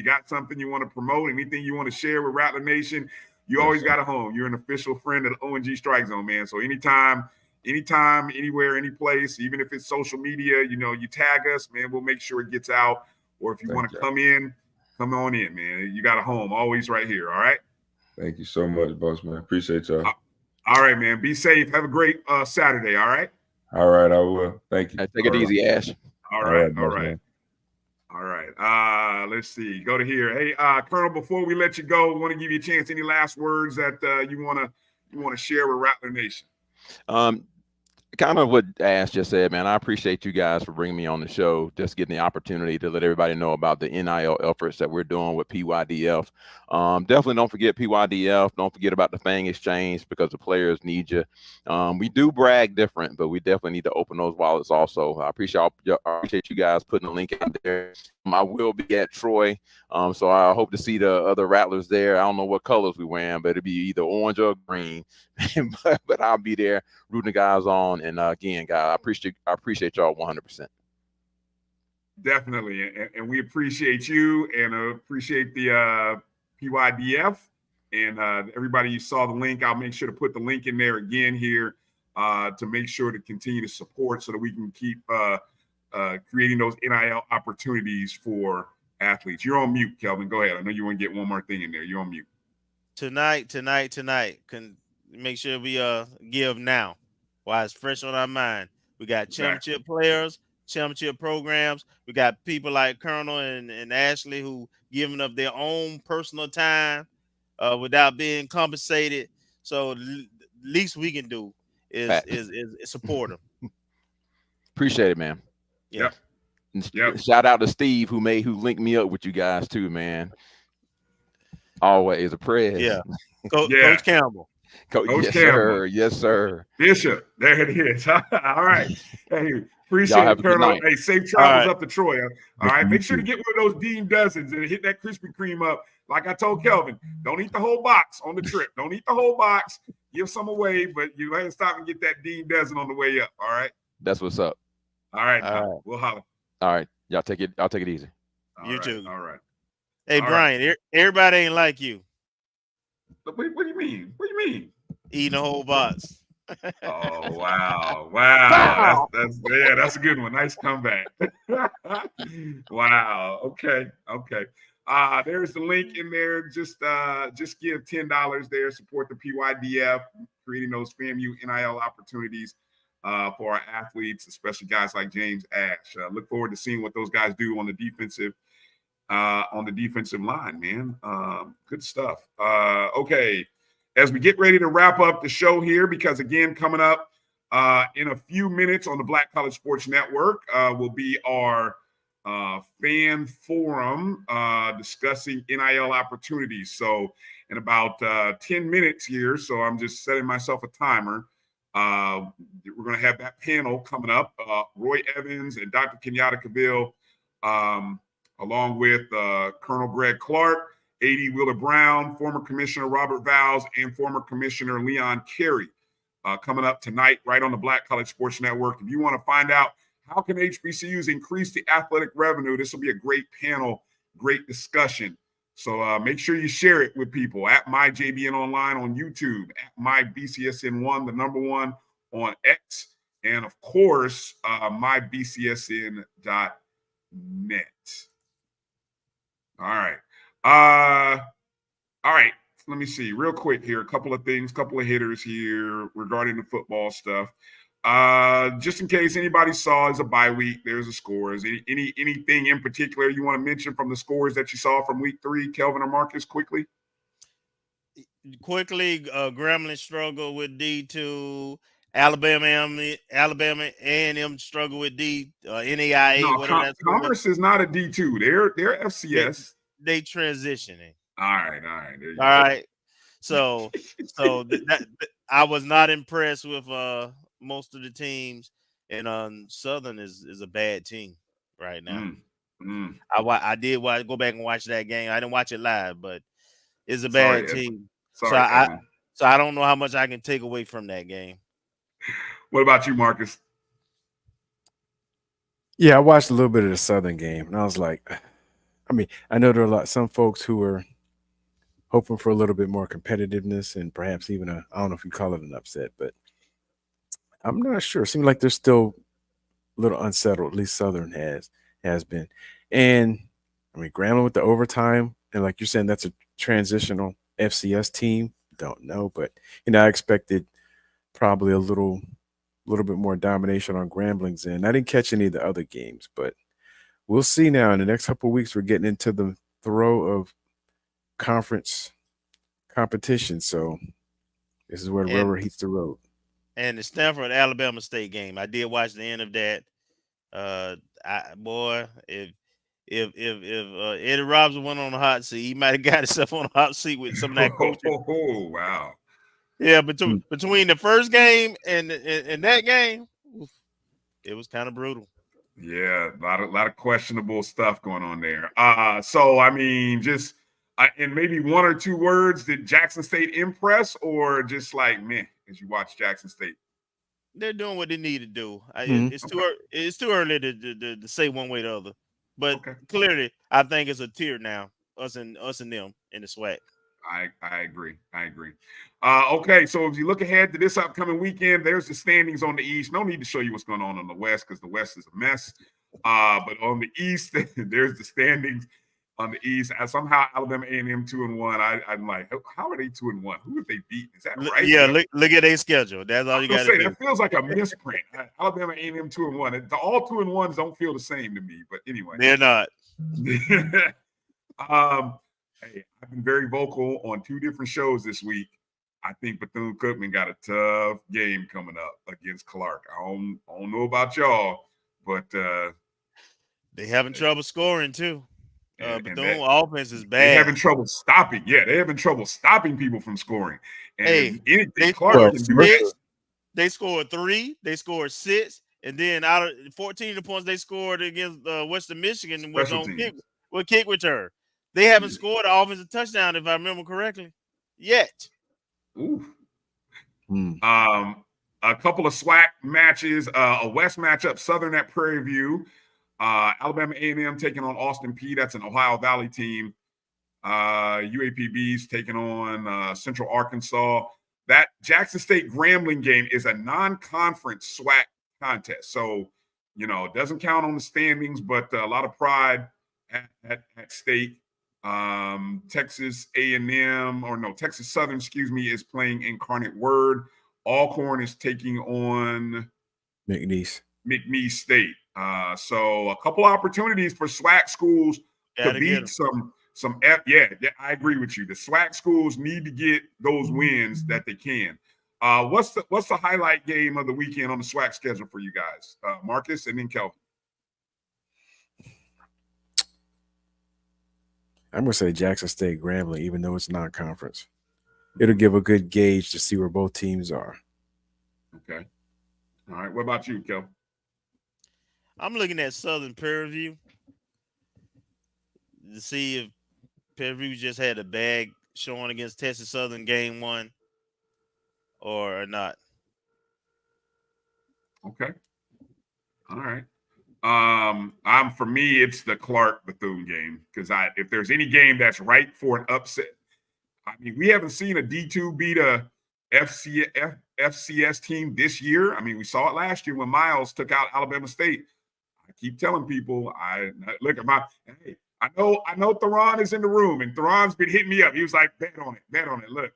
got something you want to promote, anything you want to share with Rattler Nation, you always got a home. You're an official friend of the ONG StrikeZone, man. So anytime, anywhere, any place, even if it's social media, you tag us, man. We'll make sure it gets out. Or if you want to come on in, man. You got a home, always right here. All right. Thank you so much, boss man. Appreciate y'all. All right, man. Be safe. Have a great Saturday. All right. All right, I will. Thank you. Hey, take it easy, Ash. All right. Let's see. Go to here. Hey, Colonel, before we let you go, I want to give you a chance. Any last words that you want to share with Rattler Nation? Kind of what Ash just said, man. I appreciate you guys for bringing me on the show, just getting the opportunity to let everybody know about the NIL efforts that we're doing with PYDF. Definitely don't forget PYDF. Don't forget about the Fang Exchange because the players need you. We do brag different, but we definitely need to open those wallets also. I appreciate you guys putting the link out there. I will be at Troy, so I hope to see the other Rattlers there. I don't know what colors we wearing, but it'll be either orange or green. but I'll be there rooting the guys on. And again, guys, I appreciate y'all 100%. Definitely, and we appreciate you and appreciate the PYDF and everybody. You saw the link. I'll make sure to put the link in there again here to make sure to continue to support so that we can keep creating those NIL opportunities for athletes. You're on mute, Kelvin. Go ahead. I know you want to get one more thing in there. You're on mute. Tonight. Can make sure we give now while it's fresh on our mind. We got championship players, championship programs. We got people like Colonel and Ashley who giving up their own personal time without being compensated. So least we can do is support them. Appreciate it, man. Yeah. Yep. Shout out to Steve who linked me up with you guys too, man. Always a prayer. Yeah. Coach Campbell. Coach Campbell. Yes, sir. Bishop. There it is. All right. Hey, appreciate it, Colonel. Hey, safe travels up to Troy. All right. Make sure to get one of those Dean Dozens and hit that Krispy Kreme up. Like I told Kelvin, don't eat the whole box on the trip. Don't eat the whole box. Give some away, but you have to stop and get that Dean Dozen on the way up. All right. That's what's up. All right. We'll holler. All right. Y'all take it. I'll take it easy. You too. All right. Hey, Bryan, everybody ain't like you. What do you mean? What do you mean? Eating a whole box. Oh, wow. That's a good one. Nice comeback. Wow. Okay. There's the link in there. Just give $10 there. Support the PYDF, creating those FAMU NIL opportunities for our athletes, especially guys like James Ash. Look forward to seeing what those guys do on the defensive line, man. Good stuff. Okay, as we get ready to wrap up the show here, because again, coming up in a few minutes on the Black College Sports Network will be our fan forum discussing NIL opportunities. So in about 10 minutes here, so I'm just setting myself a timer. We're going to have that panel coming up. Roy Evans and Dr. Kenyatta Cavill, along with Colonel Greg Clark, A.D. Wheeler Brown, former Commissioner Robert Vowles, and former Commissioner Leon Carey, coming up tonight right on the Black College Sports Network. If you want to find out how can HBCUs increase the athletic revenue, this will be a great panel, great discussion. So make sure you share it with people at MyJBN Online on YouTube, at MyBCSN1, the number one on X, and of course, MyBCSN.net. All right. All right. Let me see real quick here. A couple of things, couple of hitters here regarding the football stuff. Just in case anybody saw, it's a bye week. There's a scores. Anything in particular you want to mention from the scores that you saw from week 3, Kelvin or Marcus, quickly? Gremlin struggle with D2. Alabama A&M struggle with NAIA. No, whatever that's Commerce is not a D2. They're FCS. They transitioning. All right. All right. So I was not impressed with most of the teams, and Southern is a bad team right now. I did go back and watch that game. I didn't watch it live, but it's a bad team. So I don't know how much I can take away from that game. What about you, Marcus? Yeah, I watched a little bit of the Southern game, and I was like, I know there are some folks who are hoping for a little bit more competitiveness and perhaps even I don't know if you call it an upset, but I'm not sure. It seems like they're still a little unsettled, at least Southern has been. And Grambling with the overtime, and like you're saying, that's a transitional FCS team. Don't know, but I expected probably a little bit more domination on Grambling's end. I didn't catch any of the other games, but we'll see now. In the next couple of weeks, we're getting into the throw of conference competition. So this is where the rubber hits the road. And the Stanford Alabama State game, I did watch the end of that. If Eddie Robinson went on the hot seat, he might have got himself on the hot seat with some of that coaching. Oh, wow. Yeah, between the first game and that game, it was kind of brutal. Yeah, a lot of questionable stuff going on there. So just in maybe one or two words, did Jackson State impress, or just like meh as you watch Jackson State? They're doing what they need to do. It's too early to say one way or the other, but clearly, I think it's a tier now. Us and them in the SWAC. I agree. Okay, so if you look ahead to this upcoming weekend, there's the standings on the East. No need to show you what's going on the West because the West is a mess. But on the East, there's the standings on the East. And somehow Alabama A&M 2-1. I'm like, how are they 2-1? Who have they beaten? Is that right? Yeah, look at their schedule. That's all you got to do. That feels like a misprint. Alabama A&M 2-1. All 2-1s don't feel the same to me. But anyway, they're not. Hey, I've been very vocal on 2 different shows this week. I think Bethune-Cookman got a tough game coming up against Clark. I don't know about y'all, but they having trouble scoring too. Bethune offense is bad. They having trouble stopping. Yeah, they having trouble stopping people from scoring. And they scored 3, they scored 6, and then out of 14 of the points they scored against Western Michigan was on kick return. They haven't scored an offensive touchdown, if I remember correctly, yet. Ooh. A couple of SWAC matches, a West matchup, Southern at Prairie View. Alabama A&M taking on Austin Peay. That's an Ohio Valley team. UAPB's taking on Central Arkansas. That Jackson State Grambling game is a non-conference SWAC contest. So, it doesn't count on the standings, but a lot of pride at state. Texas Southern, is playing Incarnate Word. Alcorn is taking on McNeese State. So a couple opportunities for SWAC schools to beat some. Yeah, I agree with you. The SWAC schools need to get those wins that they can. What's the highlight game of the weekend on the SWAC schedule for you guys, Marcus, and then Kelvin? I'm gonna say Jackson State Grambling, even though it's non-conference. It'll give a good gauge to see where both teams are. Okay. All right. What about you, Kelvin? I'm looking at Southern Prairie View to see if Prairie View just had a bag showing against Texas Southern game 1 or not. Okay. All right. For me, it's the Clark Bethune game because if there's any game that's right for an upset, I mean, we haven't seen a D2 beat a FCS team this year. I mean, we saw it last year when Miles took out Alabama State. I keep telling people, look at hey, I know Theron is in the room, and Theron's been hitting me up. He was like, bet on it. Look,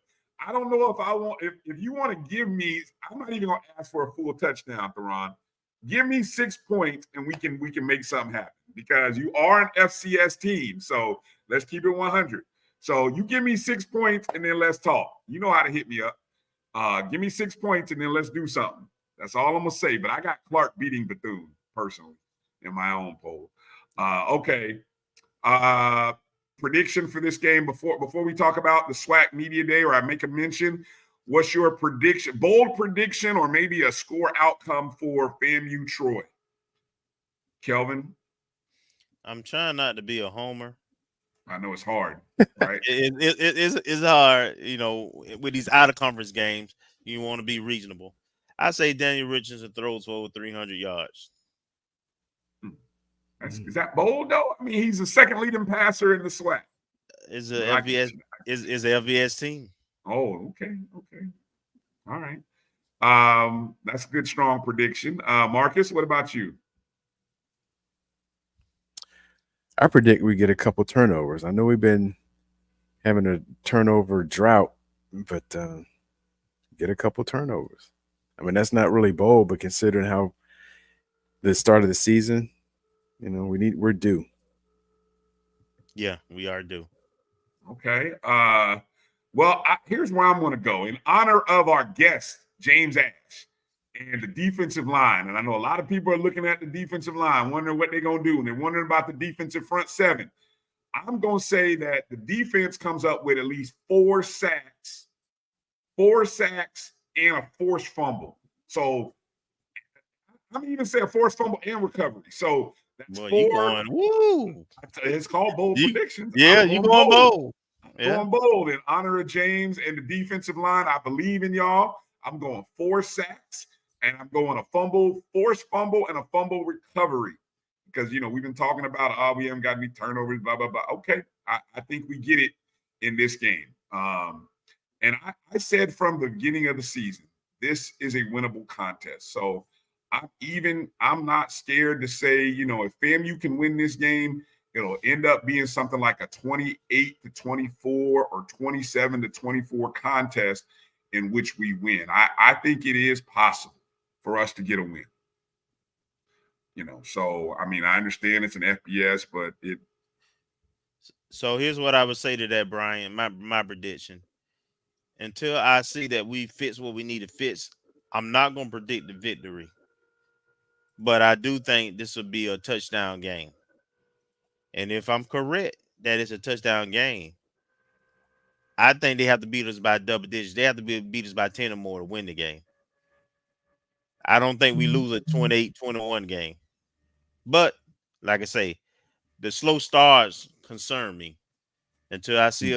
I don't know if you want to give me, I'm not even gonna ask for a full touchdown, Theron. Give me 6 points and we can make something happen because you are an FCS team. So let's keep it 100. So you give me 6 points and then let's talk. You know how to hit me up. Give me 6 points and then let's do something. That's all I'm gonna say. But I got Clark beating Bethune personally in my own poll. Okay. Prediction for this game before we talk about the SWAC Media Day, or I make a mention. What's your prediction, bold prediction, or maybe a score outcome for FAMU Troy? Kelvin? I'm trying not to be a homer. I know it's hard, right? It's hard, with these out-of-conference games. You want to be reasonable. I say Daniel Richardson throws for over 300 yards. Is that bold, though? I mean, he's the second leading passer in the SWAC. Is a FBS team. Oh, okay. All right. That's a good, strong prediction. Marcus, what about you? I predict we get a couple turnovers. I know we've been having a turnover drought, but get a couple turnovers. I mean, that's not really bold, but considering how the start of the season, we're due. Yeah, we are due. Okay. Here's where I'm going to go. In honor of our guest, James Ash, and the defensive line. And I know a lot of people are looking at the defensive line, wondering what they're going to do. And they're wondering about the defensive front seven. I'm going to say that the defense comes up with at least 4 sacks and a forced fumble. So I'm going to even say a forced fumble and recovery. So that's 4. Going, woo. It's called bold predictions. Yeah, you're going bold. Going bold in honor of James and the defensive line. I believe in y'all. I'm going 4 sacks, and I'm going a forced fumble, and a fumble recovery. Because, we've been talking about, we haven't got any turnovers, blah, blah, blah. Okay, I think we get it in this game. And I said from the beginning of the season, this is a winnable contest. So I'm not scared to say, if FAMU can win this game, it'll end up being something like a 28-24 or 27-24 contest in which we win. I think it is possible for us to get a win. So, I mean, I understand it's an FBS, but it. So here's what I would say to that, Bryan, my prediction. Until I see that we fix what we need to fix, I'm not going to predict the victory. But I do think this will be a touchdown game. And if I'm correct that it's a touchdown game, I think they have to beat us by double digits. They have to beat us by 10 or more to win the game. I don't think we lose a 28-21 game. But, like I say, the slow starts concern me until I see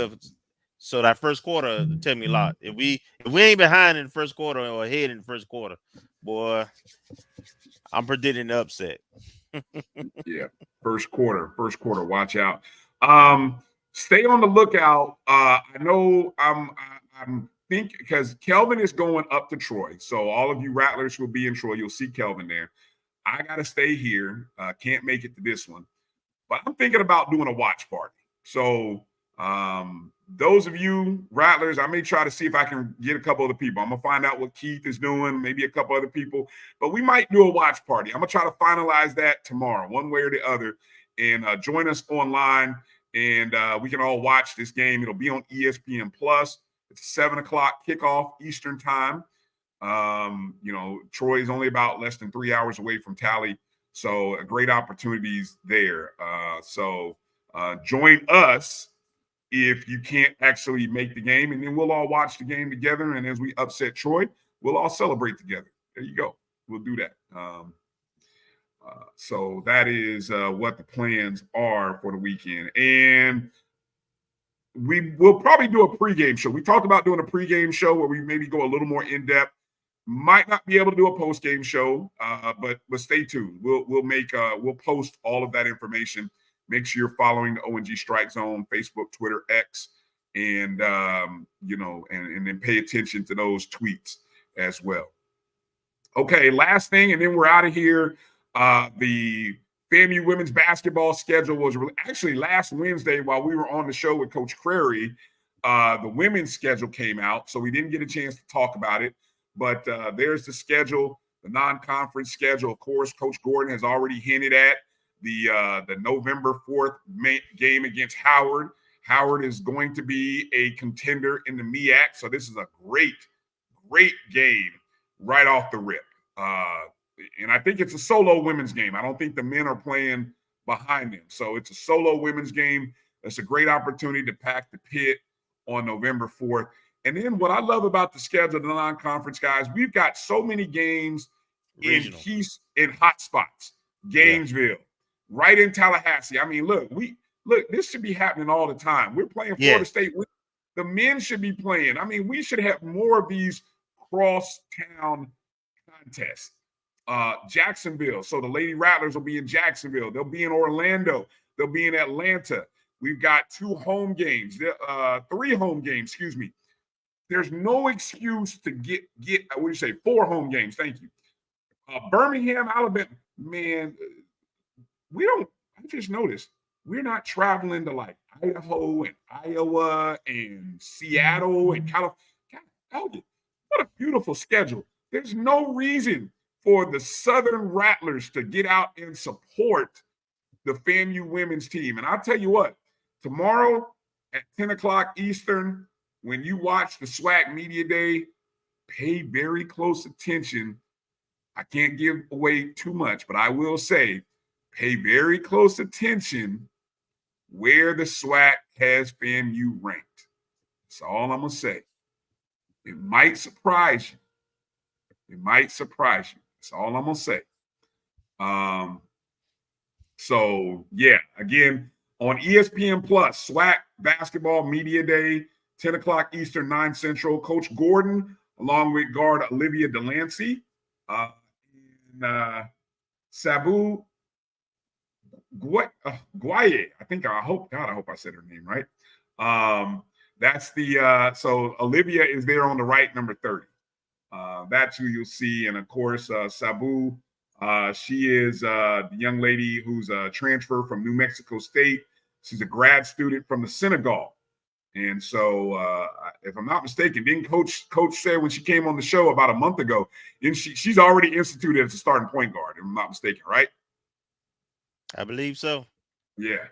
so that first quarter tell me a lot. If we ain't behind in the first quarter or ahead in the first quarter, boy, I'm predicting the upset. Yeah, first quarter, watch out. Stay on the lookout. I know I'm thinking because Kelvin is going up to Troy. So all of you Rattlers who will be in Troy, you'll see Kelvin there. I got to stay here. Can't make it to this one. But I'm thinking about doing a watch party. So Those of you Rattlers, I may try to see if I can get a couple other people. I'm gonna find out what Keith is doing, maybe a couple other people, but we might do a watch party. I'm gonna try to finalize that tomorrow, one way or the other, and join us online, and we can all watch this game. It'll be on ESPN Plus. It's a 7 o'clock kickoff Eastern time. Troy is only about less than 3 hours away from Tally, so great opportunities there. Join us if you can't actually make the game, and then we'll all watch the game together. And as we upset Troy, we'll all celebrate together. There you go. We'll do that. So that is what the plans are for the weekend. And we will probably do a pregame show. We talked about doing a pregame show where we maybe go a little more in depth. Might not be able to do a postgame show, but stay tuned. We'll post all of that information. Make sure you're following the ONG Strike Zone, Facebook, Twitter, X, and then pay attention to those tweets as well. Okay, last thing, and then we're out of here. The FAMU women's basketball schedule was actually last Wednesday while we were on the show with Coach Crary. The women's schedule came out, so we didn't get a chance to talk about it. But there's the schedule, the non-conference schedule. Of course, Coach Gordon has already hinted at the November 4th game against Howard. Howard is going to be a contender in the MEAC, so this is a great game right off the rip. And I think it's a solo women's game. I don't think the men are playing behind them. So it's a solo women's game. It's a great opportunity to pack the pit on November 4th. And then what I love about the schedule of the non-conference, guys, we've got so many games in hot spots. Gainesville, right in Tallahassee. I mean, look, this should be happening all the time. We're playing Florida State. The men should be playing. I mean, we should have more of these cross-town contests. Jacksonville. So the Lady Rattlers will be in Jacksonville. They'll be in Orlando. They'll be in Atlanta. We've got 3 home games, excuse me. There's no excuse to get 4 home games. Thank you. Birmingham, Alabama. Man, I just noticed we're not traveling to like Idaho and Iowa and Seattle and California. What a beautiful schedule. There's no reason for the Southern Rattlers to get out and support the FAMU women's team. And I'll tell you what, tomorrow at 10 o'clock Eastern, when you watch the SWAC Media Day, pay very close attention. I can't give away too much, but I will say pay very close attention where the SWAC has FAMU ranked. That's all I'm going to say. It might surprise you. That's all I'm going to say. Again, on ESPN Plus, SWAC Basketball Media Day, 10 o'clock Eastern, 9 Central. Coach Gordon, along with guard Olivia Delancey, and Sabu Guaye. I hope I said her name right. That's so Olivia is there on the right, number 30. That's who you'll see. And of course, Sabu, she is the young lady who's a transfer from New Mexico State. She's a grad student from the Senegal. And so, if I'm not mistaken, didn't Coach said when she came on the show about a month ago, she's already instituted as a starting point guard, if I'm not mistaken, right? I believe so. Yeah.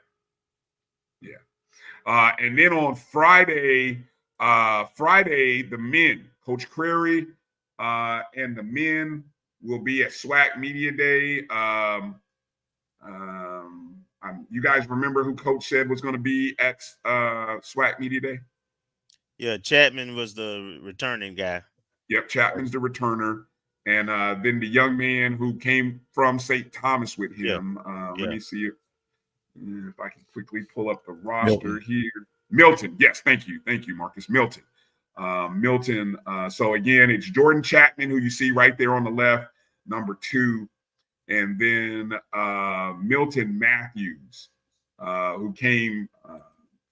And then on Friday, the men, Coach Crary and the men will be at SWAC Media Day. You guys remember who Coach said was going to be at SWAC Media Day? Yeah, Chapman was the returning guy. Yep, Chapman's the returner. And then the young man who came from St. Thomas with him. Let me see if I can quickly pull up the roster here. Milton. Yes, thank you, Marcus. Milton. So again, it's Jordan Chapman, who you see right there on the left, number 2. And then Milton Matthews, who came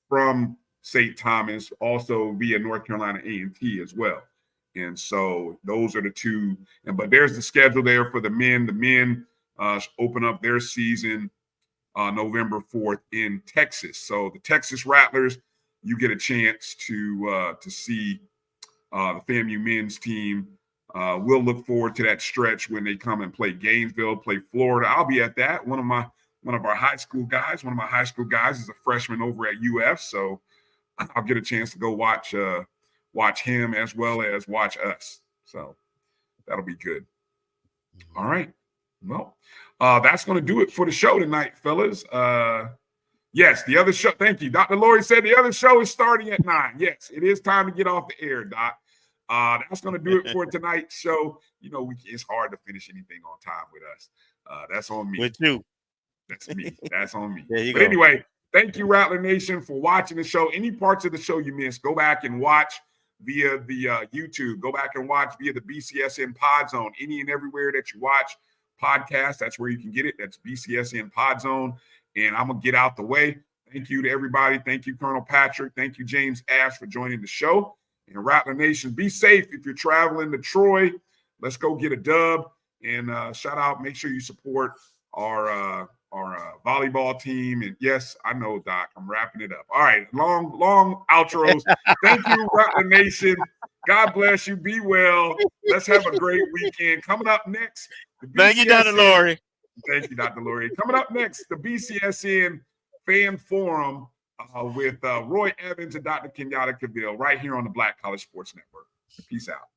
from St. Thomas, also via North Carolina A&T as well. And so those are the 2. But there's the schedule there for the men. The men open up their season November 4th in Texas. So the Texas Rattlers you get a chance to see the FAMU men's team. We'll look forward to that stretch when they come and play Gainesville, play Florida. I'll be at that. One of our high school guys is a freshman over at UF, so I'll get a chance to go watch him as well as watch us. So that'll be good. All right. Well, that's going to do it for the show tonight, fellas. Yes, the other show. Thank you. Dr. Lori said the other show is starting at 9. Yes, it is time to get off the air, Doc. That's going to do it for tonight's show. You know, it's hard to finish anything on time with us. That's on me. With you. That's me. That's on me. There you go. Anyway, thank you, Rattler Nation, for watching the show. Any parts of the show you missed, go back and watch via the YouTube. Go back and watch via the BCSN Pod Zone. Any and everywhere that you watch podcasts, that's where you can get it. That's BCSN Pod Zone. And I'm going to get out the way. Thank you to everybody. Thank you, Colonel Patrick. Thank you, James Ash, for joining the show. And Rattler Nation, be safe if you're traveling to Troy. Let's go get a dub. And shout out, make sure you support our volleyball team. And yes, I know, Doc, I'm wrapping it up. All right, long outros. Thank you, Rattler Nation. God bless you. Be well. Let's have a great weekend. Coming up next. Thank you, Dr. Lori. Thank you, Dr. Lori. Coming up next, the BCSN Fan Forum with Roy Evans and Dr. Kenyatta Cavill right here on the Black College Sports Network. Peace out.